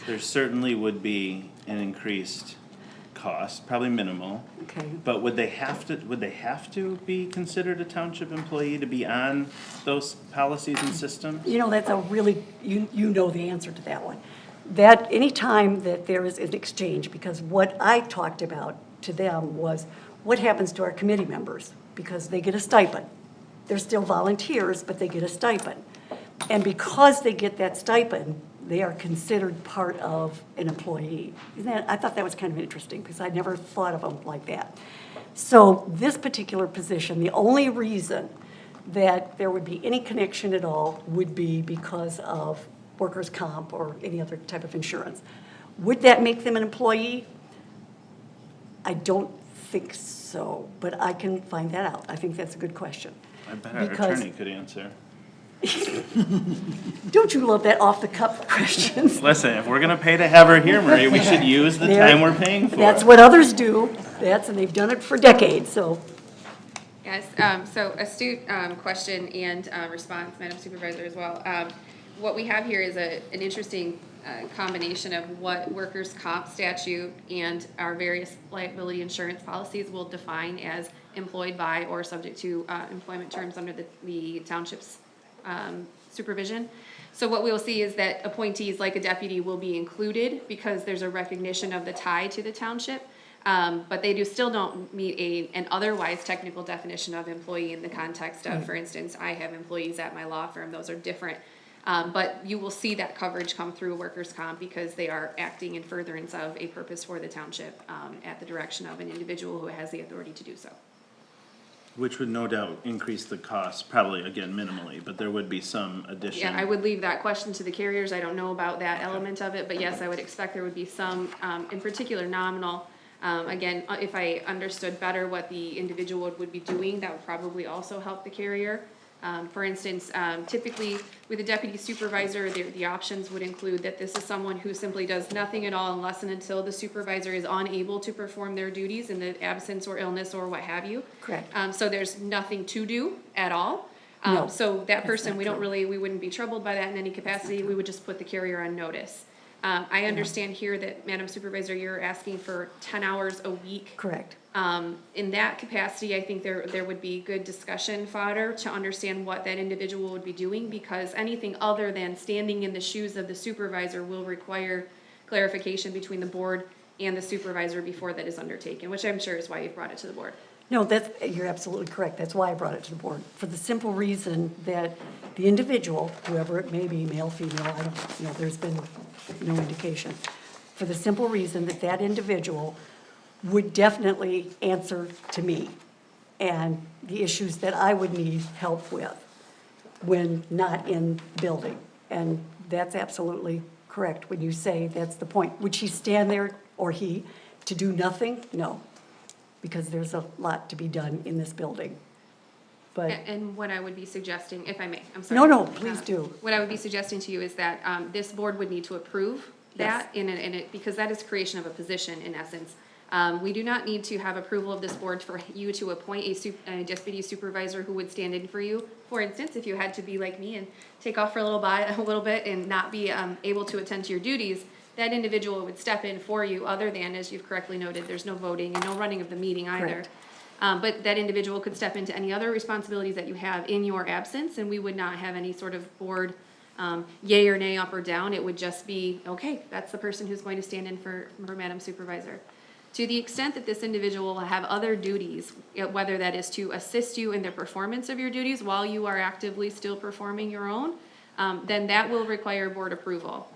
there certainly would be an increased cost, probably minimal. Okay. But would they have to be considered a township employee to be on those policies and systems? You know, that's a really, you know the answer to that one. That, anytime that there is an exchange, because what I talked about to them was what happens to our committee members, because they get a stipend. They're still volunteers, but they get a stipend. And because they get that stipend, they are considered part of an employee. I thought that was kind of interesting, because I never thought of them like that. So this particular position, the only reason that there would be any connection at all would be because of workers' comp or any other type of insurance. Would that make them an employee? I don't think so, but I can find that out. I think that's a good question. I bet our Because- attorney could answer. Don't you love that off-the-cuff questions? Listen, if we're gonna pay to have her here, Marie, we should use the There- time we're paying for. That's what others do. And they've done it for decades, so. Yes, so astute question and response, Madam Supervisor, as well. What we have here is an interesting combination of what workers' comp statute and our various liability insurance policies will define as employed by or subject to employment terms under the township's supervision. So what we will see is that appointees like a deputy will be included because there's a recognition of the tie to the township. But they still don't meet an otherwise technical definition of employee in the context of, for instance, I have employees at my law firm, those are different. But you will see that coverage come through workers' comp because they are acting in furtherance of a purpose for the township at the direction of an individual who has the authority to do so. Which would no doubt increase the cost, probably again minimally, but there would be some addition. Yeah, I would leave that question to the carriers. I don't know about that element of it, but yes, I would expect there would be some, in particular nominal. Again, if I understood better what the individual would be doing, that would probably also help the carrier. For instance, typically with a deputy supervisor, the options would include that this is someone who simply does nothing at all unless and until the supervisor is unable to perform their duties in the absence or illness or what have you. Correct. So there's nothing to do at all. No, So that person, we wouldn't be troubled by that in any capacity. We would just put the carrier on notice. I understand here that, Madam Supervisor, you're asking for 10 hours a week. Correct. In that capacity, I think there would be good discussion fodder to understand what that individual would be doing, because anything other than standing in the shoes of the supervisor will require clarification between the board and the supervisor before that is undertaken, which I'm sure is why you've brought it to the board. No, you're absolutely correct. That's why I brought it to the board, for the simple reason that the individual, whoever it may be, male, female, I don't, there's been no indication, for the simple reason that that individual would definitely answer to me and the issues that I would need help with when not in the building. And that's absolutely correct when you say that's the point. Would she stand there, or he, to do nothing? No, because there's a lot to be done in this building. But, And what I would be suggesting, if I may, I'm sorry. no, please do. What I would be suggesting to you is that this board would need to approve that because that is creation of a position in essence. We do not need to have approval of this board for you to appoint a deputy supervisor who would stand in for you. For instance, if you had to be like me and take off for a little bit and not be able to attend to your duties, that individual would step in for you, other than, as you've correctly noted, there's no voting and no running of the meeting either. Correct. But that individual could step into any other responsibilities that you have in your absence, and we would not have any sort of board yay or nay, up or down. It would just be, okay, that's the person who's going to stand in for Madam Supervisor. To the extent that this individual will have other duties, whether that is to assist you in the performance of your duties while you are actively still performing your own, then that will require board approval.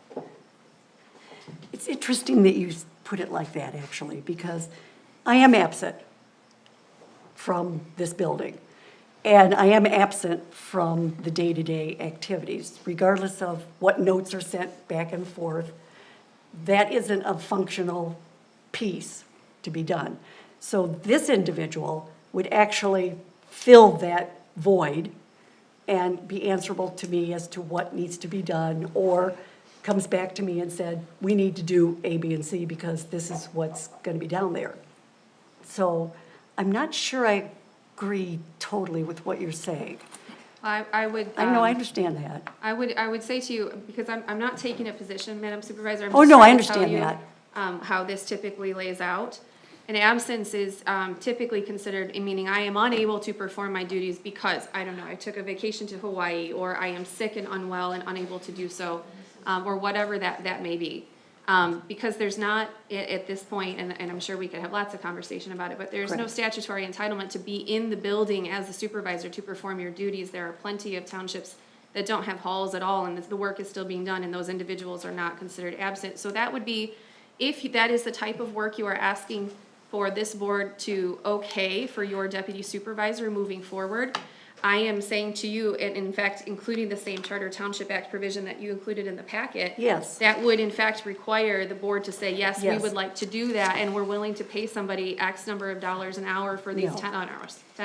It's interesting that you put it like that, actually, because I am absent from this building, and I am absent from the day-to-day activities, regardless of what notes are sent back and forth. That isn't a functional piece to be done. So this individual would actually fill that void and be answerable to me as to what needs to be done, or comes back to me and said, we need to do A, B, and C because this is what's going to be down there. So I'm not sure I agree totally with what you're saying. I would. I know, I understand that. I would say to you, because I'm not taking a position, Madam Supervisor. I'm Oh, just no, I trying to tell understand you, that. how this typically lays out. An absence is typically considered, meaning I am unable to perform my duties because, I don't know, I took a vacation to Hawaii, or I am sick and unwell and unable to do so, or whatever that may be. Because there's not, at this point, and I'm sure we could have lots of conversation about it, but there's no Correct. statutory entitlement to be in the building as a supervisor to perform your duties. There are plenty of townships that don't have halls at all, and the work is still being done, and those individuals are not considered absent. So that would be, if that is the type of work you are asking for this board to okay for your deputy supervisor moving forward, I am saying to you, and in fact, including the same Charter Township Act provision that you included in the packet. Yes. That would in fact require the board to say, yes, we Yes. would like to do that, and we're willing to pay somebody X number of dollars an hour for these No. 10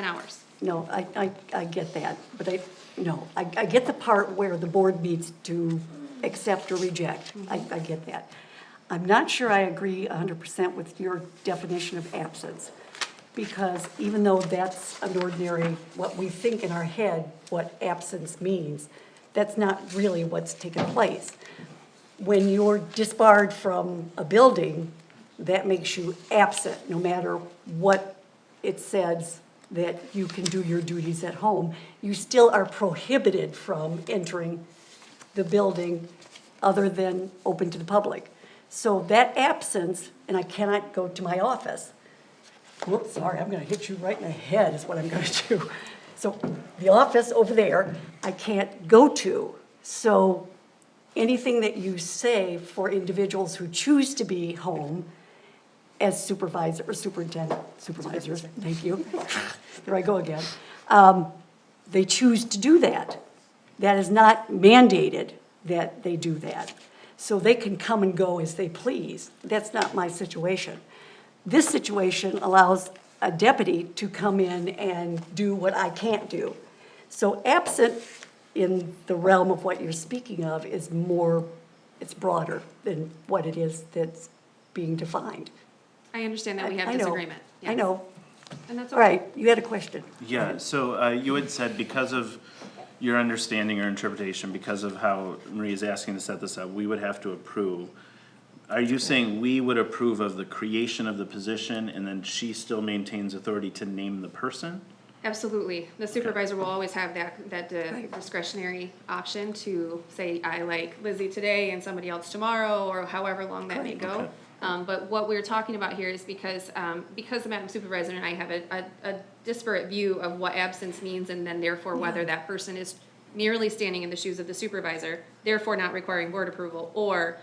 hours. No, I get that, but I get the part where the board needs to accept or reject. I get that. I'm not sure I agree 100% with your definition of absence, because even though that's an ordinary, what we think in our head, what absence means, that's not really what's taken place. When you're disbarred from a building, that makes you absent, no matter what it says that you can do your duties at home. You still are prohibited from entering the building other than open to the public. So that absence, and I cannot go to my office. Whoops, sorry, I'm gonna hit you right in the head is what I'm gonna do. So the office over there, I can't go to. So anything that you say for individuals who choose to be home as supervisor or superintendent, supervisors, thank you. There I go again. They choose to do that. That is not mandated that they do that. So they can come and go as they please. That's not my situation. This situation allows a deputy to come in and do what I can't do. So absent in the realm of what you're speaking of is more, it's broader than what it is that's being defined. I understand that we have I know. disagreement. I know. And that's All right, you had a question. Yeah, so you had said because of your understanding or interpretation, because of how Marie is asking to set this up, we would have to approve. Are you saying we would approve of the creation of the position and then she still maintains authority to name the person? Absolutely. The supervisor will always have that discretionary option to say, I like Lizzie today and somebody else tomorrow, or however long that may go. Okay. But what we're talking about here is because the Madam Supervisor and I have a disparate view of what absence means, and then therefore whether that person is merely standing in the shoes of the supervisor, therefore not requiring board approval, or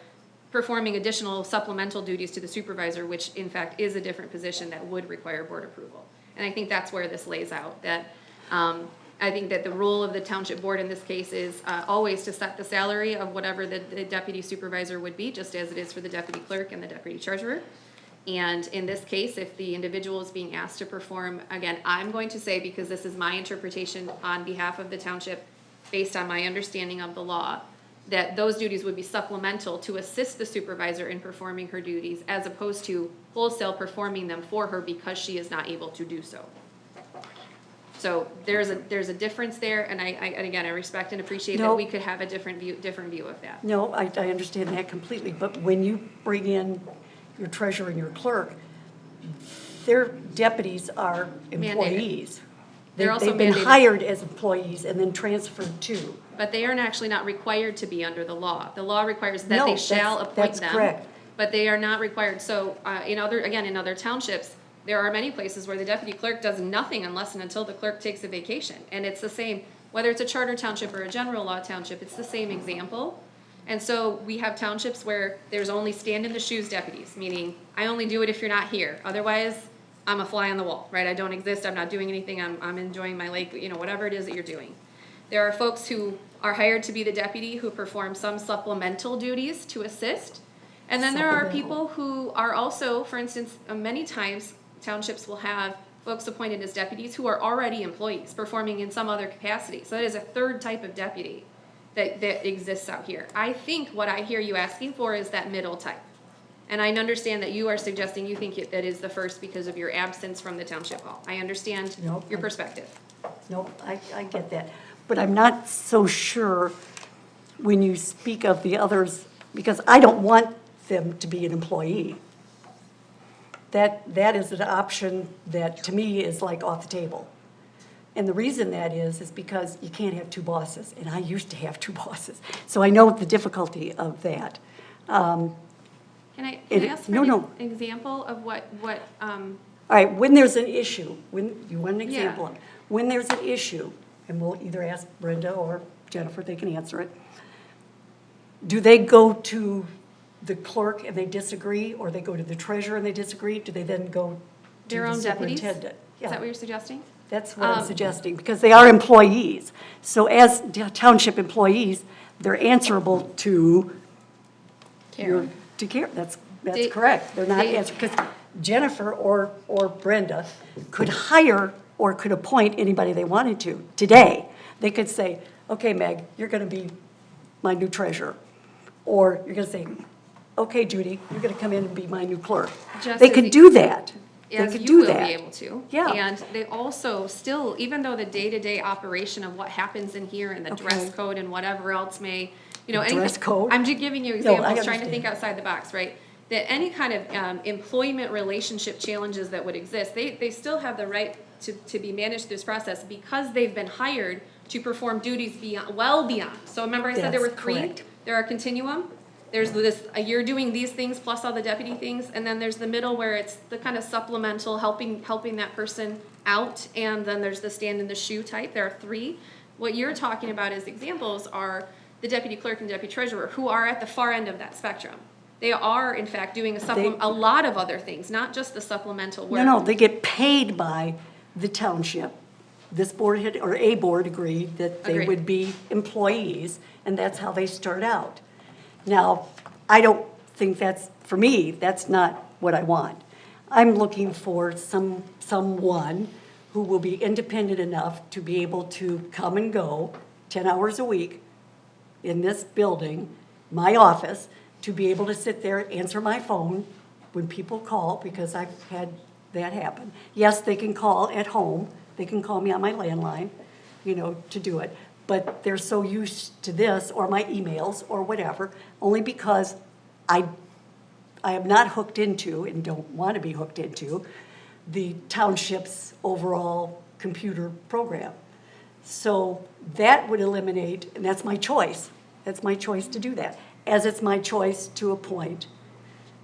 performing additional supplemental duties to the supervisor, which in fact is a different position that would require board approval. And I think that's where this lays out, that I think that the role of the township board in this case is always to set the salary of whatever the deputy supervisor would be, just as it is for the deputy clerk and the deputy treasurer. And in this case, if the individual is being asked to perform, again, I'm going to say, because this is my interpretation on behalf of the township, based on my understanding of the law, that those duties would be supplemental to assist the supervisor in performing her duties, as opposed to wholesale performing them for her because she is not able to do so. So there's a difference there, and and again, I respect and appreciate that No. we could have a different view of that. No, I understand that completely, but when you bring in your treasurer and your clerk, their deputies are employees. They're also They've been mandated. hired as employees and then transferred to. But they are actually not required to be under the law. The law requires that No, they shall that's- appoint that's them. correct. But they are not required. So, in other townships, there are many places where the deputy clerk does nothing unless and until the clerk takes a vacation. And it's the same, whether it's a charter township or a general law township, it's the same example. And so we have townships where there's only stand in the shoes deputies, meaning I only do it if you're not here. Otherwise, I'm a fly on the wall, right? I don't exist, I'm not doing anything, I'm enjoying my lake, whatever it is that you're doing. There are folks who are hired to be the deputy who perform some supplemental duties to assist. And then there are people who are also, for instance, many times townships will have folks appointed as deputies who are already employees performing in some other capacity. So that is a third type of deputy that exists out here. I think what I hear you asking for is that middle type. And I understand that you are suggesting you think that is the first because of your absence from the township hall. I understand your perspective. Nope, I get that. But I'm not so sure when you speak of the others, because I don't want them to be an employee. That is an option that, to me, is like off the table. And the reason that is because you can't have two bosses, and I used to have two bosses. So I know the difficulty of that. Can I ask for an example of what All right, when there's an issue, you want an example of it. When there's an issue, and we'll either ask Brenda or Jennifer, they can answer it. Do they go to the clerk and they disagree, or they go to the treasurer and they disagree? Do they then go to their the own deputies? superintendent? Is that what you're suggesting? That's what I'm suggesting, because they are employees. So as township employees, they're answerable to Karen. to Karen. That's correct. They're not answering, because Jennifer or Brenda could hire or could appoint anybody they wanted to today. They could say, okay, Meg, you're going to be my new treasurer. Or you're going to say, okay, Judy, you're going to come in and be my new clerk. They could do that. They As could you do will that. be able to. Yeah. And they also still, even though the day-to-day operation of what happens in here and the dress code and whatever else may, anything. Dress code? I'm just giving you No, I examples, trying to understand. think outside the box, right? That any kind of employment relationship challenges that would exist, they still have the right to be managed through this process because they've been hired to perform duties well beyond. So remember I said there were That's three? correct. There are continuum. There's this, you're doing these things plus all the deputy things, and then there's the middle where it's the kind of supplemental, helping that person out, and then there's the stand in the shoe type. There are three. What you're talking about as examples are the deputy clerk and deputy treasurer, who are at the far end of that spectrum. They are, in fact, doing a lot of other things, not just the supplemental work. No, they get paid by the township. This board had, or a board agreed that they Agreed. would be employees, and that's how they start out. Now, I don't think for me, that's not what I want. I'm looking for someone who will be independent enough to be able to come and go 10 hours a week in this building, my office, to be able to sit there, answer my phone when people call, because I've had that happen. Yes, they can call at home. They can call me on my landline, to do it. But they're so used to this, or my emails, or whatever, only because I am not hooked into, and don't want to be hooked into, the township's overall computer program. So that would eliminate, and that's my choice. That's my choice to do that. As it's my choice to appoint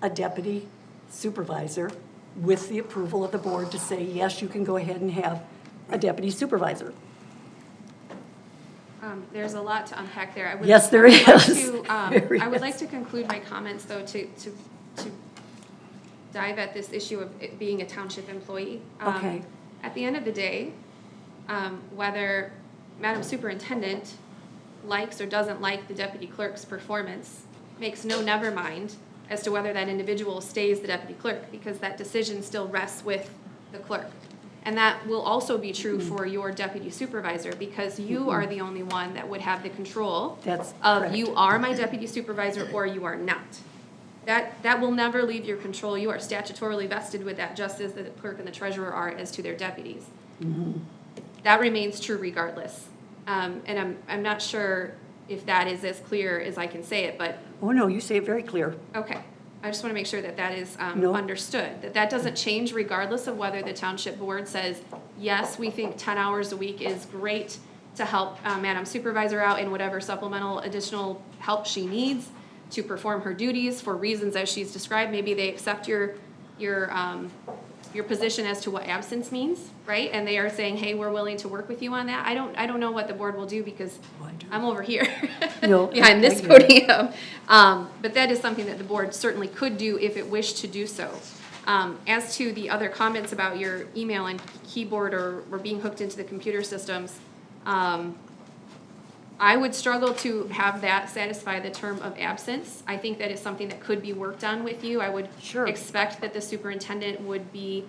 a deputy supervisor with the approval of the board to say, yes, you can go ahead and have a deputy supervisor. There's a lot to unpack there. Yes, there I would like is. to, There I would is. like to conclude my comments, though, to dive at this issue of it being a township employee. Okay. At the end of the day, whether Madam Superintendent likes or doesn't like the deputy clerk's performance makes no never mind as to whether that individual stays the deputy clerk, because that decision still rests with the clerk. And that will also be true for your deputy supervisor, because you are the only one that would have the control That's of correct. you are my deputy supervisor or you are not. That will never leave your control. You are statutorily vested with that, just as the clerk and the treasurer are as to their deputies. That remains true regardless. And I'm not sure if that is as clear as I can say it, but, Oh, no, you say it very clear. okay. I just want to make sure that that is No. understood, that doesn't change regardless of whether the township board says, yes, we think 10 hours a week is great to help Madam Supervisor out in whatever supplemental additional help she needs to perform her duties for reasons as she's described. Maybe they accept your position as to what absence means, right? And they are saying, hey, we're willing to work with you on that. I don't know what the board will do because I'm over here No, behind this I get it. podium. But that is something that the board certainly could do if it wished to do so. As to the other comments about your email and keyboard or being hooked into the computer systems, I would struggle to have that satisfy the term of absence. I think that is something that could be worked on with you. I would expect that the superintendent would be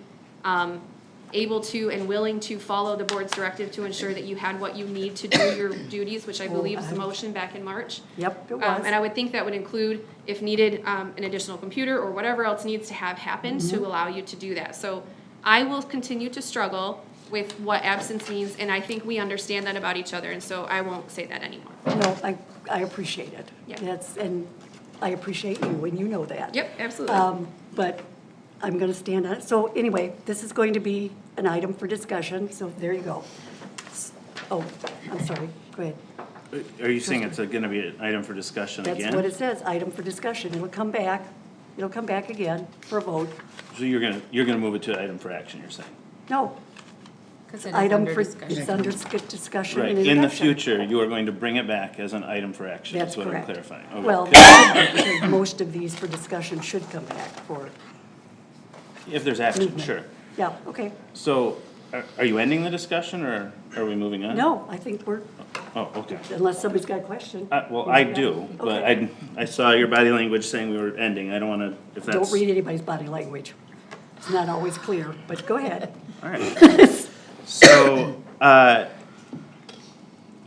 able to and willing to follow the board's directive to ensure that you had what you need to do your duties, which I believe was the motion back in March. Yep, it was. And I would think that would include, if needed, an additional computer or whatever else needs to have happened to allow you to do that. So I will continue to struggle with what absence means, and I think we understand that about each other, and so I won't say that anymore. No, I appreciate it. Yeah. And I appreciate you, and you know that. Yep, absolutely. But I'm going to stand on it. So anyway, this is going to be an item for discussion, so there you go. Oh, I'm sorry, go ahead. Are you saying it's gonna be an item for discussion again? That's what it says, item for discussion. It'll come back again for a vote. So you're gonna move it to item for action, you're saying? No. Item for, it's under discussion Right, and in the introduction. future, you are going to bring it back as an item for action, That's is what I'm correct. clarifying. Okay. Well, because most of these for discussion should come back for, If there's action, movement. sure. yeah, okay. So, are you ending the discussion, or are we moving on? No, I think we're, Oh, okay. unless somebody's got a question. Well, I do, but Okay. I saw your body language saying we were ending. I don't wanna, if that's. Don't read anybody's body language. It's not always clear, but go ahead. All right. So,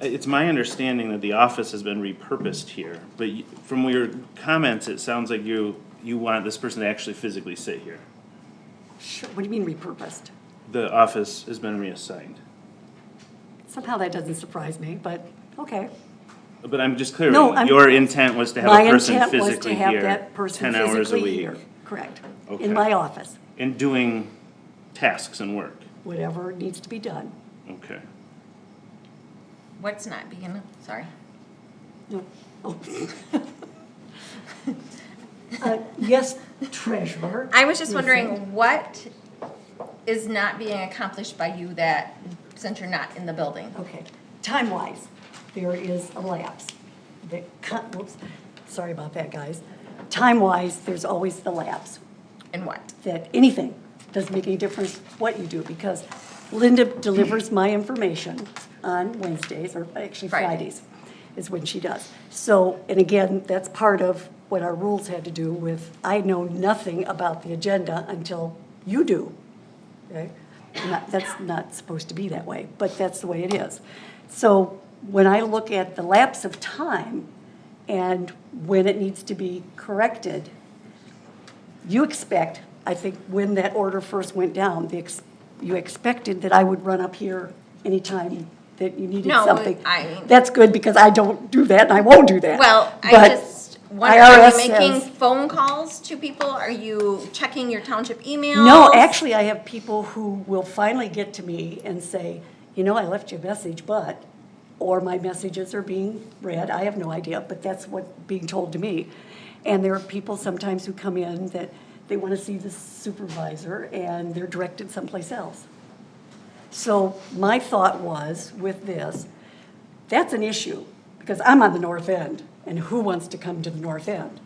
it's my understanding that the office has been repurposed here, but from your comments, it sounds like you want this person to actually physically sit here. Sure, what do you mean repurposed? The office has been reassigned. Somehow that doesn't surprise me, but, okay. But I'm just clear, No, I'm- your intent was to have My a person intent was to physically have here, that person 10 hours a physically week. here. Correct. Okay. In my office, And doing tasks and work. whatever needs to be done. Okay. What's not being, sorry. No. Oh. Yes, treasurer. I was just Yes, wondering, what is not being accomplished by you that, since you're not in the building? Okay, time-wise, there is a lapse. Whoops, sorry about that, guys. Time-wise, there's always the lapse. And what? That anything, doesn't make any difference what you do, because Linda delivers my information on Wednesdays, or actually Fridays is when she does. So, and again, that's part of what our rules had to do with, I know nothing about the agenda until you do, okay? That's not supposed to be that way, but that's the way it is. So when I look at the lapse of time and when it needs to be corrected, you expect, I think when that order first went down, you expected that I would run up here anytime that you needed No, something. I mean- That's good, because I don't do that and I won't do that. Well, I But just wonder, are IRS you making says- phone calls to people? Are you checking your township emails? No, actually, I have people who will finally get to me and say, you know, I left you a message, but, or my messages are being read, I have no idea, but that's what being told to me. And there are people sometimes who come in that they want to see the supervisor and they're directed someplace else. So my thought was with this, that's an issue, because I'm on the north end, and who wants to come to the north end?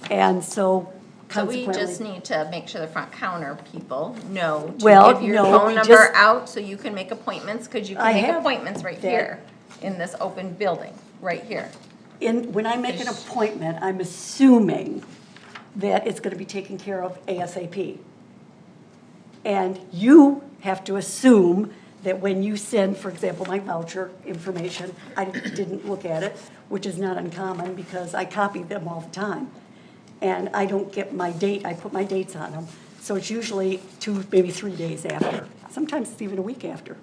And so So we consequently. just need to make sure the front counter people know to Well, give your no, phone we number just- out so you can make appointments, because you I can make have appointments right that. here in this open building, right here. When I make an appointment, I'm assuming that it's going to be taken care of ASAP. And you have to assume that when you send, for example, my voucher information, I didn't look at it, which is not uncommon because I copy them all the time. And I don't get my date, I put my dates on them. So it's usually 2, maybe 3 days after. Sometimes it's even a week after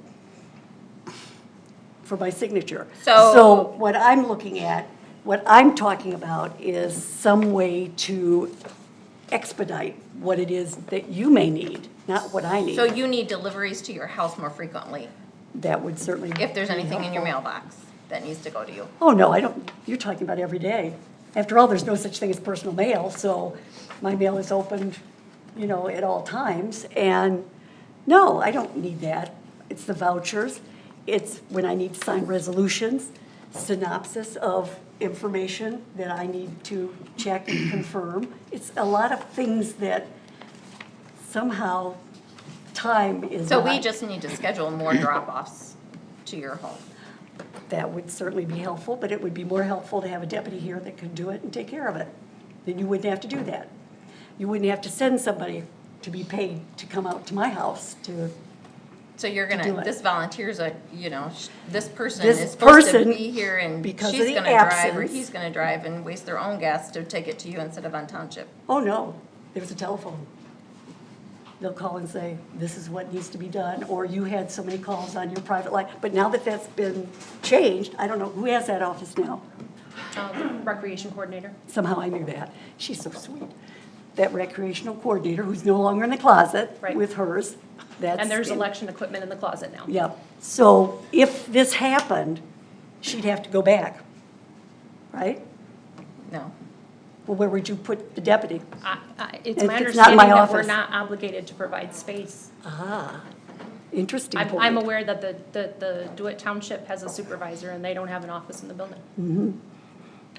for my signature. So what I'm looking at, what I'm talking about is some way to expedite what it is that you may need, not what I need. So you need deliveries to your house more frequently, That would certainly if there's be anything in your helpful. mailbox that needs to go to you. Oh, no, I don't, you're talking about every day. After all, there's no such thing as personal mail, so my mail is opened, you know, at all times. And no, I don't need that. It's the vouchers. It's when I need to sign resolutions, synopsis of information that I need to check and confirm. It's a lot of things that somehow time is So we not- just need to schedule more drop-offs to your home. That would certainly be helpful, but it would be more helpful to have a deputy here that could do it and take care of it. Then you wouldn't have to do that. You wouldn't have to send somebody to be paid to come out to my house to, So you're to do gonna, it. this volunteer's a, you know, this person This is supposed to person, be here and because of she's the gonna drive or absence- he's gonna drive and waste their own gas to take it to you instead of on township. oh no, there's a telephone. They'll call and say, this is what needs to be done, or you had so many calls on your private line. But now that that's been changed, I don't know, who has that office now? Recreation coordinator. Somehow I knew that. She's so sweet. That recreational coordinator who's no longer in the closet Right. with hers, that's. And there's election equipment in the closet now. Yep. So if this happened, she'd have to go back, right? No. Well, where would you put the deputy? It's If my it's not in understanding my that we're office. not obligated to provide space. Ah, interesting I'm point. aware that the DeWitt Township has a supervisor and they don't have an office in the building. Mhm.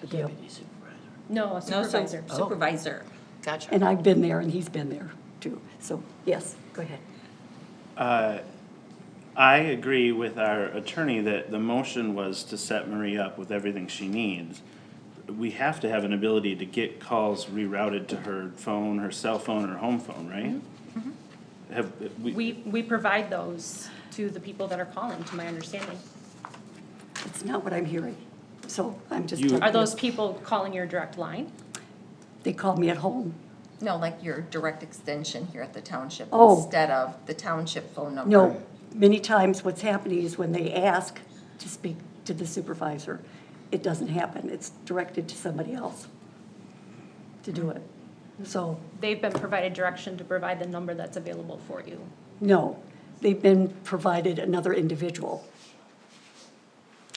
The deputy supervisor. No, a No, supervisor. supervisor. Gotcha. And I've been there and he's been there too. So, yes, go ahead. I agree with our attorney that the motion was to set Marie up with everything she needs. We have to have an ability to get calls rerouted to her phone, her cell phone, or home phone, right? Have, We provide those to the people that are calling, to my understanding. It's not what I'm hearing. So I'm just. You- telling Are you. those people calling your direct line? They called me at home. No, like your direct extension here at the township Oh. instead of the township phone number. No, many times what's happening is when they ask to speak to the supervisor, it doesn't happen. It's directed to somebody else to do it. So, They've been provided direction to provide the number that's available for you. no, they've been provided another individual.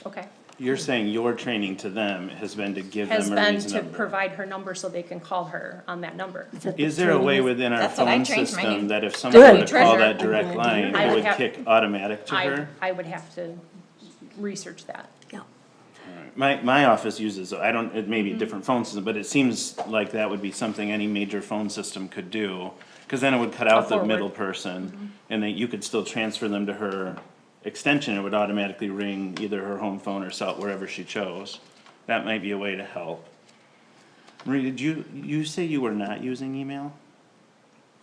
Okay. you're saying your training to them has been to give Has them been Marie's to number. provide her number so they can call her on that number. Is there a way within our That's what I phone trained my system new- that if someone were Good. to call Treasurer. that direct I'm glad to line, hear I it would would have- kick automatic to her? I would have to research that. Yeah. My office uses, I don't, it may be Mm-hmm. a different phone system, but it seems like that would be something any major phone system could do. Cause then it would cut out the forward. middle Mm-hmm. person, and then you could still transfer them to her extension, it would automatically ring either her home phone or cell, wherever she chose. That might be a way to help. Marie, did you say you were not using email?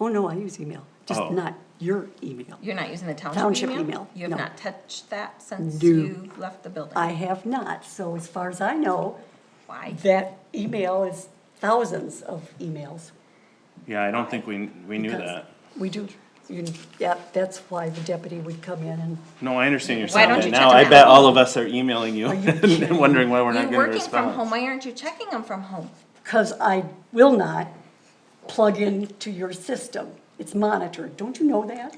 Oh, no, I use email, just Oh. not your email. You're not using the Township township email? email, You have no. not touched that since No. you left the building? I have not, so as far as I know, Why? that email is thousands of emails. Yeah, I don't think we knew because that. We do, yeah, that's why the deputy would come in and, No, I understand you're Why saying don't that you now, check I them bet out? all of us are emailing you Are you and kidding? wondering why we're not You're getting a working from home, response. why aren't you checking them from home? because I will not plug into your system. It's monitored, don't you know that?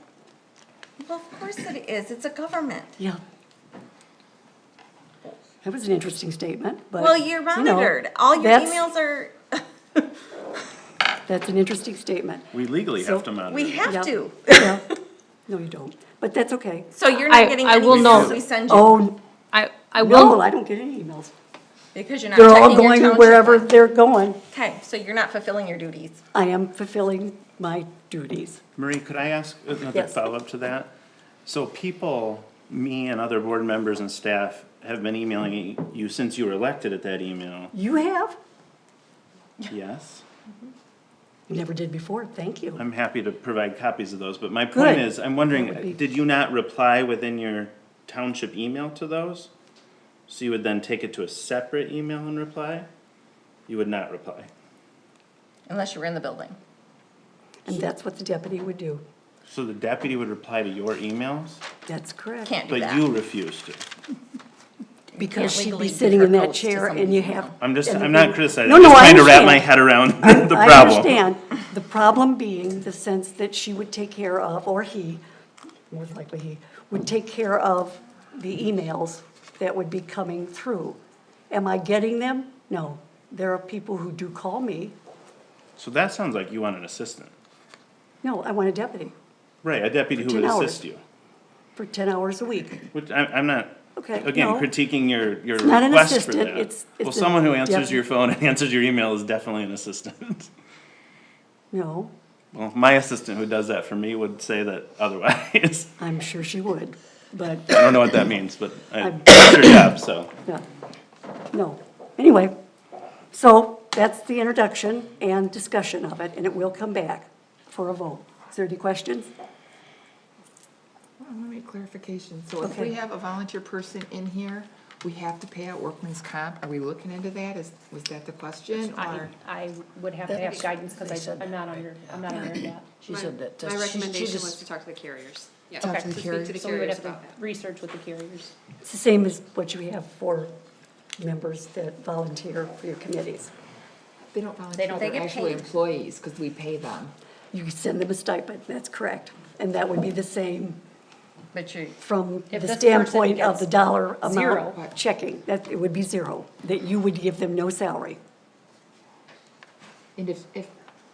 Well, of course it is, it's a government. Yeah. That was an interesting statement, but. Well, you're you know, monitored, all your that's- emails are, That's an interesting statement. We legally So- have to monitor. we it. have Yeah. to. Yeah. No, you don't, but that's okay. So you're not getting I any will emails note- we send you? Oh, I no, will, I don't get any emails. Because you're not They're checking all your going township wherever one. they're going. Okay, so you're not fulfilling your duties. I am fulfilling my duties. Marie, could I ask another Yes. follow-up to that? So people, me and other board members and staff have been emailing you since you were elected at that email, You have? yes? You never did before, thank you. I'm happy to provide copies of those, but my point Good. is, I'm That would be- wondering, did you not reply within your township email to those? So you would then take it to a separate email and reply? You would not reply. Unless you were in the building. And that's what the deputy would do. So the deputy would reply to your emails, That's correct. Can't do but that. you refuse to? Because Can't she'd legally be give sitting her in that codes to chair and somebody's you email. have. I'm not criticizing, No, I'm no, just I trying to wrap my understand. head around the I problem. understand. The problem being the sense that she would take care of, or he, most likely he, would take care of the emails that would be coming through. Am I getting them? No. There are people who do call me. So that sounds like you want an assistant. No, I want a deputy Right, a deputy For who 10 would hours. assist you. for 10 hours a week. Which, I'm not, Okay, again, no. critiquing your not an request for assistant, that. it's Well, a someone who answers deputy. your phone and answers your email is definitely an assistant. No, Well, my assistant who does that for me would say that otherwise. I'm sure she would, but, I don't know what that means, but I'm- it's your job, so. yeah, no. Anyway, so that's the introduction and discussion of it, and it will come back for a vote. Is there any questions? I want to make clarification. So if Okay. we have a volunteer person in here, we have to pay out workman's comp? Are we looking into that? Was that the question, or? I would have to have guidance because I'm not under that. She said that. My she recommendation just- was to talk to the carriers. Yeah, Talk to to the speak carriers. to the So we would carriers have to about that. research with the carriers. It's the same as what you have for members that volunteer for your committees. They don't volunteer, don't- they're They get actually paid. employees, because we pay them. You send them a stipend, that's correct. And that would be the same But you, from If the this person standpoint of gets the dollar zero. amount checking. That, it would be zero, that you would give them no salary. And if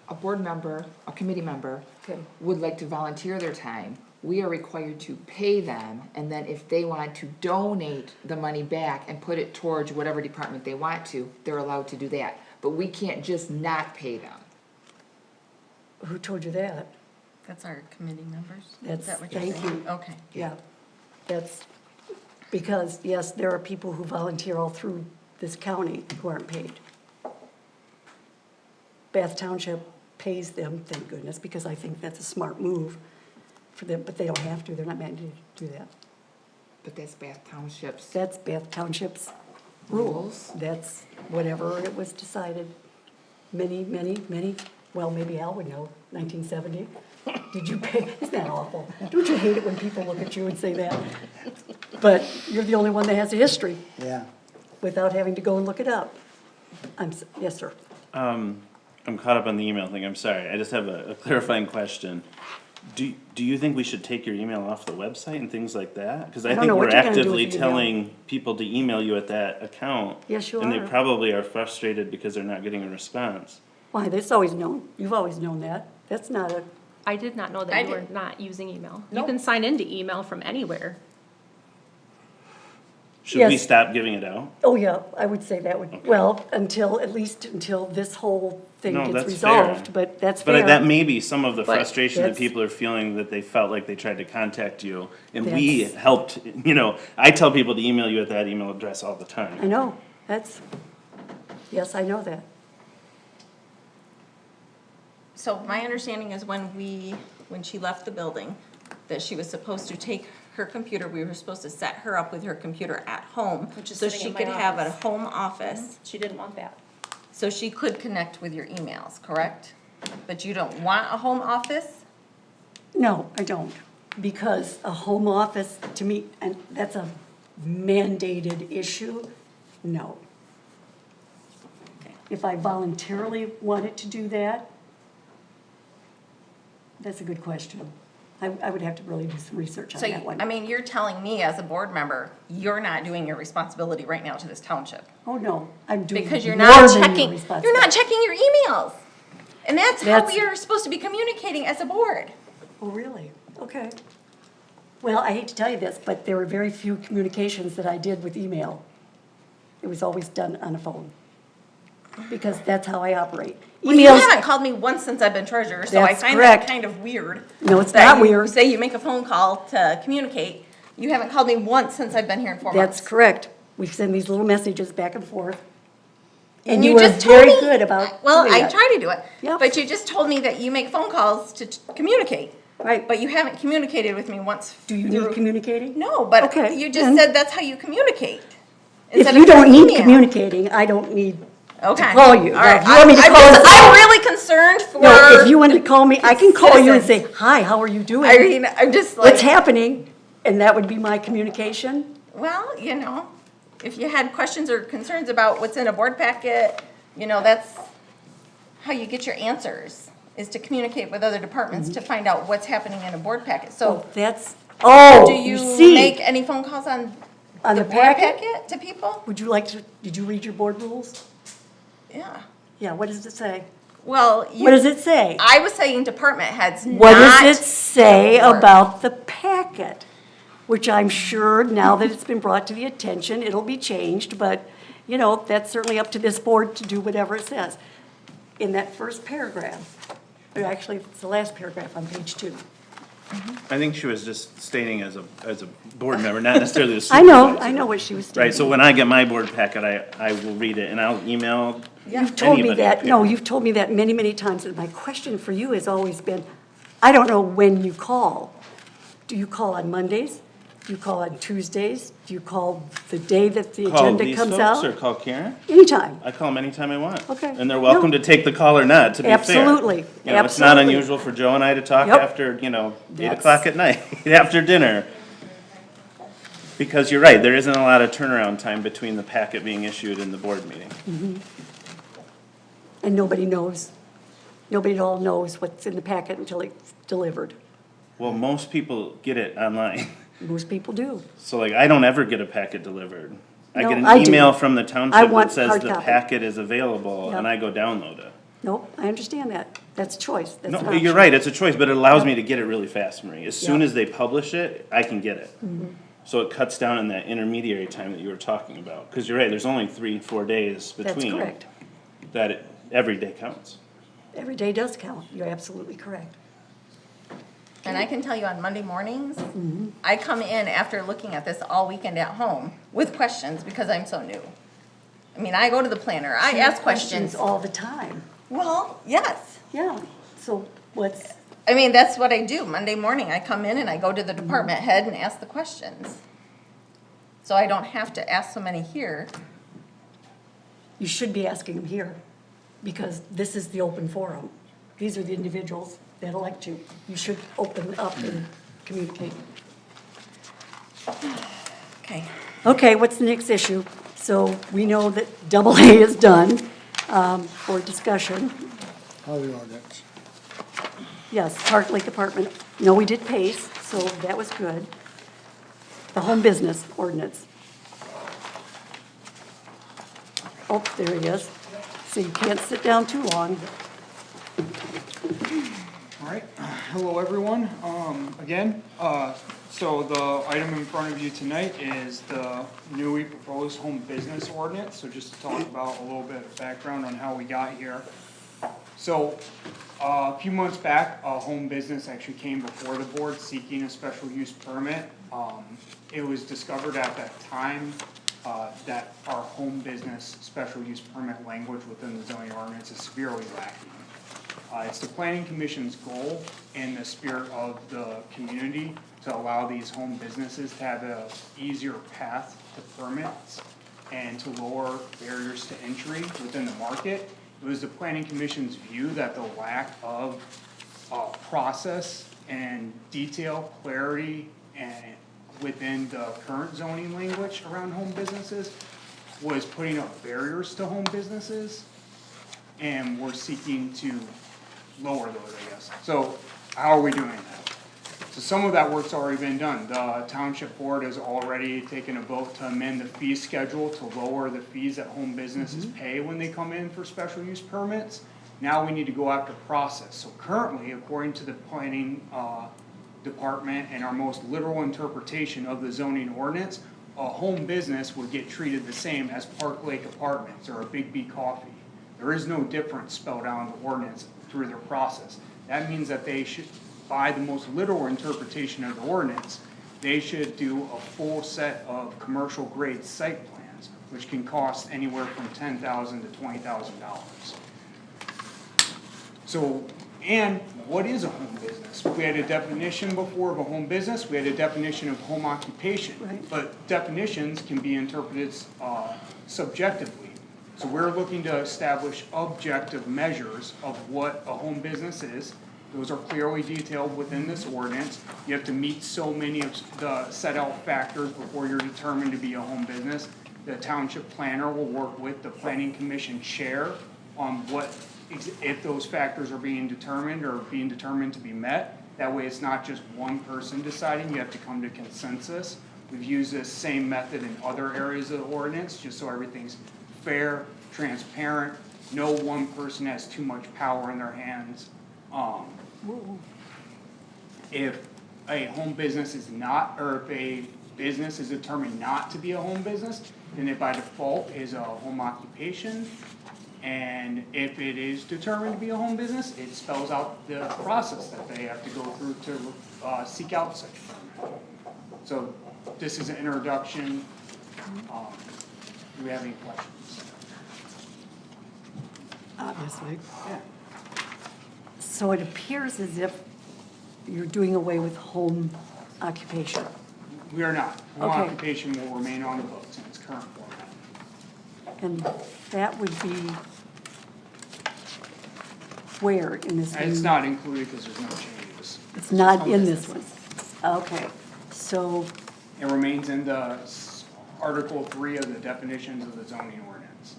a board member, a committee member, Okay. would like to volunteer their time, we are required to pay them, and then if they want to donate the money back and put it towards whatever department they want to, they're allowed to do that. But we can't just not pay them. Who told you that? that's our committee members? Is That's, that what you're thank saying? you. Okay. Yeah, that's, because, yes, there are people who volunteer all through this county who aren't paid. Bath Township pays them, thank goodness, because I think that's a smart move for them, but they don't have to, they're not mandated to do that. But that's Bath Township's That's Bath Township's rules. rules. That's whatever it was decided many, well, maybe Al would know, 1970. Did you pay, isn't that awful? Don't you hate it when people look at you and say that? But you're the only one that has a history Yeah. without having to go and look it up. Yes, sir. I'm caught up on the email thing, I'm sorry, I just have a clarifying question. Do you think we should take your email off the website and things like that? Because I I don't think know we're what you're gonna do actively with the email. telling people to email you at that account. Yes, you And they are. probably are frustrated because they're not getting a response. Why, that's always known. You've always known that. That's not a, I did not know I that you were did. not using email. You Nope. can sign into email from anywhere. Should we Yes. stop giving it out? oh yeah, I would say that would, well, at least until this whole thing No, gets that's fair. resolved, but that's fair. But that may be some of the But frustration that that's- people are feeling, that they felt like they tried to contact you. And we That's- helped, I tell people to email you at that email address all the I time. know, yes, I know that. So my understanding is when she left the building, that she was supposed to take her computer, we were supposed to set her up with her computer at home. Which is so sitting she in my could have a office. home office, She didn't want that. so she could connect with your emails, correct? But you don't want a home office? No, I don't, because a home office, to me, and that's a mandated issue, no. If I voluntarily wanted to do that, that's a good question. I would have to really do some research on So, that one. I mean, you're telling me as a board member, you're not doing your responsibility right now to this township? Oh, no, I'm doing Because you're more not than your checking, you're responsibility. not checking your emails. And that's how That's- we are supposed to be communicating as a board. Oh, really? Okay. Well, I hate to tell you this, but there were very few communications that I did with email. It was always done on a phone, because that's how I operate. Well, you Emails, haven't called me once since I've been treasurer, so I That's find correct. that kind of weird. No, it's that not you weird. Say you make a phone call to communicate. You haven't called me once since I've been here in 4 months. that's correct. We send these little messages back and forth, And you were just told very me- good about Well, doing I it. try to do it. Yep. But you just told me that you make phone calls to communicate. Right. But you haven't communicated with me once. Do you need communicating? No, but Okay, you just then- said that's how you communicate. If instead you of don't need email. communicating, I don't need to Okay. call you. All right. If you want me to I'm call just- you- I'm really concerned for. No, if you wanted to call me, I can call you and say, citizens. hi, how are you doing? I mean, I'm just like. What's happening? And that would be my communication. Well, if you had questions or concerns about what's in a board packet, that's how you get your answers, is to communicate with other departments to find out what's happening in a board packet. So do you you see. make any phone calls on On the the board packet? packet to people? Would you like to, did you read your board rules? Yeah. Yeah, what does it say? Well, What does it say? I was saying department heads What not. does it say the board. about the packet? Which I'm sure now that it's been brought to the attention, it'll be changed, but, that's certainly up to this board to do whatever it says. In that first paragraph, or actually, it's the last paragraph on page 2. I think she was just stating as a board member, not necessarily the I supervisor. know what she was stating. Right, so when I get my board packet, I will read it and I'll email You've told me anybody. that, no, you've told me that many, many times, and my question for you has always been, I don't know when you call. Do you call on Mondays? Do you call on Tuesdays? Do you call the day that the Call agenda these comes folks out? or call Karen? Anytime. I call them anytime I want. Okay. And they're welcome No. to take the call or not, to be fair. Absolutely. It's not Absolutely. unusual for Joe and I to talk Yep. after, 8 That's- o'clock at night, after dinner. Because you're right, there isn't a lot of turnaround time between the packet being issued and the board meeting. And nobody knows, nobody at all knows what's in the packet until it's delivered. Well, most people get it online. Most people do. So I don't ever get a packet delivered. I No, get I an do. email from the I township want that says hard the copy. packet is available, Yep. and I go download it. Nope, I understand that. That's choice. That's an No, you're option. right, it's a choice, but it allows me to get it really fast, Marie. As soon Yep. as they publish it, I can get it. Mhm. So it cuts down on that intermediary time that you were talking about. Because you're right, there's only 3-4 days That's between. correct. That every day counts. Every day does count. You're absolutely correct. And I can tell you on Monday mornings, Mm-hmm. I come in after looking at this all weekend at home with questions because I'm so new. I mean, I go to the planner, I ask questions. all the time. Well, yes. Yeah, so what's, I mean, that's what I do. Monday morning, I come in and I go to the department Mm-hmm. head and ask the questions. So I don't have to ask so many here. you should be asking them here, because this is the open forum. These are the individuals that elect you. You should open up and communicate. Okay. Okay, what's the next issue? So we know that double A is done for discussion. How the ordinance? Yes, Park Lake Apartment. No, we did PACE, so that was good. The home business ordinance. Oh, there he is. So you can't sit down too long. All right, hello everyone, again, so the item in front of you tonight is the newly proposed home business ordinance, so just to talk about a little bit of background on how we got here. So, a few months back, a home business actually came before the board seeking a special use permit. It was discovered at that time, that our home business special use permit language within the zoning ordinance is severely lacking. It's the planning commission's goal in the spirit of the community to allow these home businesses to have a easier path to permits and to lower barriers to entry within the market. It was the planning commission's view that the lack of, process and detail, clarity, and within the current zoning language around home businesses was putting up barriers to home businesses, and we're seeking to lower those, I guess. So how are we doing that? So some of that work's already been done. The township board has already taken a vote to amend the fee schedule to lower the fees that home businesses pay when they come in for special use permits. Now we need to go after process. So currently, according to the planning, department and our most literal interpretation of the zoning ordinance, a home business would get treated the same as Park Lake Apartments or a Big B Coffee. There is no difference spelled out in the ordinance through their process. That means that they should, by the most literal interpretation of the ordinance, they should do a full set of commercial grade site plans which can cost anywhere from $10,000 to $20,000. So, and what is a home business? We had a definition before of a home business, we had a definition of home occupation. Right. But definitions can be interpreted subjectively. So we're looking to establish objective measures of what a home business is. Those are clearly detailed within this ordinance. You have to meet so many of the set out factors before you're determined to be a home business. The township planner will work with the planning commission chair on what, if those factors are being determined or being determined to be met. That way it's not just one person deciding, you have to come to consensus. We've used this same method in other areas of the ordinance, just so everything's fair, transparent, no one person has too much power in their hands. If a home business is not, or if a business is determined not to be a home business, then it by default is a home occupation. And if it is determined to be a home business, it spells out the process that they have to go through to seek out such permit. So this is an introduction. Do we have any questions? Obviously. So it appears as if you're doing away with home occupation. We are not. Home Okay. occupation will remain on the books in its current format. And that would be where in this? And it's new- not included because there's no changes. It's not in this one? Okay, so, It remains in the Article 3 of the definitions of the zoning ordinance.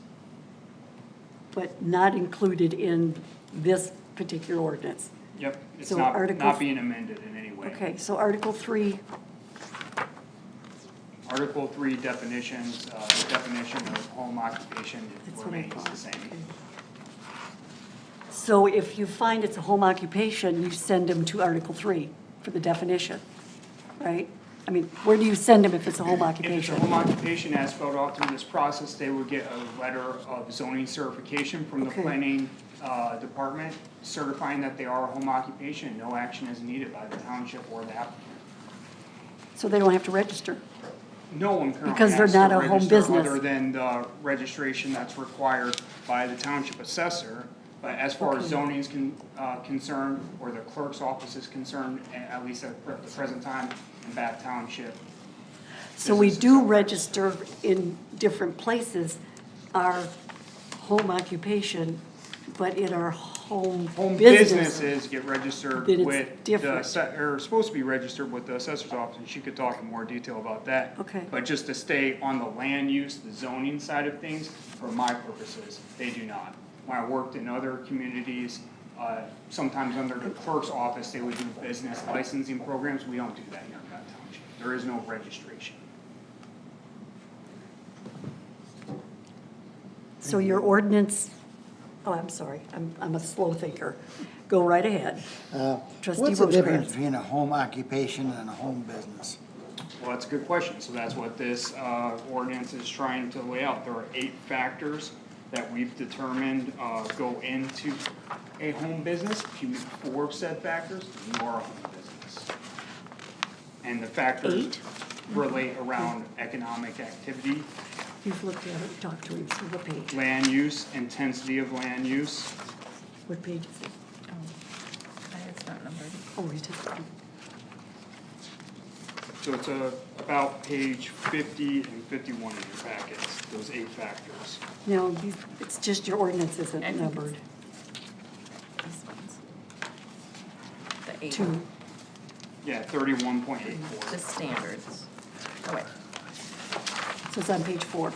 but not included in this particular ordinance? Yep, it's So not, Article not being amended in any way. Okay, so Article 3, Article 3 definitions, definition of home occupation That's what I remains thought. the same. so if you find it's a home occupation, you send them to Article 3 for the definition, right? I mean, where do you send them if it's a home If it's a occupation? home occupation as spelled out through this process, they would get a letter of zoning certification from the Okay. planning department certifying that they are a home occupation. No action is needed by the township or the applicant. So they don't have to register? No one currently Because they're has to not a home register business. other than the registration that's required by the township assessor. But as far as Okay. zoning is concerned, or the clerk's office is concerned, at least at the present time in Bath Township. So we do register in different places our home occupation, but in our home Home business. businesses get registered Then it's with the, different. or supposed to be registered with the assessor's office, and she could talk in more detail about that. Okay. But just to stay on the land use, the zoning side of things, for my purposes, they do not. When I worked in other communities, sometimes under the clerk's office, they would do business licensing programs. We don't do that here in Bath Township. There is no registration. So your ordinance, oh, I'm sorry, I'm a slow thinker. Go right ahead. Trustee What's the difference Rosecrans. between a home occupation and a home business? Well, that's a good question. So that's what this ordinance is trying to lay out. There are 8 factors that we've determined go into a home business. If you meet 4 of said factors, you are a home business. And the factors 8? relate around economic activity, You've looked at it, talked to him, so what page? land use, intensity of land use. What page is it? It's not numbered. Oh, it is. So it's about page 50 and 51 in your packets, those 8 factors. No, it's just your ordinance isn't I think numbered. These ones. The 8. 2. Yeah, 31.84. The standards. Oh, wait. So it's on page 4.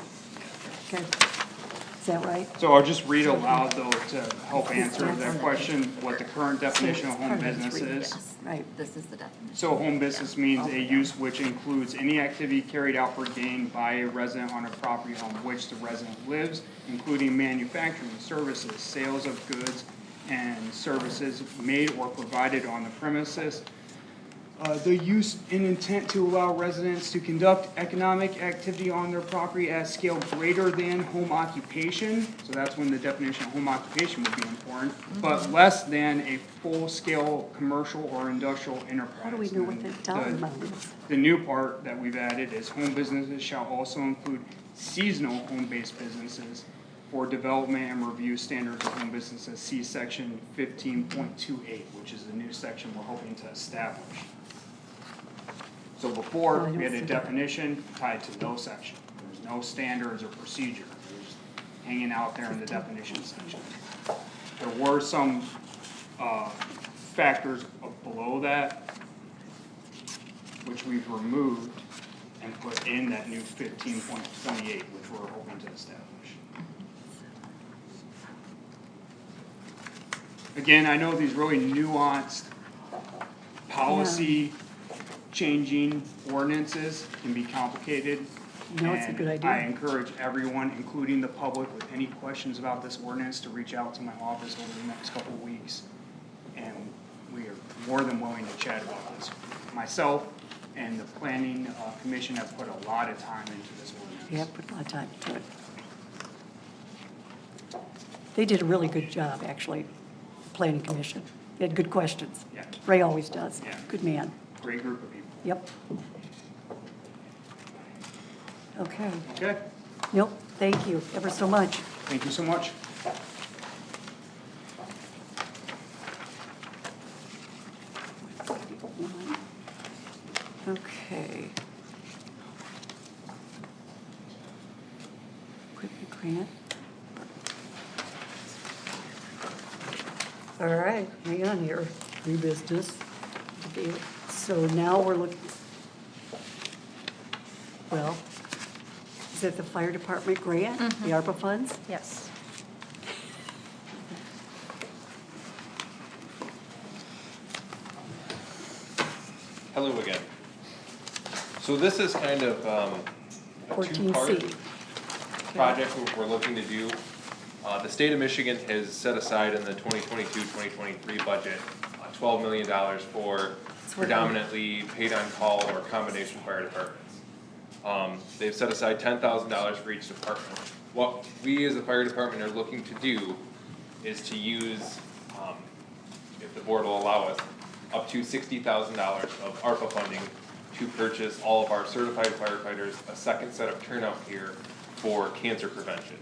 Okay. Is that right? So I'll just read aloud though to help answer that question, what the current definition of home business is. Right. This is the definition. So home business means a use which includes any activity carried out for gain by a resident on a property on which the resident lives, including manufacturing, services, sales of goods and services made or provided on the premises. The use and intent to allow residents to conduct economic activity on their property at scale greater than home occupation, so that's when the definition of home occupation would be important, but less than a full-scale commercial or industrial enterprise. How do we know what that dollar amount is? The new part that we've added is home businesses shall also include seasonal home-based businesses for development and review standards of home businesses, see section 15.28, which is the new section we're hoping to establish. So before, we had a definition tied to no section. There's no standards or procedure. It was hanging out there in the definition section. There were some factors below that, which we've removed and put in that new 15.28, which we're hoping to establish. Again, I know these really nuanced policy changing ordinances can be complicated. No, it's a good idea. I encourage everyone, including the public, with any questions about this ordinance, to reach out to my office over the next couple of weeks. And we are more than willing to chat about this. Myself and the planning commission have put a lot of time into this ordinance. Yeah, put a lot of time into it. They did a really good job, actually, planning commission. They had good questions. Yeah. Ray always does. Yeah. Good man. Great group of people. Yep. Okay. Okay, Nope, thank you ever so much. thank you so much. Okay. Equipment grant. All right, hang on here, new business. Okay, so now we're looking, well, is that the fire department grant, the ARPA funds? Yes. Hello again. So this is kind of a 14C. two-part project we're looking to do. The state of Michigan has set aside in the 2022-2023 budget $12 million for predominantly paid-on-call or combination fire departments. They've set aside $10,000 for each department. What we as a fire department are looking to do is to use, if the board will allow us, up to $60,000 of ARPA funding to purchase all of our certified firefighters a second set of turnout gear for cancer prevention.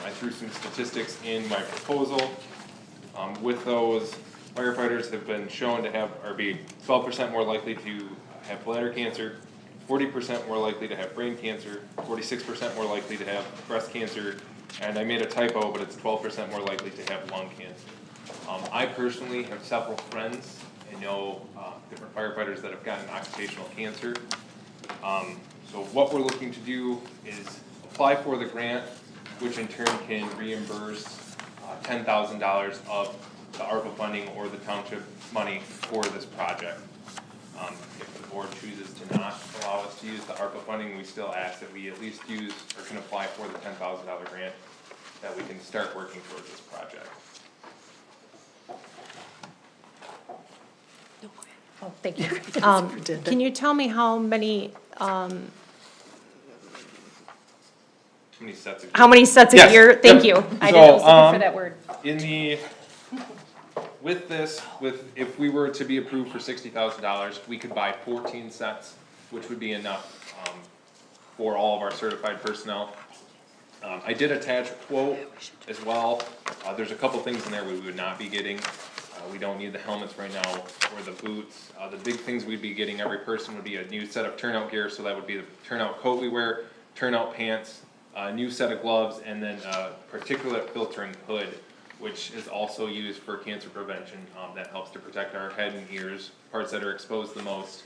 I threw some statistics in my proposal. With those, firefighters have been shown to have, or be 12% more likely to have bladder cancer, 40% more likely to have brain cancer, 46% more likely to have breast cancer, and I made a typo, but it's 12% more likely to have lung cancer. I personally have several friends and know different firefighters that have gotten occupational cancer. So what we're looking to do is apply for the grant, which in turn can reimburse $10,000 of the ARPA funding or the township money for this project. If the board chooses to not allow us to use the ARPA funding, we still ask that we at least use or can apply for the $10,000 grant, that we can start working towards this project. Oh, thank you. Can you tell me how many Sets of how many sets a Yes, year? Thank yep. you. I didn't, I was looking for that word. In the, with this, if we were to be approved for $60,000, we could buy 14 sets, which would be enough, for all of our certified personnel. I did attach a quote as well. There's a couple things in there we would not be getting. We don't need the helmets right now, or the boots. The big things we'd be getting, every person would be a new set of turnout gear, so that would be the turnout coat we wear, turnout pants, a new set of gloves, and then a particulate filtering hood, which is also used for cancer prevention. That helps to protect our head and ears, parts that are exposed the most.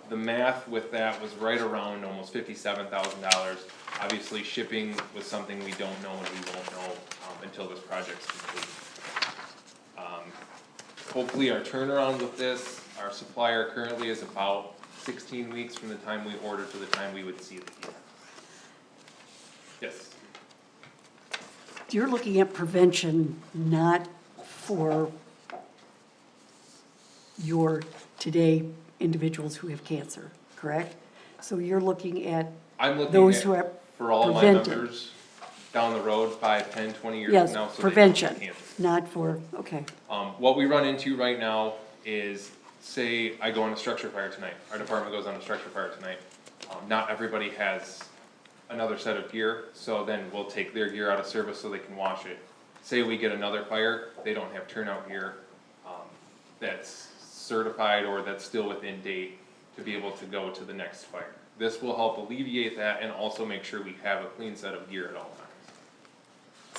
The math with that was right around almost $57,000. Obviously, shipping was something we don't know and we won't know until this project's complete. Hopefully our turnaround with this, our supplier currently is about 16 weeks from the time we order to the time we would see the gear. Yes. You're looking at prevention not for your today individuals who have cancer, correct? So you're looking at I'm looking those at, who are for all my prevented. members down the road, 5, 10, 20 years Yes, from now. So prevention, they don't get cancer. not for, okay. What we run into right now is, say I go on a structure fire tonight, our department goes on a structure fire tonight. Not everybody has another set of gear, so then we'll take their gear out of service so they can wash it. Say we get another fire, they don't have turnout gear, that's certified or that's still within date to be able to go to the next fire. This will help alleviate that and also make sure we have a clean set of gear at all times.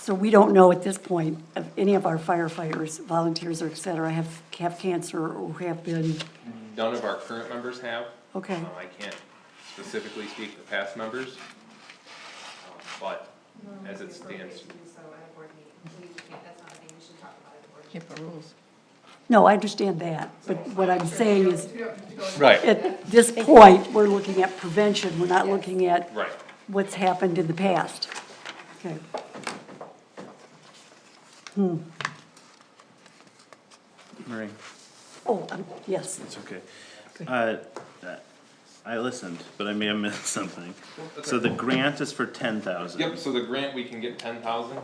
So we don't know at this point if any of our firefighters, volunteers, or et cetera, have cancer or have been, None of our current members have. Okay. I can't specifically speak for past members, but as it stands. HIPAA rules. no, I understand that, but what I'm saying is, Right. at this point, we're looking at prevention, we're not looking at Right. what's happened in the past. Okay. Marie? Oh, yes. It's okay. I listened, but I may have missed something. So the grant is for 10,000? Yep, so the grant, we can get 10,000,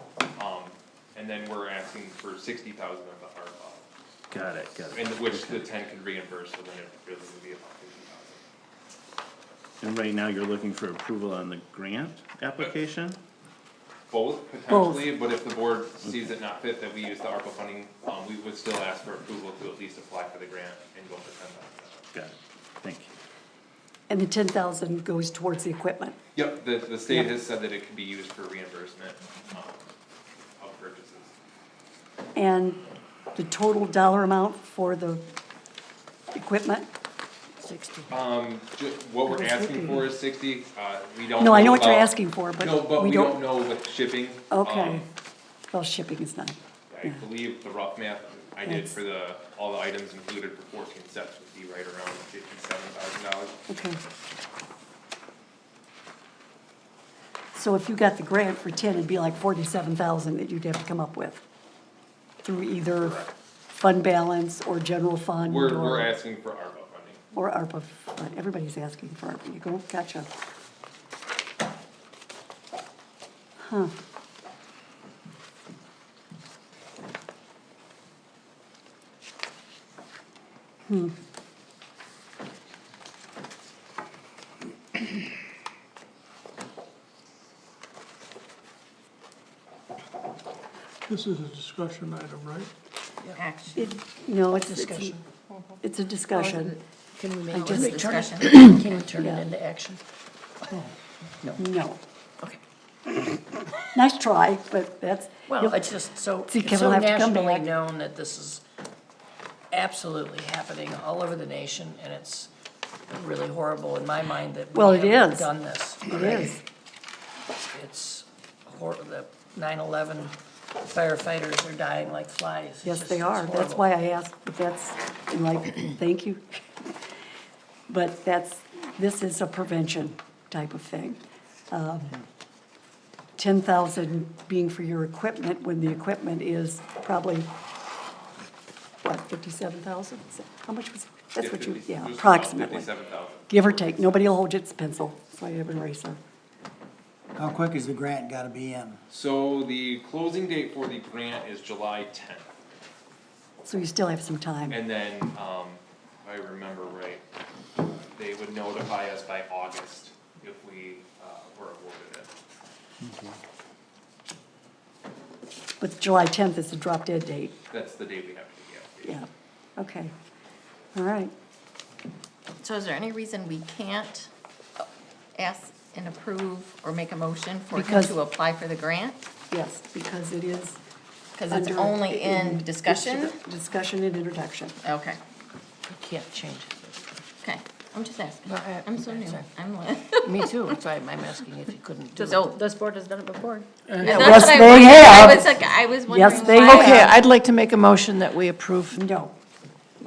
and then we're asking for 60,000 of the ARPA. Got it. And which the 10 could reimburse, so then it really would be about 50,000. And right now, you're looking for approval on the grant application? Both, potentially, but if the board sees it not fit that we use the ARPA funding, we would still ask for approval to at least apply for the grant and go for 10,000. Got it, thank you. And the 10,000 goes towards the equipment. Yep, the state has said that it could be used for reimbursement, of purchases. And the total dollar amount for the equipment? 60. What we're asking for is 60, we don't. No, I know know what you're about- asking for, but No, but we we don't. don't know with shipping. Okay. Well, shipping is not. I believe the rough math I did for all the items included for 14 sets would be right around $57,000. Okay. So if you got the grant for 10, it'd be like 47,000 that you'd have to come up with through either fund balance or general fund We're or, asking for ARPA funding. or ARPA fund. Everybody's asking for ARPA. You go, gotcha. Huh. This is a discussion item, right? Action. No, it's Discussion. It's a discussion. Can we I make, just- can we turn Yeah. it into action? No. Okay. Nice try, but that's. Well, it's just so, See, it's Kevin so will have to come nationally back. known that this is absolutely happening all over the nation, and it's really horrible in my mind that Well, we it haven't is. done this. It already. is. It's the 9/11 firefighters are dying like flies. It's Yes, just- they it's are. That's horrible. why I asked, but that's, and like, thank you. But this is a prevention type of thing. 10,000 being for your equipment, when the equipment is probably, what, 57,000? How much was, that's what you, yeah, Just about approximately. 57,000. Give or take. Nobody will hold you to pencil. That's why you have an eraser. How quick is the grant gotta be in? So the closing date for the grant is July 10th. So you still have some time. And then, if I remember right, they would notify us by August if we were awarded it. But July 10th is the drop dead date. That's the date we have to do the application. Yeah, okay. All right. So is there any reason we can't ask and approve or make a motion for him Because- to apply for the grant? Yes, because it is. Because it's under- only in discussion? Discussion and introduction. Okay, You can't change it. okay. I'm just asking. Well, I'm so new. sorry. I'm. Me too, that's why I'm asking if you couldn't do it. So, This board has done it before. that's Yes, what I they wondered. have. I was like, I was wondering Yes, they why. have. Okay, I'd like to make a motion that we approve. No.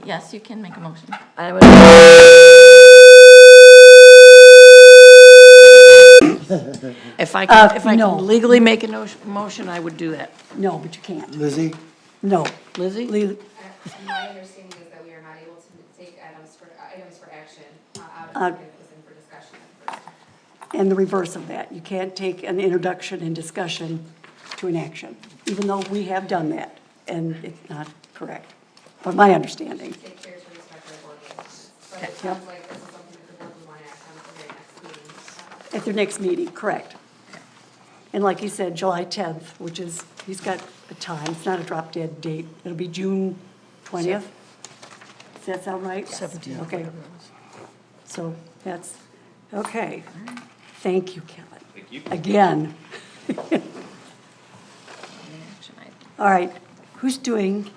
Yes, you can make a motion. I would. If I no. can legally make a motion, I would do that. No, but you can't. Lizzie? No. Lizzie? My understanding is that we are not able to take items for action out of it was in for discussion at first. And the reverse of that. You can't take an introduction and discussion to an action, even though we have done that, and it's not correct, from my understanding. Take care to respect our board rules. But Okay. it sounds like this is something that the board would want to act on at the very next meeting. At their next meeting, correct. And like you said, July 10th, which is, he's got a time, it's not a drop dead date. It'll be June 20th? Does that sound right? 17th. Okay. So that's, okay. Thank you, Kevin. Thank you. Again. Action item. All right, who's doing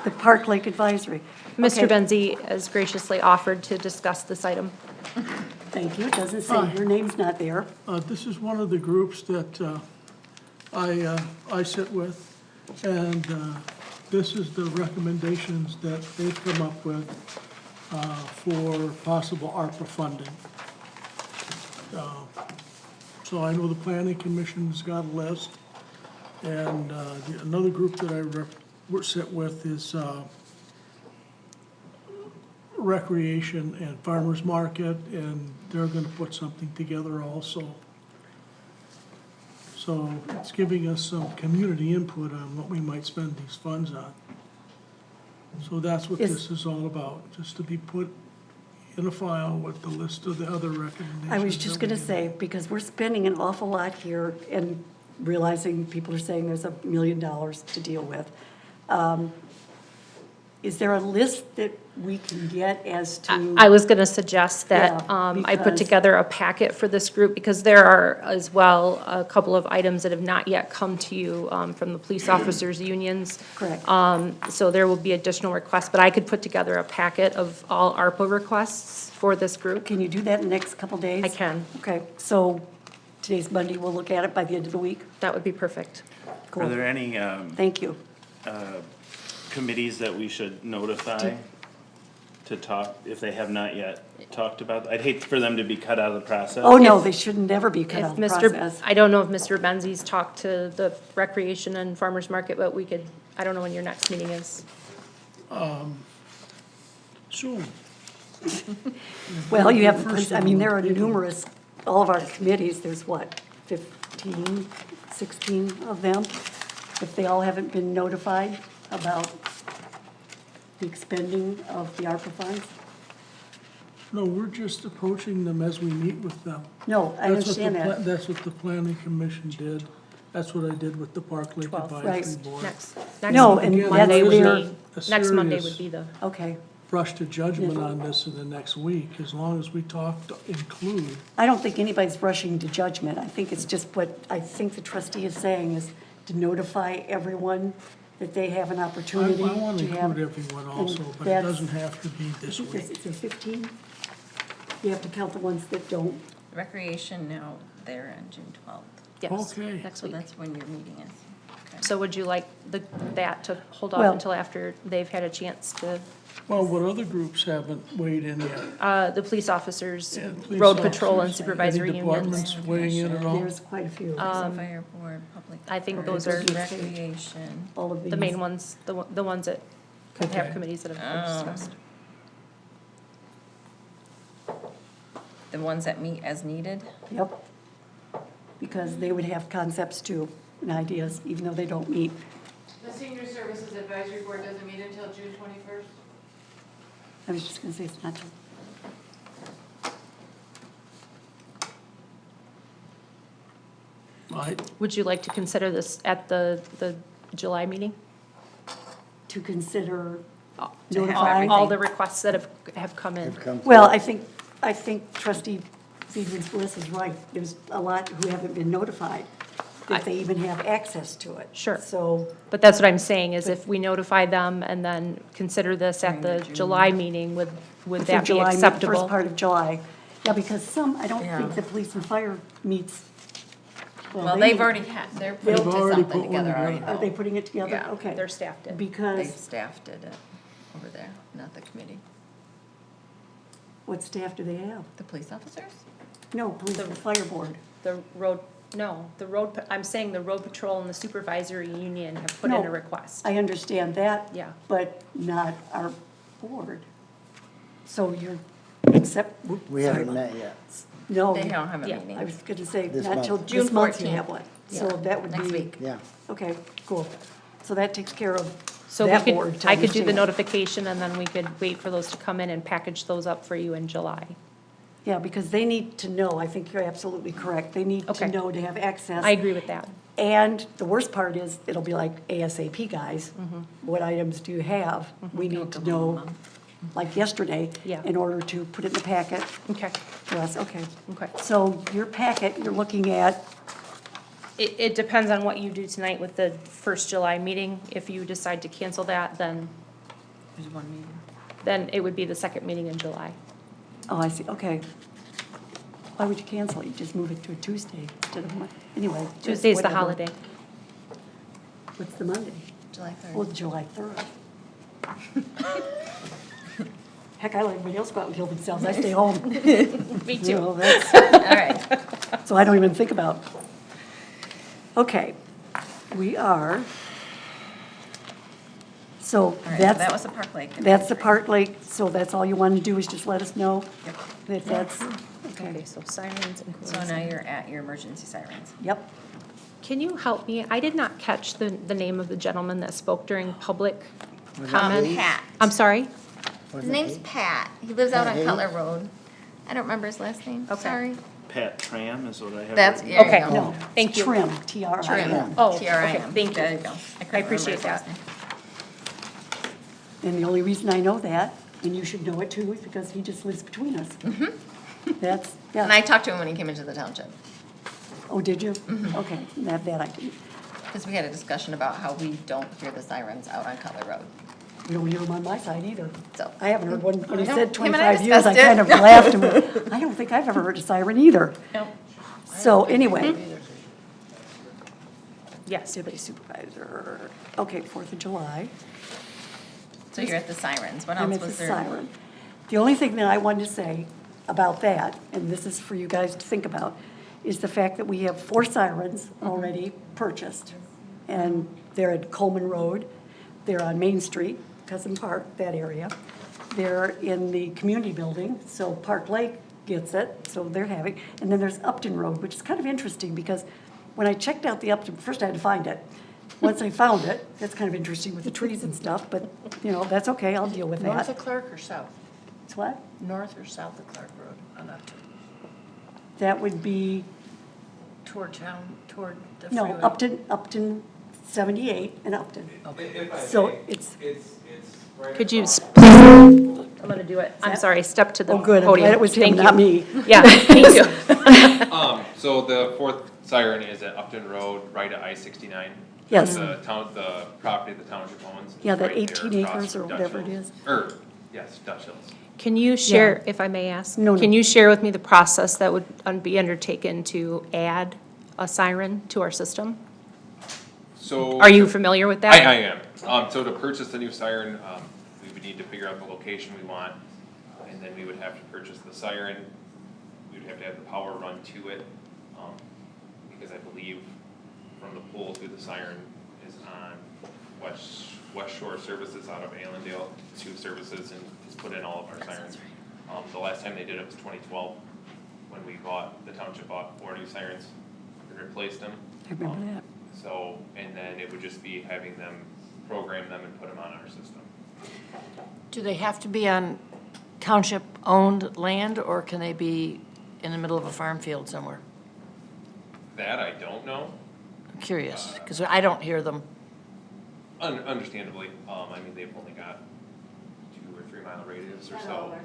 the Park Lake Advisory? Mr. Okay. Benzi has graciously offered to discuss this item. Thank you, it doesn't say, your name's not there. This is one of the groups that I sit with, and this is the recommendations that they've come up with for possible ARPA funding. So I know the Planning Commission's got a list, and another group that I sit with is Recreation and Farmers Market, and they're gonna put something together also. So it's giving us some community input on what we might spend these funds on. So that's what this is all about, just to be put in a file with the list of the other recommendations. I was just gonna say, because we're spending an awful lot here and realizing people are saying there's $1 million to deal with. Is there a list that we can get as to? I was going to suggest that Yeah, I put because- together a packet for this group, because there are as well a couple of items that have not yet come to you from the police officers' unions. Correct. So there will be additional requests, but I could put together a packet of all ARPA requests for this group. Can you do that in the next couple days? I can. Okay, so today's Monday, we'll look at it by the end of the week? That would be perfect. Cool. Are there any Thank you. committees that we should notify to talk, if they have not yet talked about? I'd hate for them to be cut out of the process. Oh, no, they should never be cut If out of the Mr. process. I don't know if Mr. Benzi's talked to the Recreation and Farmers Market, but we could, I don't know when your next meeting is. Soon. Well, you have, the police- I mean, there are numerous, all of our committees, there's what, 15, 16 of them? If they all haven't been notified about the expending of the ARPA funds? No, we're just approaching them as we meet with them. No, I That's what the understand pla- that. That's what the planning commission did. That's what I did with the Park Lake 12th, Advisory right. Board. Next No, and Again, Monday that's would where, be, a next Monday serious- would be the, okay. Rush to judgment on this in the next week, as long as we talk to include. I don't think anybody's rushing to judgment. I think it's just what I think the trustee is saying is to notify everyone that they have an I opportunity to have. want to include everyone also, and but it that's- doesn't have to be this Is week. there 15? You have to count the ones that don't. Recreation now, they're on June 12th. yes, Okay. next So week. that's when your meeting is. Okay. So would you like that to hold off Well- until after they've had a chance to, Well, what other groups haven't weighed in yet? the police officers, Yeah, police road patrol and officers, supervisory any unions? departments weighing in at all? There's quite a few. Fire board, public. I think works, those are Recreation. All of these. the main ones, the ones that have Okay. committees that have been discussed. The ones that meet as needed? Yep. Because they would have concepts too and ideas, even though they don't meet. The Senior Services Advisory Board doesn't meet until June 21st. I was just gonna say it's not till. Right, Would you like to consider this at the July meeting? To consider To have notifying. all the requests that have come in. Have come Well, through. I think trustee Stevens Bliss is right. There's a lot who haven't been notified, if they even have access to it. Sure. So, But that's what I'm saying, is if we notify them and then consider this at the July meeting, would I think that be July, first acceptable? part of July. Yeah, because some, I don't Yeah. think the police and fire meets. Well, they they've meet- already had, they're They've putting already something put one together already. together. Are they putting it together? Yeah. Okay. They're staffed in. They've Because, staffed it over there, not the committee. what staff do they have? The police officers? No, police and fire board. The road, no, I'm saying the road patrol and the supervisory union have put in No, a request. I understand that. Yeah. But not our board. So you're, except. We haven't met yet. No. They don't have a Yeah. meeting. I was gonna say, This not till month. this June month you 14th. have one. So Yeah, that would be. next week. Yeah. Okay, cool. So that takes care of So we that could, board. to I could do the understand. notification and then we could wait for those to come in and package those up for you in July. Yeah, because they need to know, I think you're absolutely correct. They need to Okay. know to have access. I agree with that. And the worst part is, it'll be like ASAP, guys. Mm-hmm. What items do you have? We need to know, like yesterday, Yeah. in order to put it in the packet. Okay. For us, okay. Okay. So your packet, you're looking at, It depends on what you do tonight with the first July meeting. If you decide to cancel that, then. There's one meeting. Then it would be the second meeting in July. oh, I see, okay. Why would you cancel it? You just move it to a Tuesday instead of anyway. just Tuesday's the whatever. holiday. What's the Monday? July 3rd. Well, July 3rd. Heck, I let everybody else go out and kill themselves. I stay home. Me You know, too. that's- All right. So I don't even think about. Okay, we are. So All right, so that's. that was the Park Lake. That's the Park Lake, so that's all you want to do is just let us know that that's, Okay, okay. so sirens and. So now you're at your emergency sirens. Yep. Can you help me? I did not catch the name of the gentleman that spoke during public comment. Pat. I'm sorry? His name's Pat. He lives out Pat on Hayes? Cutler Road. I don't remember his last name, Okay. sorry. Pat Tram is what I have. That's, written. there you Okay. go. No, Thank you. Trim, T-R-I-M. Trim. Oh, T-R-I-M. okay, thank you. There you go. I couldn't appreciate remember his last that. name. And the only reason I know that, and you should know it too, is because he just lives between us. That's, And I yeah. talked to him when he came into the township, Oh, did you? Okay, that I didn't. because we had a discussion about how we don't hear the sirens out on Cutler Road. We don't hear him on my side either. So. I haven't heard one, when he No, said him and I 25 years, I discussed it. kind of laughed and went, I don't think I've ever heard a siren either. Nope. So anyway. Yes. Deputy supervisor, okay, 4th of July. So you're at the sirens. What I'm else at the was there? siren. The only thing that I wanted to say about that, and this is for you guys to think about, is the fact that we have 4 sirens already purchased. And they're at Coleman Road, they're on Main Street, Cousin Park, that area. They're in the community building, so Park Lake gets it, so they're having, and then there's Upton Road, which is kind of interesting, because when I checked out the Upton, first I had to find it. Once I found it, that's kind of interesting with the trees and stuff, but, you know, that's okay, I'll deal with North of that. Clark or south? It's what? North or south of Clark Road on Upton? That would be, Toward town, toward the no, freeway? Upton 78 and Upton. If I So may, it's, it's right Could you, across- I'm gonna do it. I'm sorry, step to the oh, podium. good, I'm glad it was him, Thank you. not me. Yeah, thank you. So the fourth siren is at Upton Road, right at I-69. Yes. The property the township owns. is Yeah, that right there 18 across acres or from Dutch whatever it Hills. is. Yes, Dutch Hills. Can you share, if I may ask? No, no. Can you share with me the process that would be undertaken to add a siren to our system? So. Are you familiar with that? I am. So to purchase the new siren, we would need to figure out the location we want, and then we would have to purchase the siren. We would have to have the power run to it, because I believe from the pole to the siren is on West Shore Services out of Allendale, Tube Services, and has put in all of our sirens. The last time they did it was 2012, when the township bought 4 new sirens and replaced them. I remember that. So, and then it would just be having them program them and put them on our system. Do they have to be on township-owned land, or can they be in the middle of a farm field somewhere? That I don't know, I'm curious, because I don't hear them. understandably. I mean, they've only got 2 or 3 mile radius or so.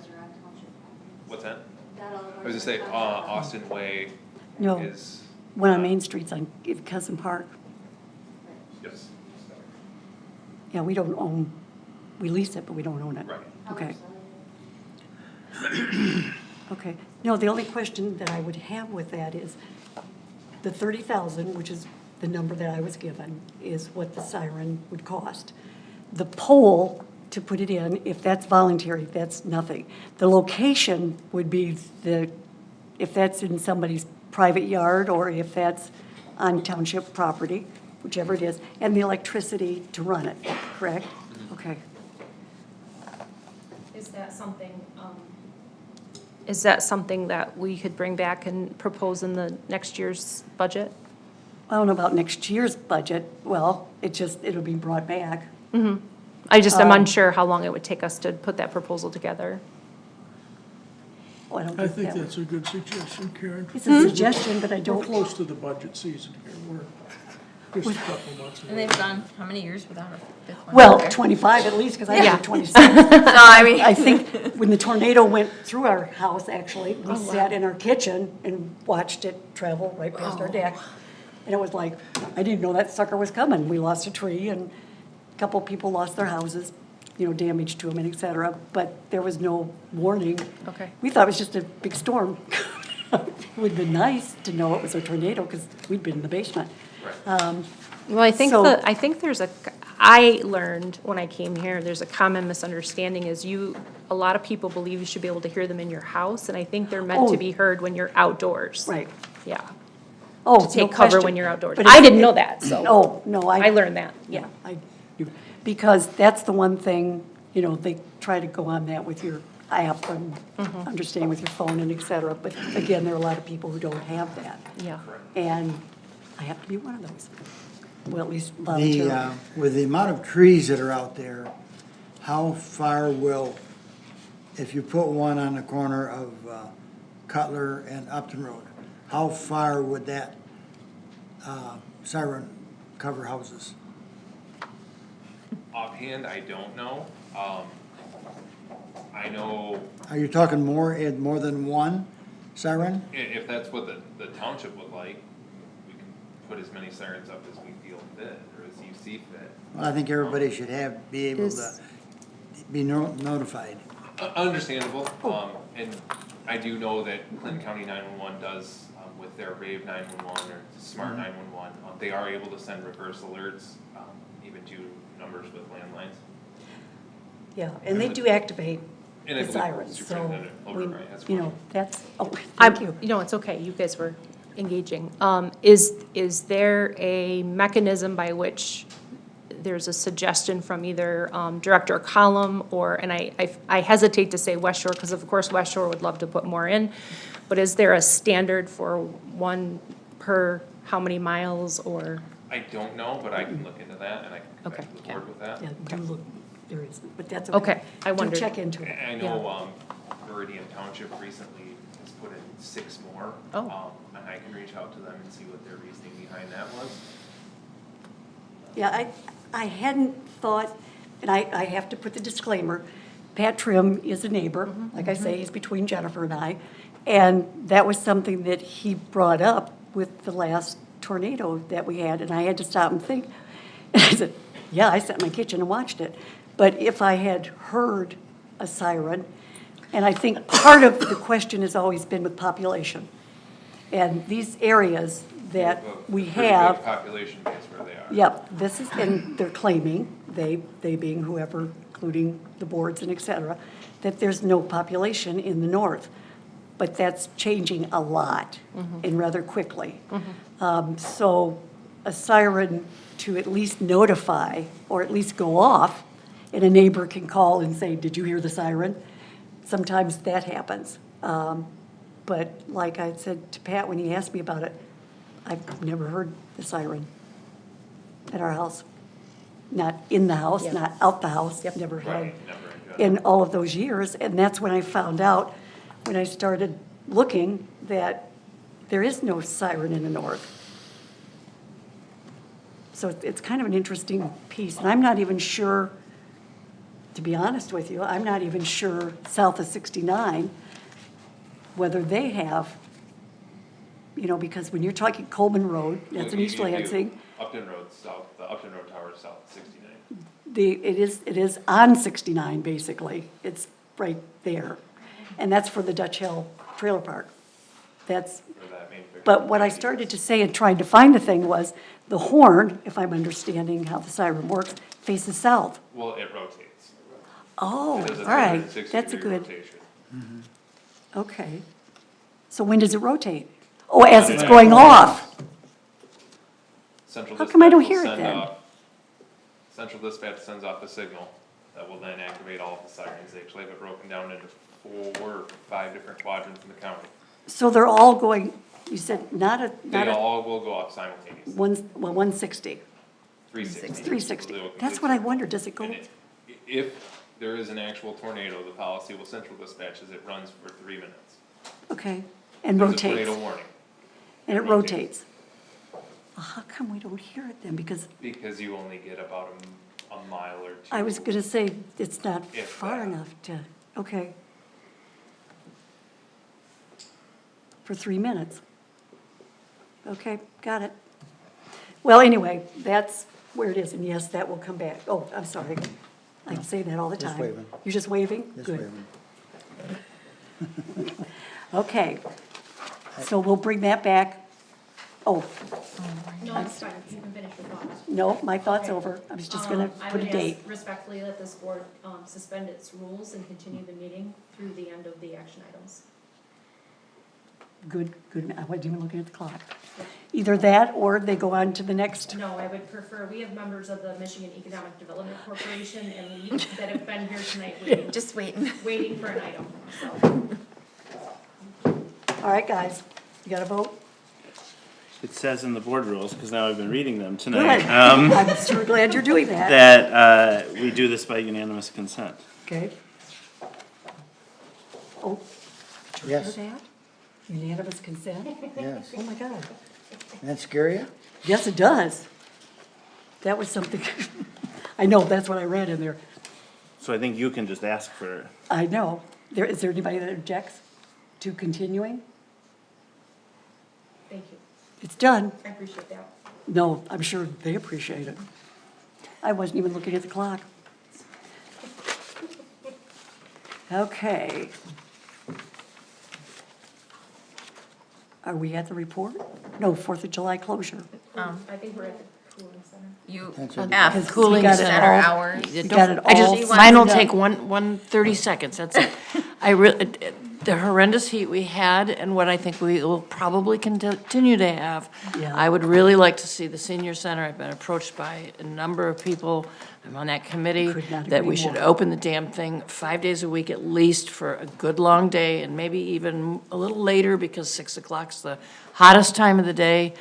What's that? I was gonna say, Austin Way No, is. one on Main Street's on Cousin Park. Yes. Yeah, we don't own, we lease it, but we don't own it. Right. Okay. Okay. No, the only question that I would have with that is, the 30,000, which is the number that I was given, is what the siren would cost. The pole to put it in, if that's voluntary, that's nothing. The location would be if that's in somebody's private yard or if that's on township property, whichever it is, and the electricity to run it, correct? Okay. Is that something that we could bring back and propose in the next year's budget? I don't know about next year's budget. Well, it'll be brought back. Mm-hmm. I'm unsure how long it would take us to put that proposal together. Oh, I don't I think think that would. that's a good suggestion, Karen. It's a suggestion, but I We're don't. close to the budget season here, we're just a couple months And away. they've gone, how many years without a fifth one? Well, there? 25 at least, because I Yeah. have 26. So, I mean. I think when the tornado went through our house, actually, we Oh, wow. sat in our kitchen and watched it travel right past our Oh. deck. And it was like, I didn't know that sucker was coming. We lost a tree and a couple people lost their houses, you know, damage to them and et cetera, but there was no warning. Okay. We thought it was just a big storm. It would have been nice to know it was a tornado because we'd been in the basement. Well, I think So- I think I learned when I came here, there's a common misunderstanding is a lot of people believe you should be able to hear them in your house, and I think they're meant Oh. to be heard when you're outdoors. Right. Yeah. Oh, To no take cover question. when you're outdoors. But I it's- didn't know that, so. Oh, no, I learned that, yeah. Because that's the one thing, you know, they try to go on that with your app and Mm-hmm. understand with your phone and et cetera. But again, there are a lot of people who don't have that. Yeah. And I have to be one of those. Well, at least voluntarily. With the amount of trees that are out there, how far will, if you put one on the corner of Cutler and Upton Road, how far would that siren cover houses? Offhand, I don't know. I know Are you talking more than one siren? if that's what the township would like, we can put as many sirens up as we feel fit, or as you see fit. Well, I think everybody should be able to Is- be notified. Understandable, and I do know that Clinton County 911 does, with their Rave 911 or Smart 911, they are able to send reverse alerts, even to numbers with landlines. Yeah, and they do activate And I the believe sirens, so, Superintendent we, Overbright has you know, one. that's, oh, I'm, thank you. you know, it's okay, you guys were engaging. Is there a mechanism by which there's a suggestion from either Director Collum or, and I hesitate to say West Shore, because of course West Shore would love to put more in, but is there a standard for one per how many miles or? I don't know, but I can look into that, and I can come back Okay. to the board with that. Yeah, do look, there is, but that's okay. Okay, I wondered. Do check into it. I know, Meridian Township recently has put in 6 more. Oh. And I can reach out to them and see what their reasoning behind that was. Yeah, I hadn't thought, and I have to put the disclaimer, Pat Trim is a neighbor, like I say, he's between Jennifer and I, and that was something that he brought up with the last tornado that we had, and I had to stop and think. And I said, yeah, I sat in my kitchen and watched it, but if I had heard a siren, and I think part of the question has always been with population, and these areas that we Pretty have. big population base where they are. Yep, this is, and they're claiming, they being whoever, including the boards and et cetera, that there's no population in the north. But that's changing a lot and rather quickly. So a siren to at least notify, or at least go off, and a neighbor can call and say, did you hear the siren? Sometimes that happens. But like I said to Pat when he asked me about it, I've never heard the siren at our house. Not in the house, Yeah. not out the house, never had Right, never in general. in all of those years. And that's when I found out, when I started looking, that there is no siren in the north. So it's kind of an interesting piece. And I'm not even sure, to be honest with you, I'm not even sure south of 69, whether they have, you know, because when you're talking Coleman Road, that's in East Lansing, Upton Road south, the Upton Road Tower is south of 69. it is on 69, basically. It's right there. And that's for the Dutch Hill Trailer Park. That's, For that main picture. but what I started to say and trying to find the thing was, the horn, if I'm understanding how the siren works, faces south. Well, it rotates. Oh, It does a all right, 360 that's a degree good, rotation. okay. So when does it rotate? Oh, as it's going off. Central How come I don't dispatch will hear it send then? off- Central dispatch sends off a signal that will then activate all of the sirens. They actually have it broken down into 4 or 5 different quadrants in the county. So they're all going, you said not They a, all will go off simultaneously. 160. 360. 360. They'll That's what I complete- wondered, does it go? And if there is an actual tornado, the policy will central dispatch as it runs for 3 minutes. Okay, and There's a rotates. tornado warning. And it rotates. Well, how come we don't hear it then? Because Because you only get about a mile or two. I was gonna say, it's not If far that. enough to, okay. For 3 minutes. Okay, got it. Well, anyway, that's where it is, and yes, that will come back. Oh, I'm sorry. I'm saying that all the Just time. waving. You're just waving? Just Good. waving. Okay. So we'll bring that back. Oh, No, it's fine, you can finish your thoughts. no, my thought's over. I was just gonna put a date. I would ask respectfully that this board suspend its rules and continue the meeting through the end of the action items. Good, good. I wasn't even looking at the clock. Either that, or they go on to the next. No, I would prefer, we have members of the Michigan Economic Development Corporation and we, that have been here tonight waiting. Just waiting. Waiting for an item, so. All right, guys, you got a vote? It says in the board rules, because now I've been reading them Good. tonight, I'm sure glad you're doing that. that we do this by unanimous consent. Okay. Oh, did you hear Yes. that? Unanimous consent? Yes. Oh, my God. That scare you? Yes, it does. That was something, I know, that's what I read in there. So I think you can just ask for, I know. Is there anybody that objects to continuing? Thank you. It's done. I appreciate that. No, I'm sure they appreciate it. I wasn't even looking at the clock. Okay. Are we at the report? No, 4th of July closure. I think we're at the cooling center. You, That's it. F, Cooling got it center all. hours. You got it I all just, signed mine will up. take 30 seconds, that's it. The horrendous heat we had and what I think we will probably continue to have. Yeah. I would really like to see the senior center. I've been approached by a number of people. I'm on that committee. Could not That agree we should more. open the damn thing 5 days a week at least for a good long day and maybe even a little later because 6 o'clock's the hottest time of the day.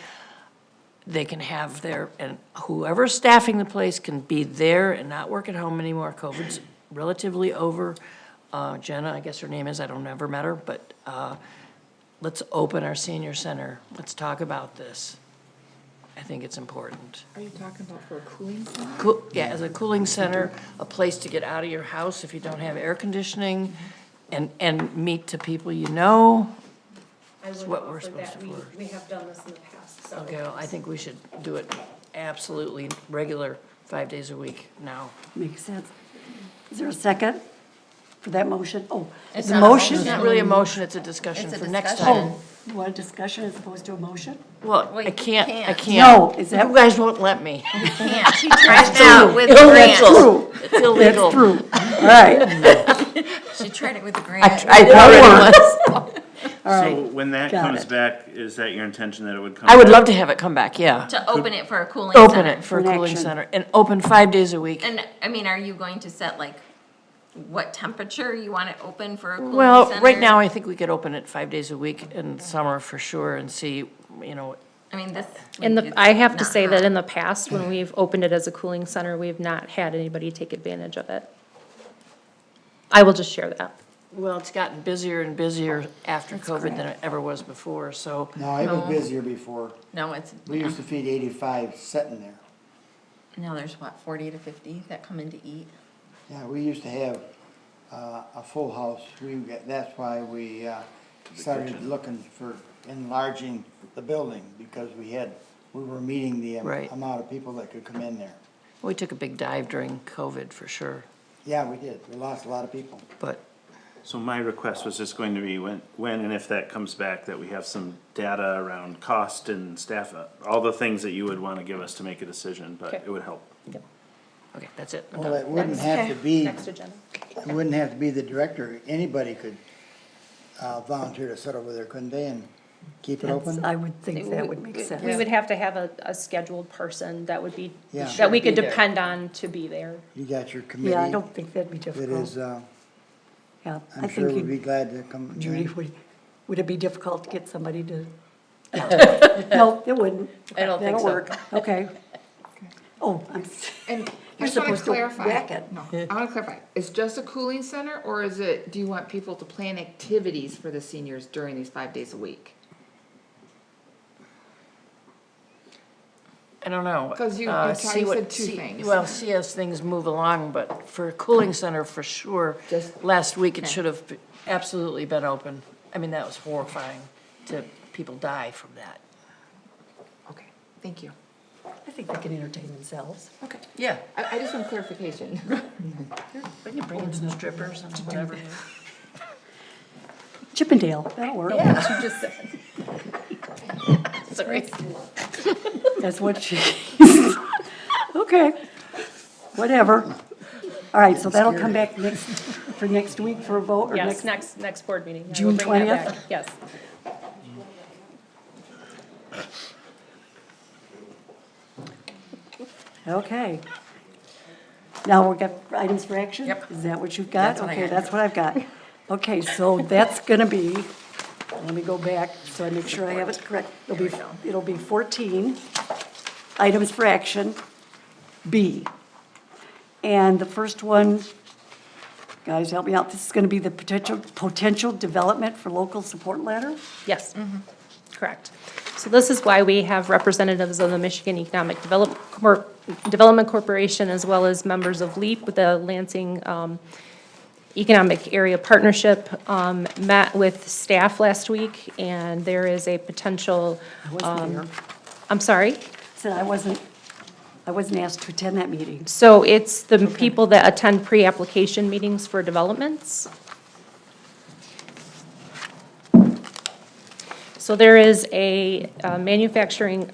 They can have and whoever's staffing the place can be there and not work at home anymore. COVID's relatively over. Jenna, I guess her name is, I don't ever met her, but let's open our senior center. Let's talk about this. I think it's important. Are you talking about for a cooling center? Yeah, as a cooling center, a place to get out of your house if you don't have air conditioning and meet to people you know. I It's would what we're offer supposed that. to do. We have done this in the past, so. Okay, well, I think we should do it absolutely regular, 5 days a week now. Makes sense. Is there a second for that motion? Oh, It's the not a motion. It's not really a motion, it's a discussion It's a for next discussion. time. You want a discussion as opposed to a motion? Well, Well, I you can't. No, is that? You guys won't let me. Can't. She tried it out with Illegal. grant. True. It's illegal. That's true. All right. She tried it with the grant. I know it was. All right. so when that got comes it. back, is that your intention that it would come? I would back? love to have it come back, yeah. To open it for a cooling center. Open it for a For an cooling action. center and open 5 days a week. And, I mean, are you going to set like what temperature you want it open for a cooling center? Well, right now, I think we could open it 5 days a week in summer for sure and see, you know, I mean, this. I have to not say that hot. in the past, when we've opened it as a cooling center, we've not had anybody take advantage of it. I will just share that. well, it's gotten busier and busier after COVID than it ever was before, so. No, it was busier before. No, it's, We used to feed 85 sitting there. now there's what, 40 to 50 that come in to eat? Yeah, we used to have a full house. That's why we started looking for enlarging the building, because we were meeting the Right. amount of people that could come in there. We took a big dive during COVID for sure, Yeah, we did. We lost a lot of people. but So my request was just going to be when and if that comes back, that we have some data around cost and staff, all the things that you would want to give us to make a decision, but Okay. it would help. okay, that's it. I'm Well, done. it wouldn't have to be, Next agenda. it wouldn't have to be the director. Anybody could volunteer to sit over there, couldn't they, and keep it open? I would think that would make sense. We would have to have a scheduled person that would be, Yeah. that we could Be there. depend on to be there. You got your committee. Yeah, I don't think that'd be That difficult. is, Yeah, I I'm sure think would be you'd, glad to come. Judy, would it be difficult to get somebody to? No, it wouldn't. I don't think That'll so. work. Okay. Oh, And I you're just wanna supposed to clarify. whack it. No, I wanna clarify. It's just a cooling center, or is it, do you want people to plan activities for the seniors during these 5 days a week? I don't know. 'Cause you See said two things. Well, see as things move along, but for a cooling center, for sure, last week it should have absolutely been open. I mean, that was horrifying to, people die from that. Okay, thank you. I think they can entertain themselves. Okay. Yeah. I just want clarification. We can bring in some strippers and whatever. Chippendale, that'll work. Yeah, that's what you just said. Sorry. That's what she, okay, whatever. All right, so that'll come back for next week for a vote, or Yes, next? next board meeting. I will June bring that 20th? back. Yes. Okay. Now we've got items for action? Yep. Is that what you've got? That's what I Okay, got. that's what I've got. Okay, so that's gonna be, let me go back so I make sure I have it correct. It'll be 14 items for action, B. And the first one, guys, help me out, this is gonna be the potential development for local support letter? Yes, correct. So this is why we have representatives of the Michigan Economic Development Corporation, as well as members of LEAP, with the Lansing Economic Area Partnership, met with staff last week, and there is a potential. I wasn't there. I'm sorry? Said I wasn't asked to attend that meeting. So it's the people that attend pre-application meetings for developments. So there is a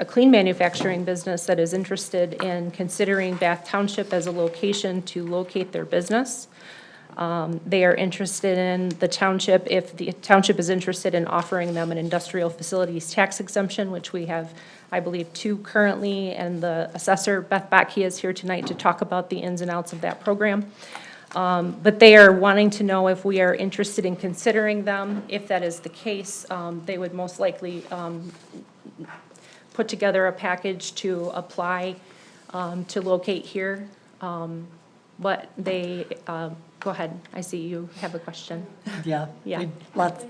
clean manufacturing business that is interested in considering Bath Township as a location to locate their business. They are interested in the township, if the township is interested in offering them an industrial facilities tax exemption, which we have, I believe, 2 currently, and the assessor, Beth Botke, is here tonight to talk about the ins and outs of that program. But they are wanting to know if we are interested in considering them. If that is the case, they would most likely put together a package to apply to locate here. But they, go ahead, I see you have a question. Yeah. Yeah. Lots,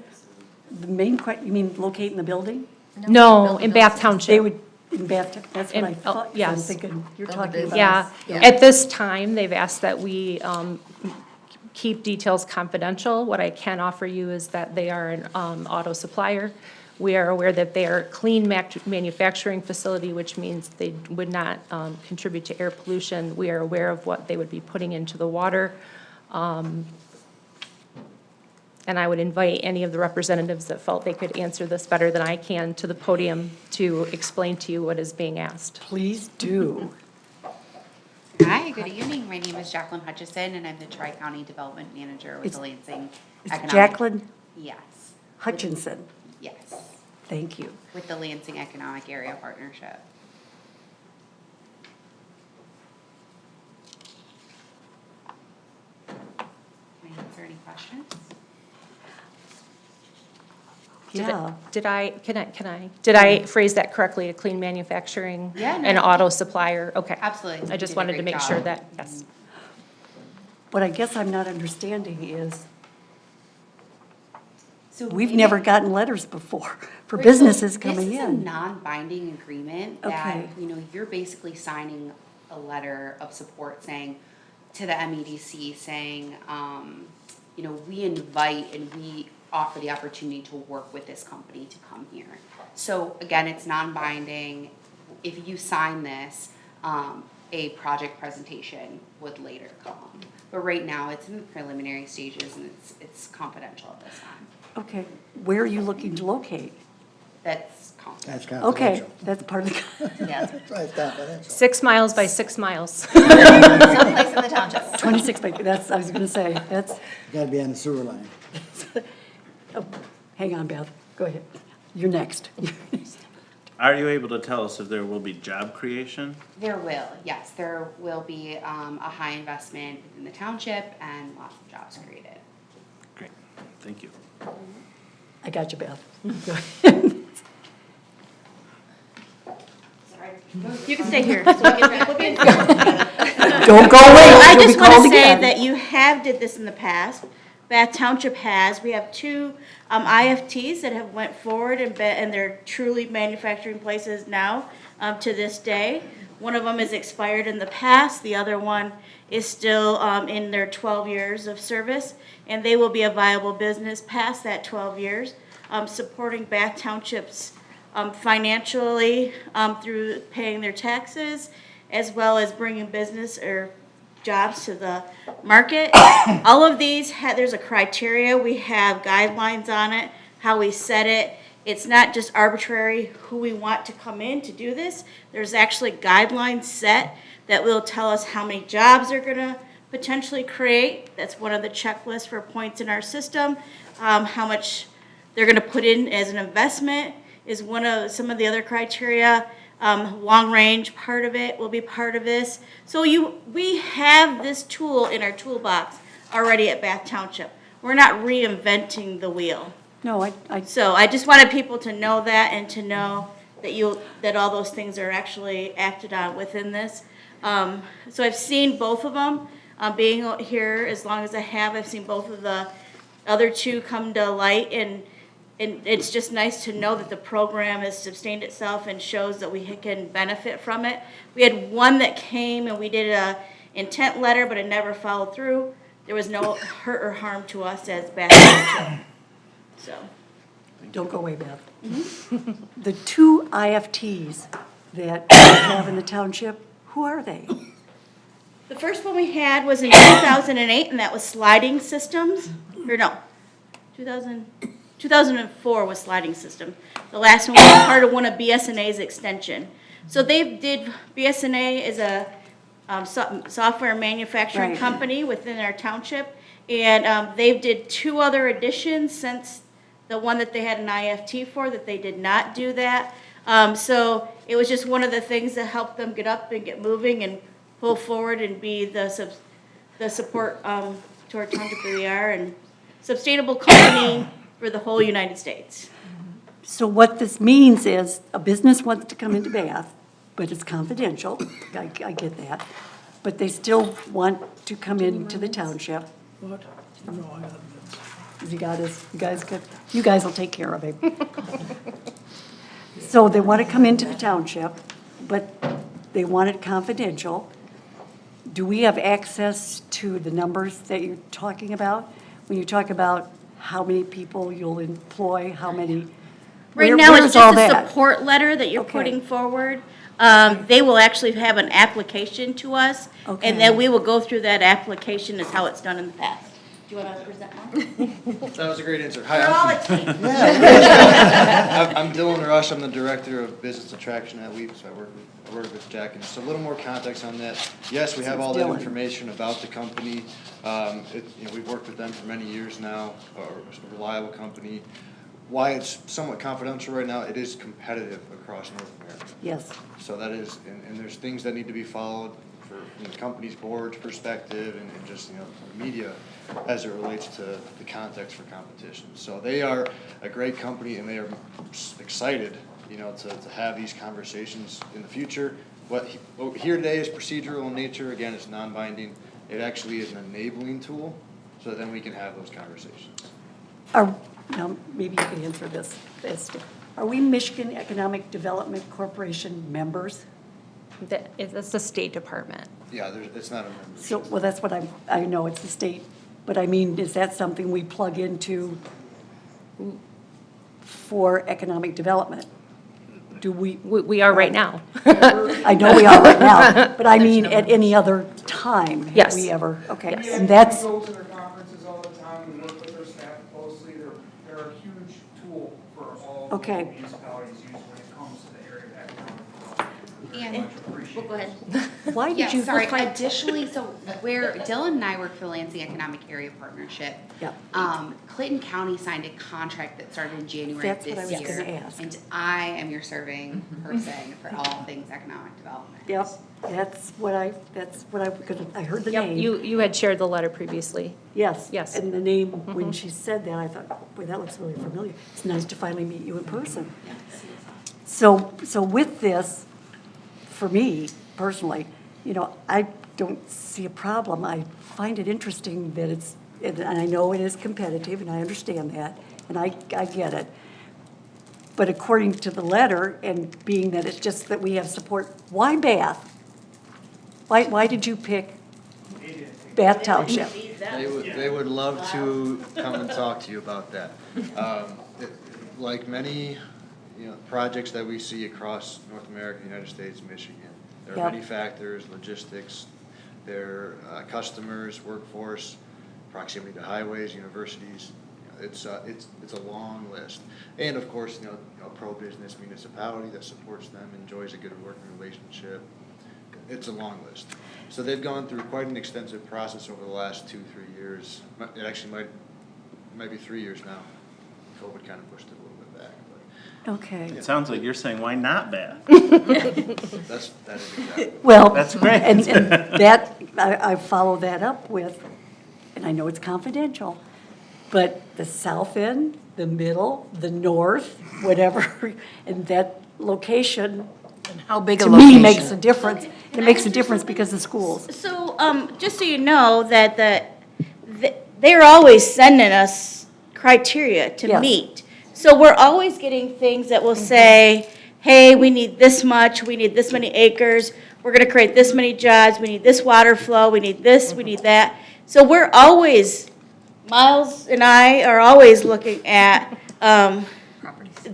the main you mean locate in the building? No, in Bath Township. They would, in Bath, that's what I In- thought, 'cause I'm yes. thinking, you're talking about. Yeah, at this time, they've asked that we keep details confidential. What I can offer you is that they are an auto supplier. We are aware that they are a clean manufacturing facility, which means they would not contribute to air pollution. We are aware of what they would be putting into the water. And I would invite any of the representatives that felt they could answer this better than I can to the podium to explain to you what is being asked. Please do. Hi, good evening. My name is Jacqueline Hutchison, and I'm the Tri-County Development Manager with the Lansing Economic. Jacqueline Yes. Hutchinson. Yes, Thank you. with the Lansing Economic Area Partnership. Can I answer any questions? Yeah. Did I phrase that correctly, a clean manufacturing? Yeah, no, An you auto did. supplier, okay. Absolutely. I You just did a wanted to great make sure job. that, yes. What I guess I'm not understanding is, So we've maybe- never gotten letters before for Right, so businesses coming This is a in. non-binding agreement that, Okay. you're basically signing a letter of support saying, to the MEDC, saying, we invite and we offer the opportunity to work with this company to come here. So again, it's non-binding. If you sign this, a project presentation would later come. But right now, it's in the preliminary stages and it's confidential at this time. Okay, where are you looking to locate? That's confidential. That's Okay, confidential. that's part of the. Yeah. That's confidential. 6 miles by 6 miles. Someplace in the township. 26, that's, I was gonna say, that's, Gotta be on the sewer line. oh, hang on, Beth, go ahead. You're next. Are you able to tell us if there will be job creation? There will, yes, there will be a high investment in the township and lots of jobs created. Great, thank you. I got you, Beth. Go ahead. Sorry. You can stay here, so we can put me Don't go away, I you'll be just want called to say again. that you have did this in the past. Bath Township has. We have two IFTs that have went forward and they're truly manufacturing places now to this day. One of them is expired in the past. The other one is still in their 12 years of service, and they will be a viable business past that 12 years, supporting Bath Township's financially through paying their taxes, as well as bringing business or jobs to the market. All of these, there's a criteria. We have guidelines on it, how we set it. It's not just arbitrary who we want to come in to do this. There's actually guidelines set that will tell us how many jobs they're going to potentially create. That's one of the checklists for points in our system. How much they're going to put in as an investment is one of some of the other criteria. Long range part of it will be part of this. So we have this tool in our toolbox already at Bath Township. We're not reinventing the wheel. No, So I just wanted people to know that and to know that that all those things are actually acted on within this. So I've seen both of them. Being here as long as I have, I've seen both of the other two come to light, and it's just nice to know that the program has sustained itself and shows that we can benefit from it. We had one that came and we did a intent letter, but it never followed through. There was no hurt or harm to us as Bath Township. So. Don't go away, Beth. The two IFTs that we have in the township, who are they? The first one we had was in 2008, and that was sliding systems, or no, 2004 was sliding system. The last one was part of one of BSNA's extension. So BSNA is a software manufacturing company within our township, and they did two other additions since the one that they had an IFT for, that they did not do that. So it was just one of the things that helped them get up and get moving and pull forward and be the support to our township that we are, and sustainable company for the whole United States. So what this means is a business wants to come into Bath, but it's confidential. I get that. But they still want to come into the township. What? No, I haven't. You guys will take care of it. So they want to come into the township, but they want it confidential. Do we have access to the numbers that you're talking about? When you talk about how many people you'll employ, how many? Right now, it's just a support letter that you're putting forward. They will actually have an application to us, and then we will go through that application as how it's done in the past. Do you want to present one? That was a great answer. Hi, We're all a team. I'm Dylan Rush. I'm the Director of Business Attraction at LEAP, so I work with Jack. And just a little more context on that. Yes, we have all that information about the company. We've worked with them for many years now, a reliable company. Why it's somewhat confidential right now, it is competitive across North America. Yes. So that is, and there's things that need to be followed from the company's board's perspective and just, media as it relates to the context for competition. So they are a great company, and they are excited, to have these conversations in the future. What here today is procedural in nature. Again, it's non-binding. It actually is an enabling tool, so that then we can have those conversations. Now, maybe you can answer this. Are we Michigan Economic Development Corporation members? It's a state department. Yeah, it's not a member. So, well, that's what I know, it's the state. But I mean, is that something we plug into for economic development? Do we? We are right now. I know we are right now, but I mean, at any other time? Yes. Have we ever, okay. Yes. And that's, We go to their conferences all the time, we work with their staff closely, they're a huge tool for all the municipalities use when it comes to the area of economic development. Go ahead. Why did you? Sorry, additionally, so where Dylan and I work for Lansing Economic Area Partnership. Clinton County signed a contract that started in January of this year. That's what I was gonna ask. And I am your serving person for all things economic development. Yep, that's what I, because I heard the name. You had shared the letter previously. Yes. Yes. And the name, when she said that, I thought, boy, that looks really familiar. It's nice to finally meet you in person. So with this, for me personally, I don't see a problem. I find it interesting that and I know it is competitive, and I understand that, and I get it. But according to the letter, and being that it's just that we have support, why Bath? Why did you pick Bath Township? They would love to come and talk to you about that. Like many, projects that we see across North America, United States, Michigan, there are many factors, logistics, their customers, workforce, proximity to highways, universities. It's a long list. And of course, a pro-business municipality that supports them, enjoys a good working relationship. It's a long list. So they've gone through quite an extensive process over the last 2-3 years. It actually might be 3 years now. COVID kind of pushed it a little bit back. But Okay. It sounds like you're saying, why not Bath? that is exactly. Well, That's great. And that, I follow that up with, and I know it's confidential, but the south end, the middle, the north, whatever, and that location, And how big a to location? me, makes a difference. It makes a difference because of schools. So, just so you know, that they're always sending us criteria to Yes. meet. So we're always getting things that will say, hey, we need this much, we need this many acres, we're gonna create this many jobs, we need this water flow, we need this, we need that. So we're always, Miles and I are always looking at,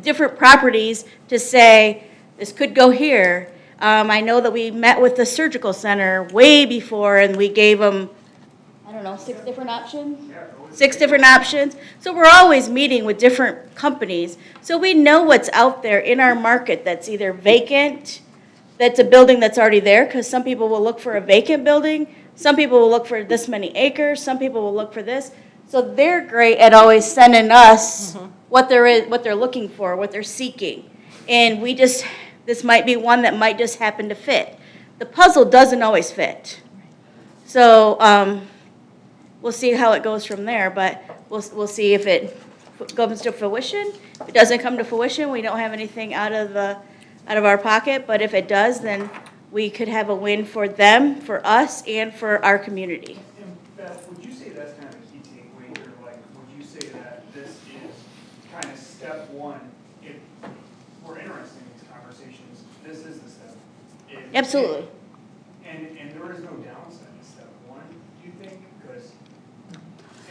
different properties to say, this could go here. I know that we met with the surgical center way before, and we gave them, I don't know, 6 different options? 6 different options. So we're always meeting with different companies. So we know what's out there in our market that's either vacant, that's a building that's already there, because some people will look for a vacant building, some people will look for this many acres, some people will look for this. So they're great at always sending us what they're looking for, what they're seeking. And this might be one that might just happen to fit. The puzzle doesn't always fit. So we'll see how it goes from there, but we'll see if it comes to fruition. If it doesn't come to fruition, we don't have anything out of our pocket, but if it does, then we could have a win for them, for us, and for our community. And Beth, would you say that's kind of a key takeaway here? Like, would you say that this is kind of step one? If we're interested in these conversations, this is the step. Absolutely. And there is no downside to step one, do you think? Because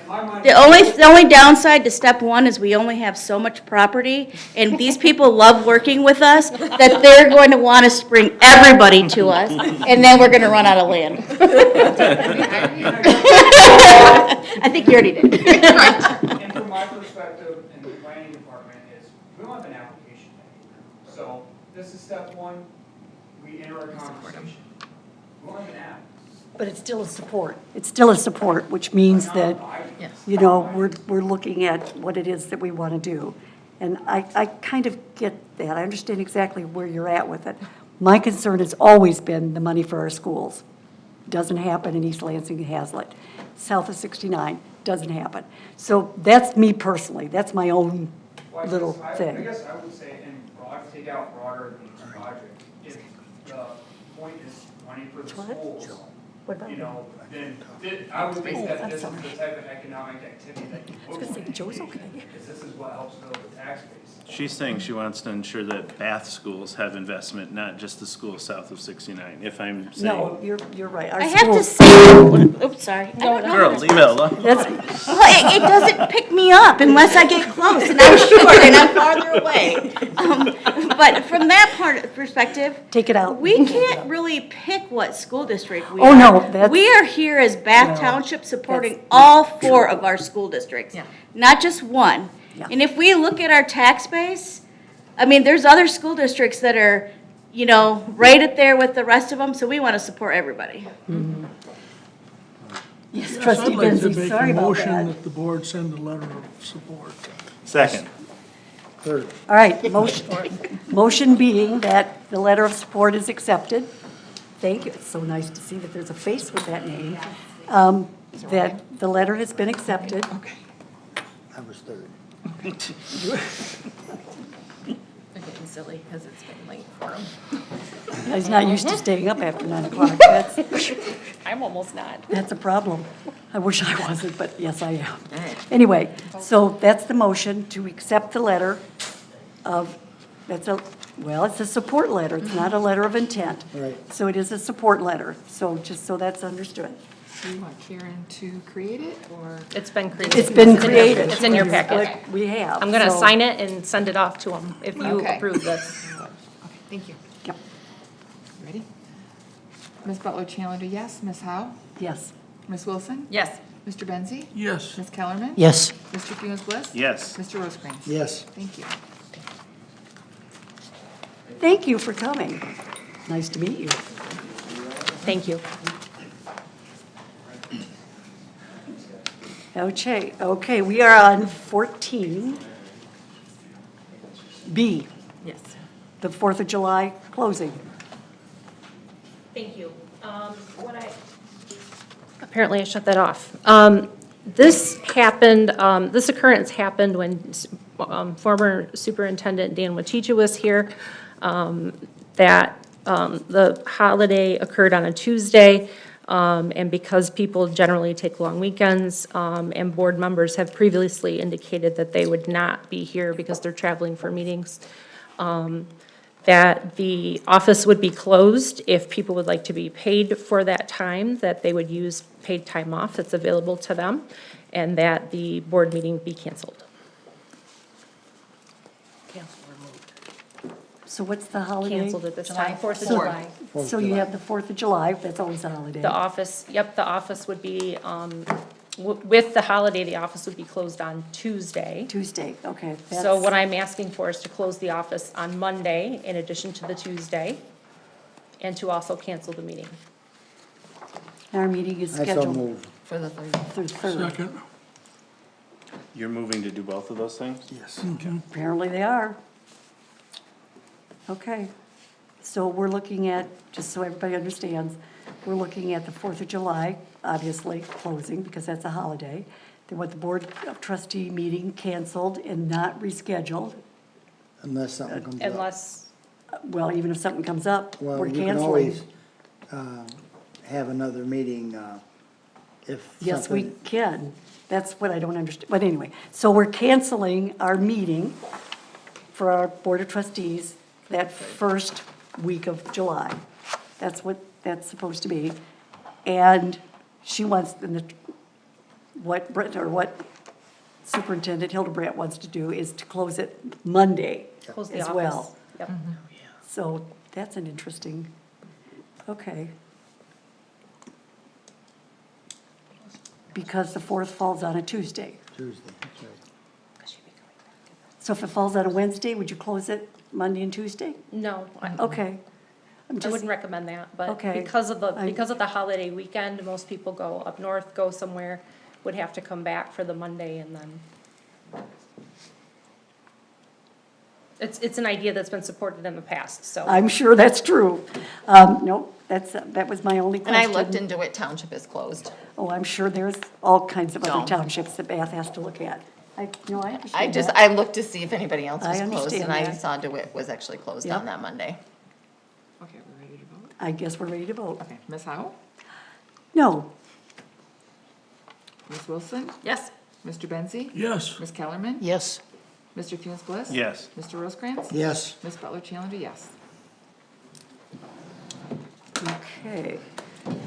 in my mind. The only downside to step one is we only have so much property, and these people love working with us, that they're going to want us to bring everybody to us, and then we're gonna run out of land. I think you already did. And from my perspective in the planning department is, we don't have an application anymore. So this is step one, we enter a conversation. We don't have an app. But it's still a support. It's still a support, which means that, we're looking at what it is that we want to do. And I kind of get that. I understand exactly where you're at with it. My concern has always been the money for our schools. Doesn't happen in East Lansing and Hazlet. South of 69, doesn't happen. So that's me personally. That's my own little thing. I guess I would say, take out broader than project, if the point is money for the schools, then I would think that this is the type of economic activity that you would want to engage in, because this is what helps build the tax base. She's saying she wants to ensure that Bath schools have investment, not just the schools south of 69, if I'm saying. No, you're right. Our I have to schools- say, oops, sorry. Girl, leave it alone. Well, it doesn't pick me up unless I get close, and I'm short and I'm farther away. But from that perspective. Take it out. We can't really pick what school district we are. Oh, no, that's. We are here as Bath Township supporting all 4 of our school districts, not just one. Yeah. And if we look at our tax base, I mean, there's other school districts that are, right up there with the rest of them, so we want to support everybody. Yes, Yes, Trustee I'd like to Benzie, make sorry a about motion that. that the board send a letter of support. Second. Third. All right, motion being that the letter of support is accepted. Thank you. It's so nice to see that there's a face with that name. That the letter has been accepted. I was third. silly, because it's been late for him. He's not used to staying up after 9 o'clock. That's, I'm almost not. that's a problem. I wish I wasn't, but yes, I am. Anyway, so that's the motion to accept the letter of, it's a support letter. It's not a letter of intent. Right. So it is a support letter. So just so that's understood. Do you want Karen to create it, or? It's been created. It's been created. It's in your It's packet. what we have. I'm gonna so- sign it and send it off to him if you Okay. approve this. Okay, thank you. Yep. Ready? Ms. Butler Challenger, yes. Ms. Howe? Yes. Ms. Wilson? Yes. Mr. Benzi? Yes. Ms. Kellerman? Yes. Mr. Funes Bliss? Yes. Mr. Rosecrans? Yes. Thank you. Thank you for coming. Nice to meet you. Thank you. Okay, we are on 14B, Yes. the 4th of July closing. Thank you. Apparently I shut that off. This happened, this occurrence happened when former Superintendent Dan Wachicha was here. The holiday occurred on a Tuesday, and because people generally take long weekends, and board members have previously indicated that they would not be here because they're traveling for meetings, that the office would be closed if people would like to be paid for that time, that they would use paid time off that's available to them, and that the board meeting be canceled. So what's the holiday? Canceled at this time, 4th of So- July. So you have the 4th of July, that's always a holiday. The office, the office would be, with the holiday, the office would be closed on Tuesday. Tuesday, okay. So what I'm asking for is to close the office on Monday in addition to the Tuesday, and to also cancel the meeting. Our meeting is I so scheduled move. For the 3rd. for the 3rd. Second. You're moving to do both of those things? Yes. Apparently they are. Okay, so we're looking at, just so everybody understands, we're looking at the 4th of July, obviously, closing, because that's a holiday. Then what the Board of Trustee meeting canceled and not rescheduled. Unless something comes up. Unless, Well, even if something comes up, Well, we're you can canceling. always have another meeting if Yes, we something. can. That's what I don't understand. But anyway, so we're canceling our meeting for our Board of Trustees that first week of July. That's what that's supposed to be. And she wants, what Superintendent Hildebrandt wants to do is to close it Monday close the as office. well. Yep. So that's an interesting, okay. Because the 4th falls on a Tuesday. Tuesday, that's right. So if it falls on a Wednesday, would you close it Monday and Tuesday? No, Okay. I'm I just, wouldn't recommend that, but Okay. because of the holiday weekend, most people go up north, go somewhere, would have to come back for the Monday and then. It's an idea that's been supported in the past, so. I'm sure that's true. Nope, that was my only And question. I looked into it, Township is closed. Oh, I'm sure there's all kinds of other No. townships that Bath has to look at. I understand that. I looked to see if anybody else I was closed, understand and I that. saw DeWitt was actually closed Yep. on that Monday. Okay, we're ready to vote? I guess we're ready to vote. Okay, Ms. Howe? No, Ms. Wilson? Yes. Mr. Benzi? Yes. Ms. Kellerman? Yes. Mr. Funes Bliss? Yes. Mr. Rosecrans? Yes. Ms. Butler Challenger, yes. okay.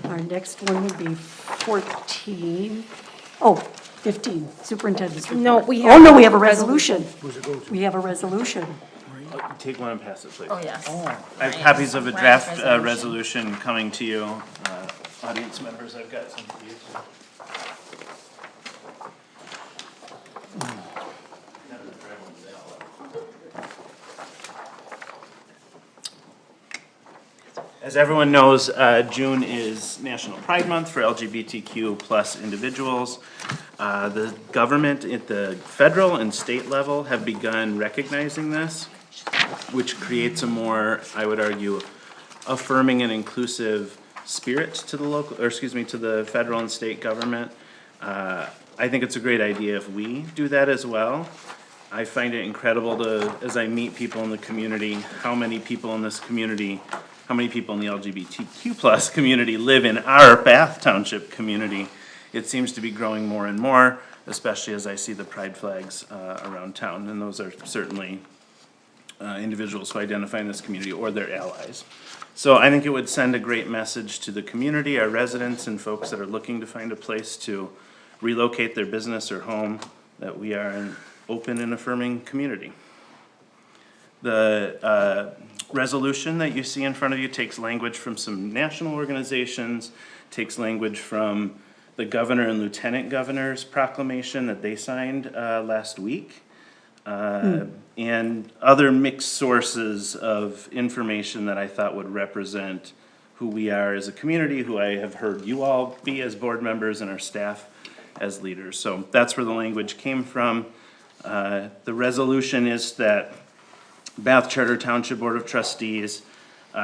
Our next one would be 15, superintendent's report. No, we Oh, have no, we a have a resolution. Where's it go to? We have a resolution. Take one and pass it, please. Oh, yes. I have copies of a draft resolution coming to you. Audience members, I've got some for you. As everyone knows, June is National Pride Month for LGBTQ plus individuals. The government at the federal and state level have begun recognizing this, which creates a more, I would argue, affirming and inclusive spirit to the to the federal and state government. I think it's a great idea if we do that as well. I find it incredible as I meet people in the community, how many people in this community, how many people in the LGBTQ plus community live in our Bath Township community. It seems to be growing more and more, especially as I see the pride flags around town, and those are certainly individuals who identify in this community or their allies. So I think it would send a great message to the community, our residents and folks that are looking to find a place to relocate their business or home, that we are an open and affirming community. The resolution that you see in front of you takes language from some national organizations, takes language from the governor and lieutenant governor's proclamation that they signed last week, and other mixed sources of information that I thought would represent who we are as a community, who I have heard you all be as board members and our staff as leaders. So that's where the language came from. The resolution is that Bath Charter Township Board of Trustees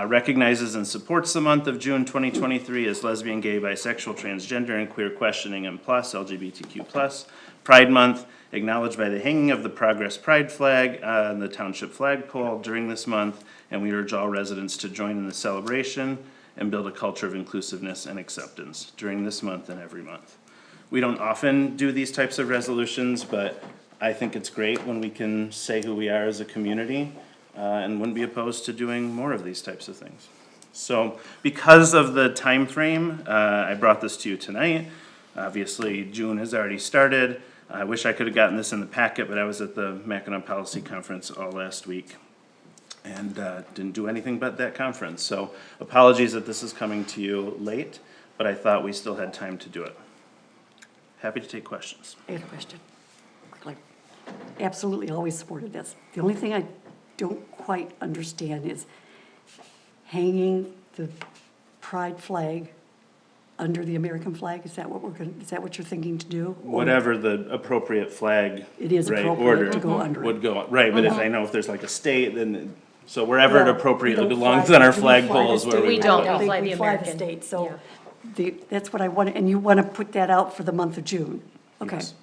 recognizes and supports the month of June 2023 as lesbian, gay, bisexual, transgender, and queer questioning and plus LGBTQ plus Pride Month, acknowledged by the hanging of the Progress Pride flag on the township flagpole during this month, and we urge all residents to join in the celebration and build a culture of inclusiveness and acceptance during this month and every month. We don't often do these types of resolutions, but I think it's great when we can say who we are as a community, and wouldn't be opposed to doing more of these types of things. So because of the time frame, I brought this to you tonight. Obviously, June has already started. I wish I could have gotten this in the packet, but I was at the Mackinac Policy Conference all last week and didn't do anything but that conference. So apologies that this is coming to you late, but I thought we still had time to do it. Happy to take questions. I have a question. Quickly. Absolutely always supported this. The only thing I don't quite understand is hanging the pride flag under the American flag. Is that what you're thinking to do? Whatever the appropriate flag, It is right, appropriate order to go under it. would go, right, but if I know if there's like a state, then, so wherever it Well, appropriately we don't belongs fly- on our we don't flagpole fly is the where state. we We would don't. go. We fly the We fly the American. state, so that's what I want, and you want to put that out for the month of June? Okay. Yes.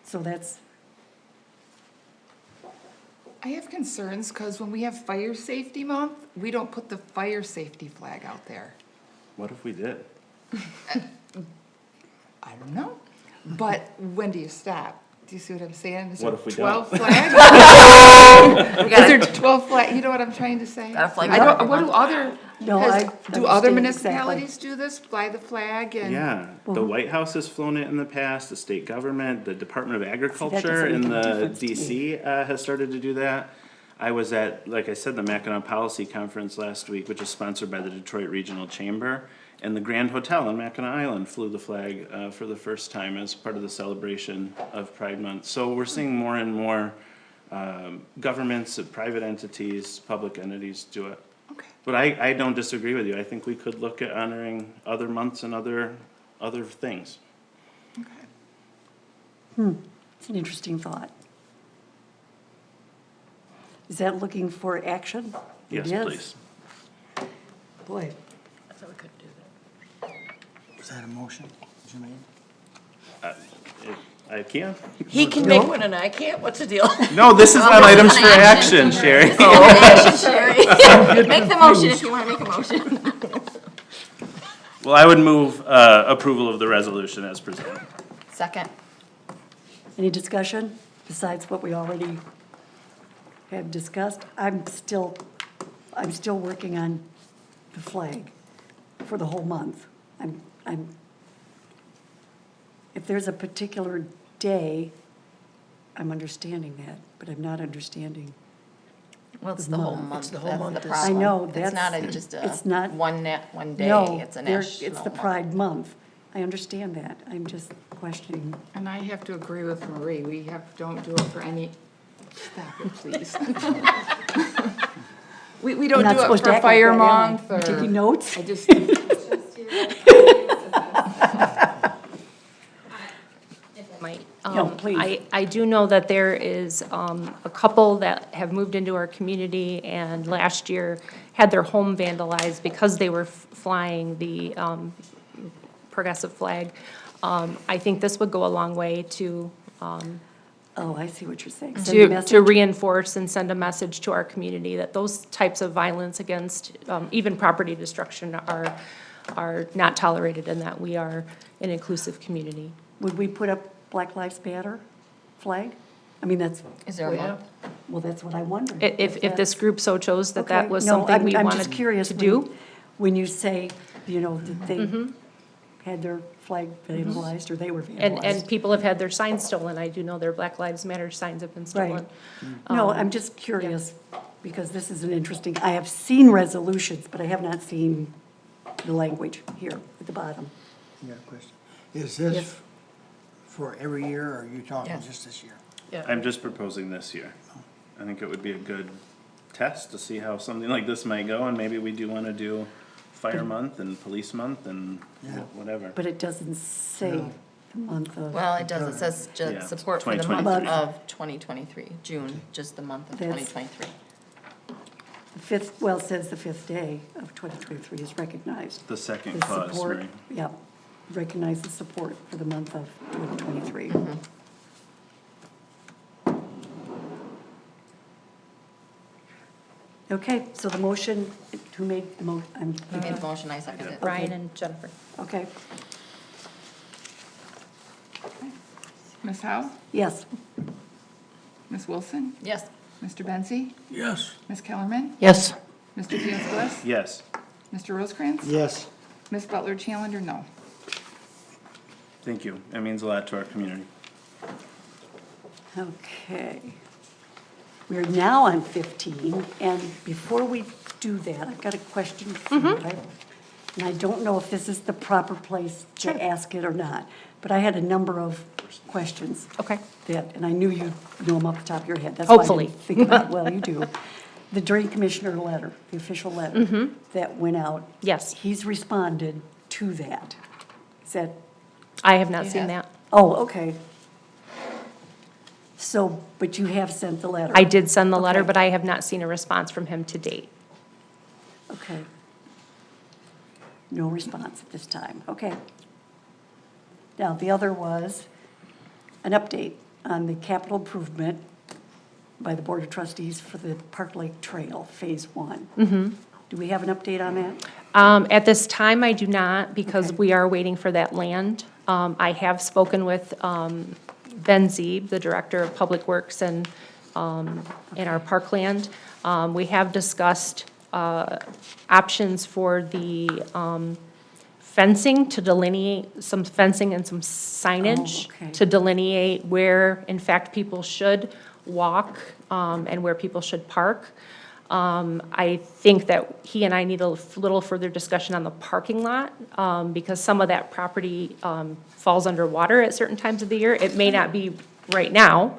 So that's, I have concerns, because when we have fire safety month, we don't put the fire safety flag out there. What if we did? I don't know. But when do you stop? Do you see what I'm saying? Is What there if we 12 don't? flags? Is there 12 flags? You know what I'm trying to say? Got a flag I for don't- every What do month. other, No, has- I do other understand municipalities do this? Fly the flag and? Yeah, the White House has flown it in the past, the state government, the Department of Agriculture doesn't in make a the difference to me. DC has started to do that. I was at, like I said, the Mackinac Policy Conference last week, which is sponsored by the Detroit Regional Chamber, and the Grand Hotel on Mackinac Island flew the flag for the first time as part of the celebration of Pride Month. So we're seeing more and more governments, private entities, public entities do it. Okay. But I don't disagree with you. I think we could look at honoring other months and other things. it's an interesting thought. Is that looking for action? It Yes, is. please. Boy, I thought we couldn't do that. Is that a motion that you made? I can. He can make one and I can't, what's the deal? No, this is not items for action, Sherry. Make the motion if you want to make a motion. Well, I would move approval of the resolution as presented. Second. any discussion besides what we already have discussed? I'm still working on the flag for the whole month. If there's a particular day, I'm understanding that, but I'm not understanding. Well, it's the the whole month. month. It's the whole That's month. the I problem. know, It's that's- not just it's not- one day, No, it's a there- national. it's the month. Pride Month. I understand that. I'm just questioning. And I have to agree with Marie, don't do it for any, stop it, please. We don't I'm not do it supposed to for act like fire that, am I? month You or. taking notes? I just, Might. No, please. I do know that there is a couple that have moved into our community and last year had their home vandalized because they were flying the progressive flag. I think this would go a long way to Oh, I see what you're saying. Send a to message? reinforce and send a message to our community that those types of violence against, even property destruction are not tolerated and that we are an inclusive community. Would we put up Black Lives Matter flag? I mean, that's. Is there a month? Well, that's what I wondered. If this group so chose that that Okay, was no, something we I'm wanted just curious to when- do. When you say, you know, that they Mhm. had their flag vandalized, or they were And vandalized. people have had their signs stolen. I do know their Black Lives Matter signs have been stolen. Right. No, I'm just curious, because this is an interesting, I have seen resolutions, but I have not seen the language here at the bottom. You got a question? Is Yes. this for every year, or are you talking Yes. just this year? I'm just proposing this year. I think it would be a good test to see how something like this might go, and maybe we do wanna do fire month and police month and Yeah. whatever. But it doesn't say the month of. Well, it does, it says Yeah, just support for the month 2023. of 2023, June, just the month of That's- 2023. The fifth, well, it says the fifth day of 2023 is recognized. The second The clause, support- right? Yeah, recognize the support for the month of 2023. Okay, so the motion, who made the mo, I'm. You made the motion, I seconded it. Ryan and Jennifer. Okay, Ms. Howe? yes. Ms. Wilson? Yes. Mr. Benzi? Yes. Ms. Kellerman? Yes. Mr. Fields-Bliss? Yes. Mr. Rosecrans? Yes. Ms. Butler Challenger, no. Thank you. It means a lot to our community. Okay. We're now on 15, and before we do that, I've got a question for you. And I don't know if this is the proper place to ask it or not, but I had a number of questions. Okay. That, and I knew you know them off the top of your head. That's why I Hopefully. didn't think about it. Well, you do. The drain commissioner letter, the official letter that went out. Yes. He's responded to that. Is that, I have not seen that. oh, okay. So, but you have sent the letter? I did send the letter, Okay. but I have not seen a response from him to date. Okay. No response at this time, okay. Now, the other was an update on the capital improvement by the Board of Trustees for the Park Lake Trail, Phase 1. Do we have an update on that? At this time, I do not, because Okay. we are waiting for that land. I have spoken with Ben Zeeb, the Director of Public Works and in our parkland. We have discussed options for the fencing to delineate, some fencing and some signage okay. to delineate where, in fact, people should walk and where people should park. I think that he and I need a little further discussion on the parking lot, because some of that property falls underwater at certain times of the year. It may not be right now,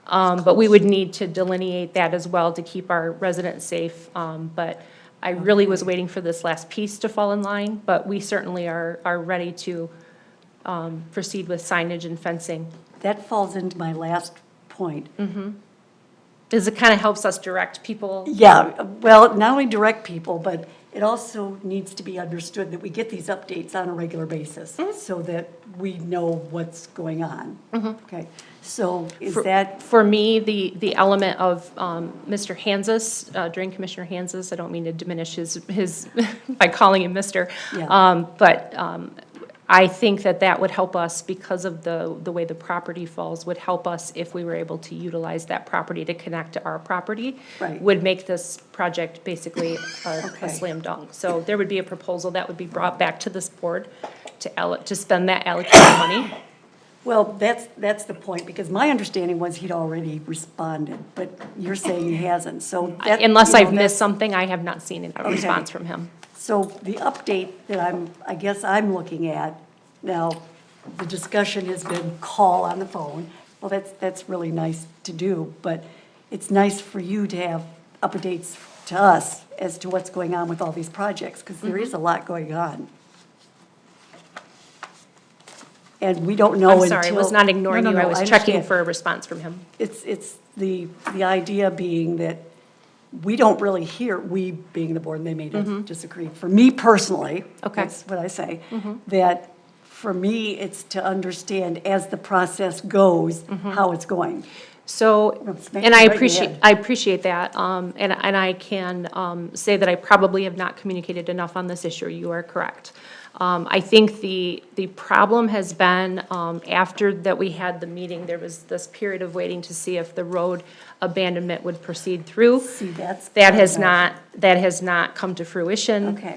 but we would need to delineate that as well to keep our residents safe. But I really was waiting for this last piece to fall in line, but we certainly are ready to proceed with signage and fencing. That falls into my last point. Because it kind of helps us direct people. Yeah, well, not only direct people, but it also needs to be understood that we get these updates on a regular basis, so that we know what's going on. Okay, so is that, For me, the element of Mr. Hansis, Drain Commissioner Hansis, I don't mean to diminish his by calling him Mr. Yeah. But I think that would help us because of the way the property falls, would help us if we were able to utilize that property to connect to our property. Right. Would make this project basically Okay. a slam dunk. So there would be a proposal that would be brought back to this board to spend that allocated money. well, that's the point, because my understanding was he'd already responded, but you're saying he hasn't, so that. Unless you know, I've missed that's- something, I have not seen a response from him. So the update that I guess I'm looking at, now, the discussion has been call on the phone. Well, that's really nice to do, but it's nice for you to have updates to us as to what's going on with all these projects, because there is a lot going on. And we don't know I'm until. sorry, I was not ignoring No, you, no, I no, was checking understand. for a response from him. It's the idea being that we don't really hear, we being the board, and they may disagree. For me personally, Okay. that's what I say, that for me, it's to understand as the process goes, how it's going. So, Let's make and it I right appreciate, ahead. I appreciate that, and I can say that I probably have not communicated enough on this issue, you are correct. I think the problem has been, after that we had the meeting, there was this period of waiting to see if the road abandonment would proceed through. See, that's. That has not come to fruition. Okay.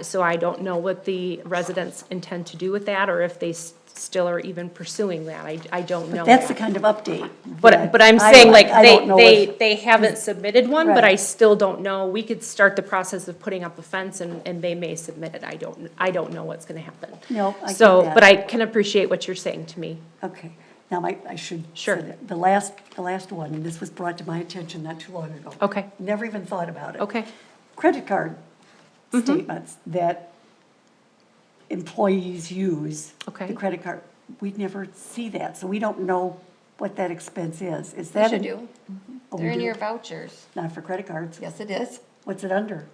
So I don't know what the residents intend to do with that, or if they still are even pursuing that, I don't know. That's the that. kind of update. But I'm I saying, like. like, I don't know if- they haven't submitted one, but I Right. still don't know. We could start the process of putting up a fence and they may submit it. I don't know what's gonna happen. No, I get So, that. but I can appreciate what you're saying to me. Okay, now I should. Sure. say that the last one, and this was brought to my attention not too long ago. Okay. Never even thought about it. Okay. Credit card statements that employees use. Okay. The credit card, we never see that, so we don't know what that expense is. Is You that? should do. Oh, we They're in do? your vouchers. Not for credit cards. Yes, it is. What's it under?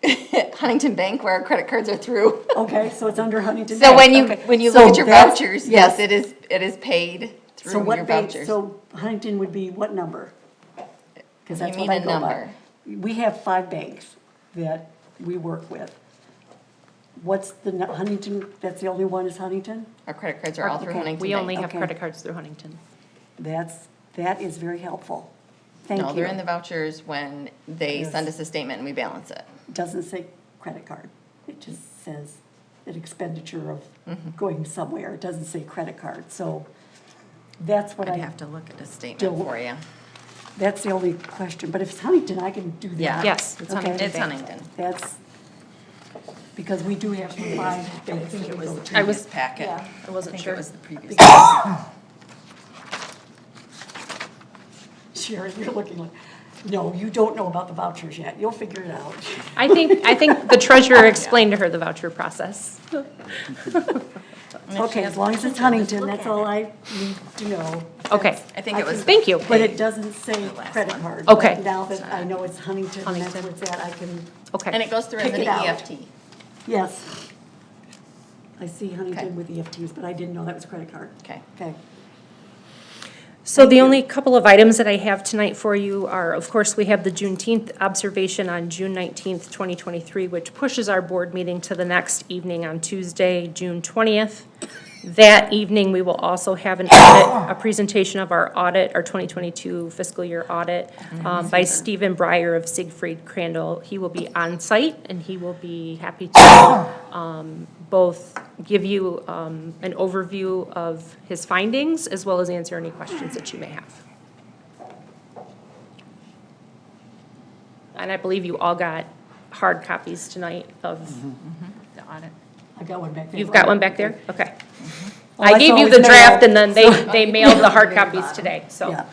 Huntington Bank, where our credit cards are through. Okay, so it's under Huntington So Bank. Okay. when you So look at your that's- vouchers, yes, it is paid So through what your bank, vouchers. so Huntington would be what number? Because You that's mean what I a go by. number. We have 5 banks that we work with. What's the, Huntington, that's the only one is Huntington? Our credit cards are all through Okay. Huntington Bank. We only have Okay. credit cards through Huntington. That is very helpful. Thank you. No, they're in the vouchers when they Yes. send us a statement and we balance it. Doesn't say credit card. It just says an expenditure of Mm-hmm. going somewhere. It doesn't say credit card. So that's what I'd I, have to look at a statement don't- for you. that's the only question. But if it's Huntington, I can do that. Yeah. Yes, it's Okay. Huntington It's Bank. Huntington. That's, because we do have 5 banks. that we go to. I was, Packet. yeah, I wasn't sure. It was the previous. Sharon, you're looking like, no, you don't know about the vouchers yet. You'll figure it out. I think the treasurer explained to her the voucher process. Okay, as long as it's Huntington, that's all I need to know. Okay. I think it was. Thank you. But it doesn't say credit card. Okay. But now that I know it's Huntington, and that's Huntington. where it's at, I can, Okay. And it goes through as Pick an it out. EFT. yes. I see Okay. Huntington with EFTs, but I didn't know that was credit card. Okay. Okay. So the only couple of items that I have tonight for you are, of course, we have the Juneteenth observation on June 19th, 2023, which pushes our board meeting to the next evening on Tuesday, June 20th. That evening, we will also have an audit, a presentation of our audit, our 2022 fiscal year audit, by Stephen Breyer of Siegfried Crandall. He will be on site, and he will be happy to both give you an overview of his findings, as well as answer any questions that you may have. And I believe you all got hard copies tonight of, The audit. I got one back there. you've got one back there? Okay. Well, I that's gave you always the draft, mailed, and then they mailed the hard copies today, so, Yeah.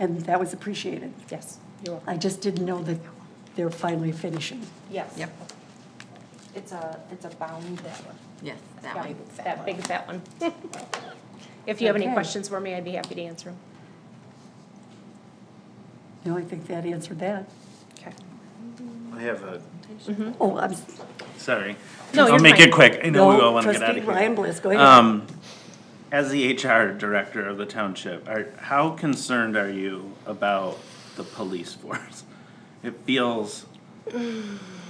And that was appreciated. yes, you're welcome. I just didn't know that they're finally finishing. Yes. Yep. It's a bound, that one. Yes, that one. That big fat one. If you have any Okay. questions for me, I'd be happy to answer them. No, I think that answered that. Okay. I have a, Oh, I'm, sorry. No, you're I'll make fine. it quick. I know we no, all want to get out trustee of here. Ryan Bliss, go ahead. As the HR director of the township, how concerned are you about the police force? It feels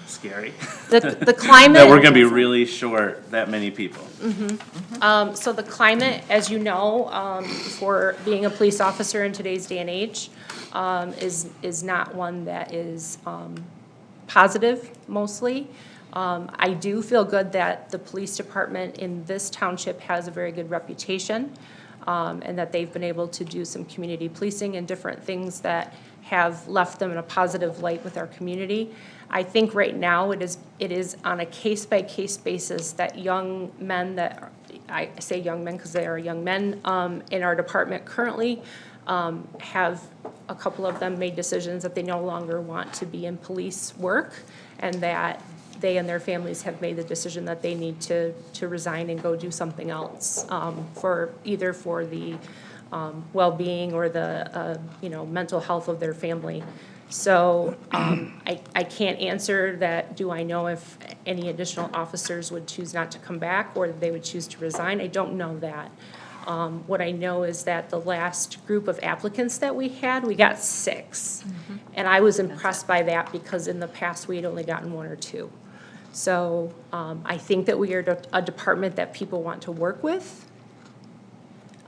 scary. The climate. That we're gonna be really short that many people. So the climate, as you know, for being a police officer in today's day and age, is not one that is positive mostly. I do feel good that the police department in this township has a very good reputation, and that they've been able to do some community policing and different things that have left them in a positive light with our community. I think right now it is on a case-by-case basis that young men that, I say young men because they are young men, in our department currently, have a couple of them made decisions that they no longer want to be in police work, and that they and their families have made the decision that they need to resign and go do something else, for either for the well-being or the mental health of their family. So I can't answer that yet do I know if any additional officers would choose not to come back or they would choose to resign. I don't know that. What I know is that the last group of applicants that we had, we got 6. And I was impressed by that because in the past, we had only gotten 1 or 2. So I think that we are a department that people want to work with.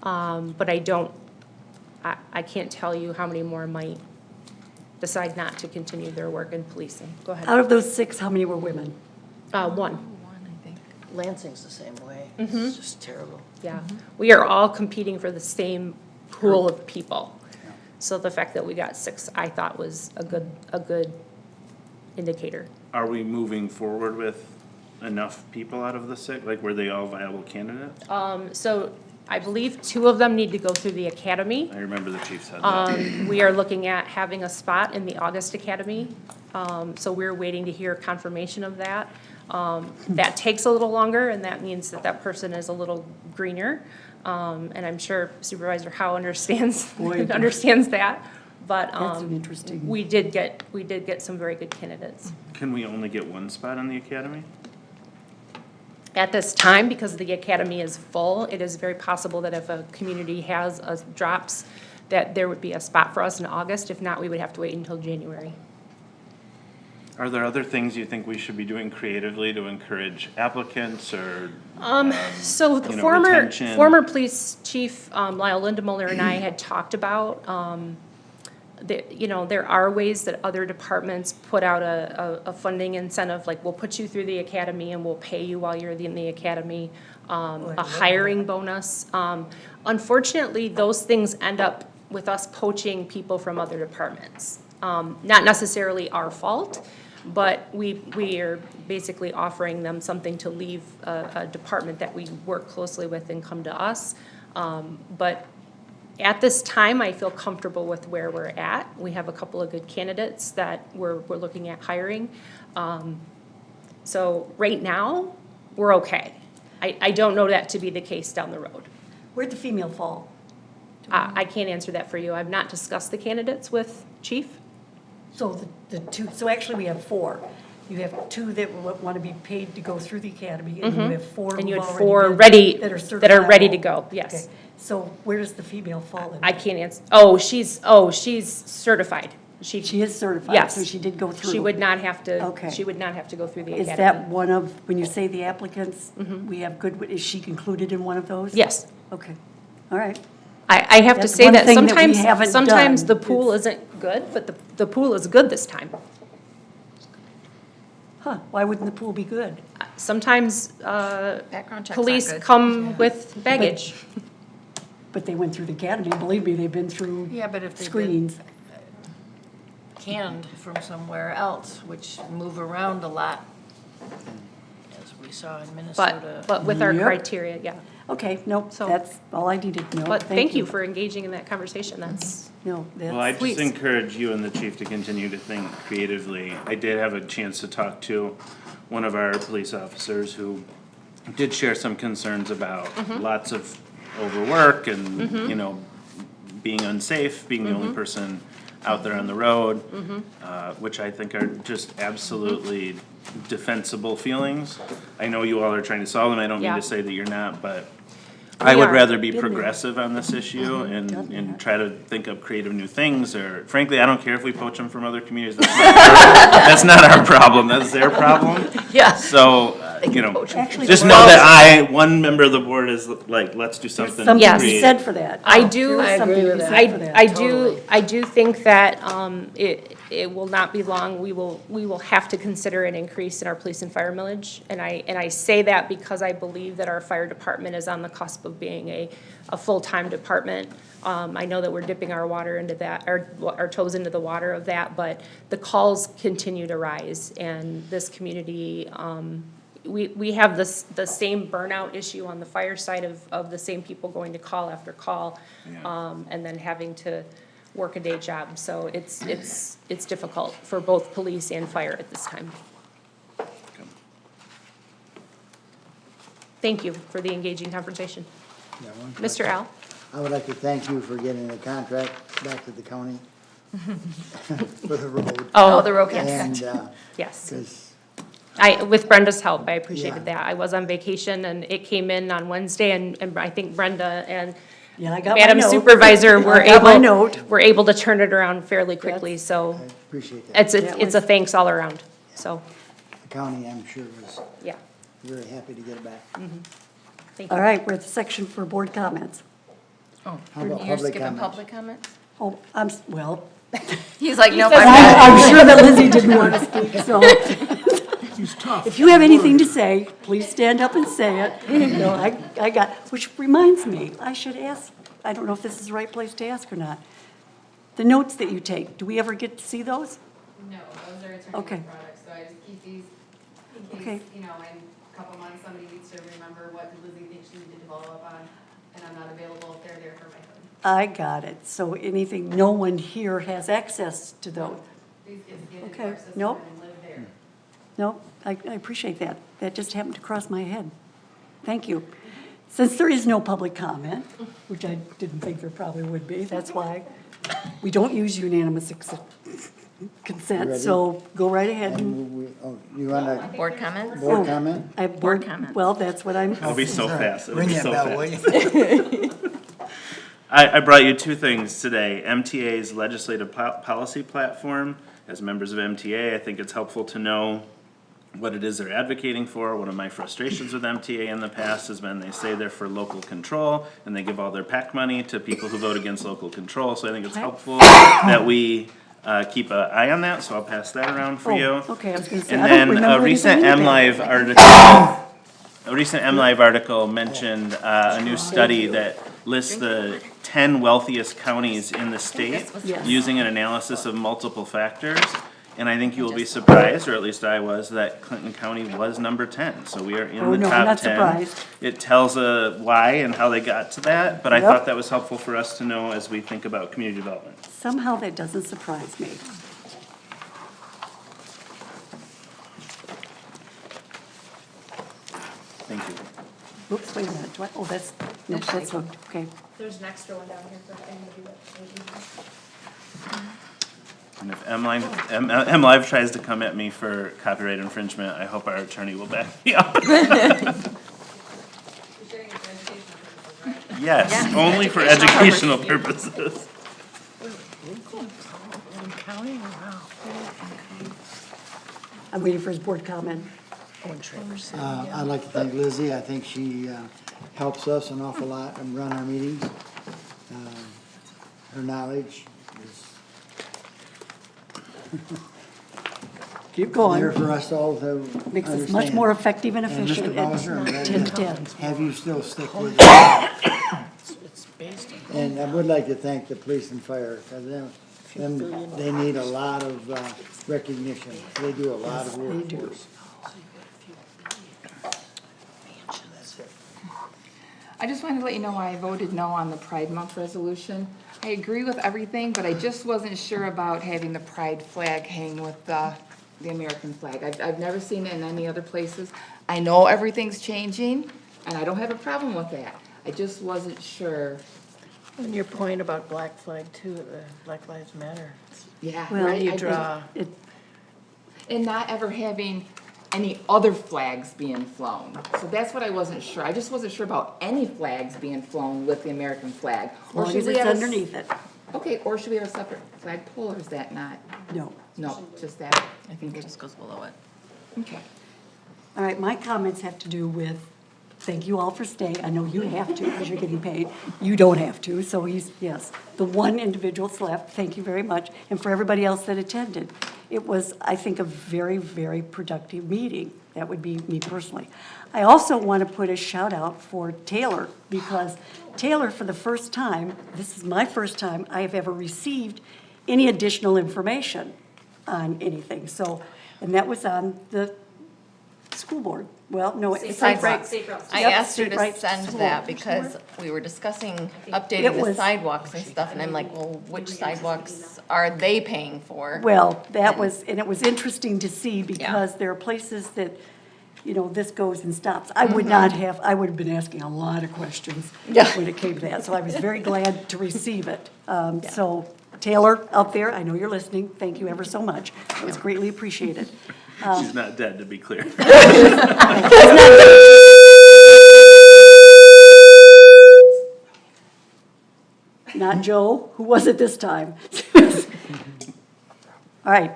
But I can't tell you how many more might decide not to continue their work in policing. Go ahead. Out of those 6, how many were women? 1. Lansing's the same way. Mm-hmm. It's just terrible. Yeah, we are all competing for the same pool of people. So the fact that we got 6, I thought was a good indicator. Are we moving forward with enough people out of the 6? Like, were they all viable candidates? So I believe 2 of them need to go through the academy. I remember the chief said that. We are looking at having a spot in the August academy. So we're waiting to hear confirmation of that. That takes a little longer, and that means that that person is a little greener. And I'm sure Supervisor Howe understands that. But That's an interesting. we did get some very good candidates. Can we only get 1 spot in the academy? At this time, because the academy is full, it is very possible that if a community has drops, that there would be a spot for us in August. If not, we would have to wait until January. Are there other things you think we should be doing creatively to encourage applicants or? So the retention? former police chief, Lyle Lindemuller, and I had talked about, there are ways that other departments put out a funding incentive, like we'll put you through the academy and we'll pay you while you're in the academy, a hiring bonus. Unfortunately, those things end up with us poaching people from other departments. Not necessarily our fault, but we are basically offering them something to leave a department that we work closely with and come to us. But at this time, I feel comfortable with where we're at. We have a couple of good candidates that we're looking at hiring. So right now, we're okay. I don't know that to be the case down the road. Where'd the female fall? I can't answer that for you. I've not discussed the candidates with Chief. So the 2, so actually we have 4. You have 2 that want to be paid to go through the academy, and you have 4 And you who've had already 4 been- ready, that are that are ready to certified. go, yes. Okay. So where does the female fall in? I can't answer, she's certified. She is certified, Yes. so she did go through. She would not have to, Okay. she would not have to go through the Is academy. that one of, when you say the applicants, we have good, is she included in one of those? Yes. Okay, all right. I have to That's say one that thing that we sometimes, haven't sometimes the done. pool isn't good, but the pool is good this time. Huh, why wouldn't the pool be good? Sometimes, Background checks aren't police good. come with baggage. But they went through the academy, believe me, they've been through Yeah, but if they've screenings. Canned from somewhere else, which move around a lot, as we saw in Minnesota. But with our Yep. criteria, yeah. Okay, nope, So- that's all I needed to know. But thank you for engaging in that conversation. That's, No, Well, I that's, just Please. encourage you and the chief to continue to think creatively. I did have a chance to talk to one of our police officers who did share some concerns about lots of overwork and, being unsafe, being the only person out there on the road, which I think are just absolutely defensible feelings. I know you all are trying to solve them, I don't mean Yeah. to say that you're not, but I We would are. rather be Been there. progressive on this issue Done and that. try to think of creative new things, or frankly, I don't care if we poach them from other communities. That's not our problem, that's their problem. Yeah. So, Actually, just the know world- that one member of the board is like, let's do something something to be creative. said for that. I do, I agree with that. I do think that, it will not be long. We will have to consider an increase in our police and fire millage. And I say that because I believe that our fire department is on the cusp of being a full-time department. I know that we're dipping our water into that, our toes into the water of that, but the calls continue to rise. And this community, we have the same burnout issue on the fire side of the same people going to call after call, and then having to work a day job. So it's difficult for both police and fire at this time. Thank you for the engaging conversation. Yeah, one Mr. question. Al? I would like to thank you for getting the contract back to the county for the road. Oh, the road And, yes. because With Brenda's help, I appreciated Yeah. that. I was on vacation and it came in on Wednesday and I think Brenda and Yeah, I got my Madam note. Supervisor were I got my note. able to turn it around fairly quickly, so Appreciate that. it's a thanks all around, so, The county, I'm sure, was yeah. very happy to get it back. Thank All you. right, we're at the section for board comments. Oh, How about you're public skipping comments? public comments? Oh, well, He's like, nope, I'm sure that Lizzie didn't want to speak, so. He's tough. If you have anything to say, please stand up and say it. No, I got, which reminds me, I should ask, I don't know if this is the right place to ask or not. The notes that you take, do we ever get to see those? No, those are attorney Okay. products, so I just keep these in Okay. case, in a couple months, somebody needs to remember what Lizzie thinks she needed to follow up on, and I'm not available if they're there for my phone. I got it. So anything, no one here has access to those? These kids get into Okay, our system nope. and live there. No, I appreciate that. That just happened to cross my head. Thank you. Since there is no public comment, which I didn't think there probably would be, that's why we don't use unanimous consent, Ready? so go right ahead. and- You want a Board comments? Oh, board comment? I have Board comments. Well, that's what I'm. It'll be so fast, it'll Ring be that so bell, will fast. you? I brought you two things today. MTA's legislative policy platform. As members of MTA, I think it's helpful to know what it is they're advocating for. One of my frustrations with MTA in the past has been they say they're for local control and they give all their PAC money to people who vote against local control. So I think it's helpful that we keep an eye on that, so I'll pass that around for you. Okay, I was gonna say, And I don't then remember a recent anything in that. MLive article, mentioned a new study that lists the 10 wealthiest counties in the state Yes. using an analysis of multiple factors. And I think you will be surprised, or at least I was, that Clinton County was number 10. So we are in Oh, the no, I'm top not 10. surprised. It tells why and how they got to that, but I Yep. thought that was helpful for us to know as we think about community development. Somehow that doesn't surprise me. Thank you. Oops, wait a minute. Oh, that's, no, that's hooked, okay. There's an extra one down here for anybody that. And if MLive tries to come at me for copyright infringement, I hope our attorney will back me up. You're sharing it for educational purposes, right? Yes, Yes, only for educational educational purposes. I'm waiting for his board comment. I'd like to thank Lizzie. I think she helps us an awful lot and run our meetings. Her knowledge is Keep going. there for us all to Makes us much understand. more effective and And efficient Mr. Bowser, I'm at glad 10 to to 10. have you still stick with it. And I would like to thank the police and fire, because they need a lot of recognition. They do a lot of work for us. I just wanted to let you know why I voted no on the Pride Month resolution. I agree with everything, but I just wasn't sure about having the pride flag hang with the American flag. I've never seen it in any other places. I know everything's changing, and I don't have a problem with that. I just wasn't sure. And your point about Black Flag too, the Black Lives Matter. Yeah, Well, right. You I draw. It, and not ever having any other flags being flown. So that's what I wasn't sure. I just wasn't sure about any flags being flown with the American flag. as long should as we it's have a underneath it. Okay, or should we have a separate flagpole, or is that not? No. No, just that. I think it just goes below it. Okay. All right, my comments have to do with, thank you all for staying. I know you have to because you're getting paid. You don't have to, so yes. The one individual left, thank you very much. And for everybody else that attended. It was, I think, a very, very productive meeting. That would be me personally. I also want to put a shout out for Taylor, because Taylor, for the first time, this is my first time I have ever received any additional information on anything. So, and that was on the school board. Well, no, it's Safe right. routes. Safe routes. I Yep, asked her safe to routes send to that school. because we were discussing It updating the was- sidewalks and stuff, and I'm like, well, which sidewalks are they paying for? Well, that was, and it was interesting to see because there are places that, you know, this goes and stops. I would not have, I would have been asking a lot of questions when it came to that, so I was very glad to receive it. So Taylor, out there, I know you're listening, thank you ever so much. It was greatly appreciated. She's not dead, to be clear. Not Joe. Who was it this time? All right,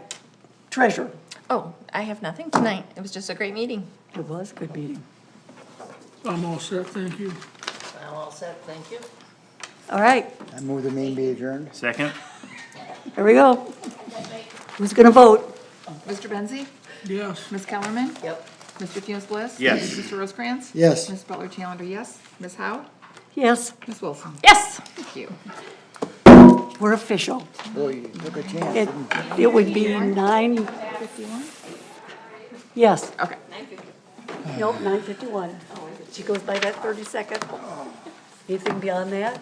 treasurer. Oh, I have nothing tonight. It was just a great meeting. It was a good meeting. I'm all set, thank you. I'm all set, thank you. All right, I move the meeting be adjourned. Second? here we go. Who's gonna vote? Mr. Benzi? Yes. Ms. Kellerman? Yep. Mr. Funes Bliss? Yes. Mr. Rosecrans? Yes. Ms. Butler Challenger, yes. Ms. Howe? Yes, Ms. Wilson? Yes. Thank you. we're official. Boy, you took a chance. It would be 51? yes. Okay. Nope, 9:51. She goes by that 30 second. Anything beyond that?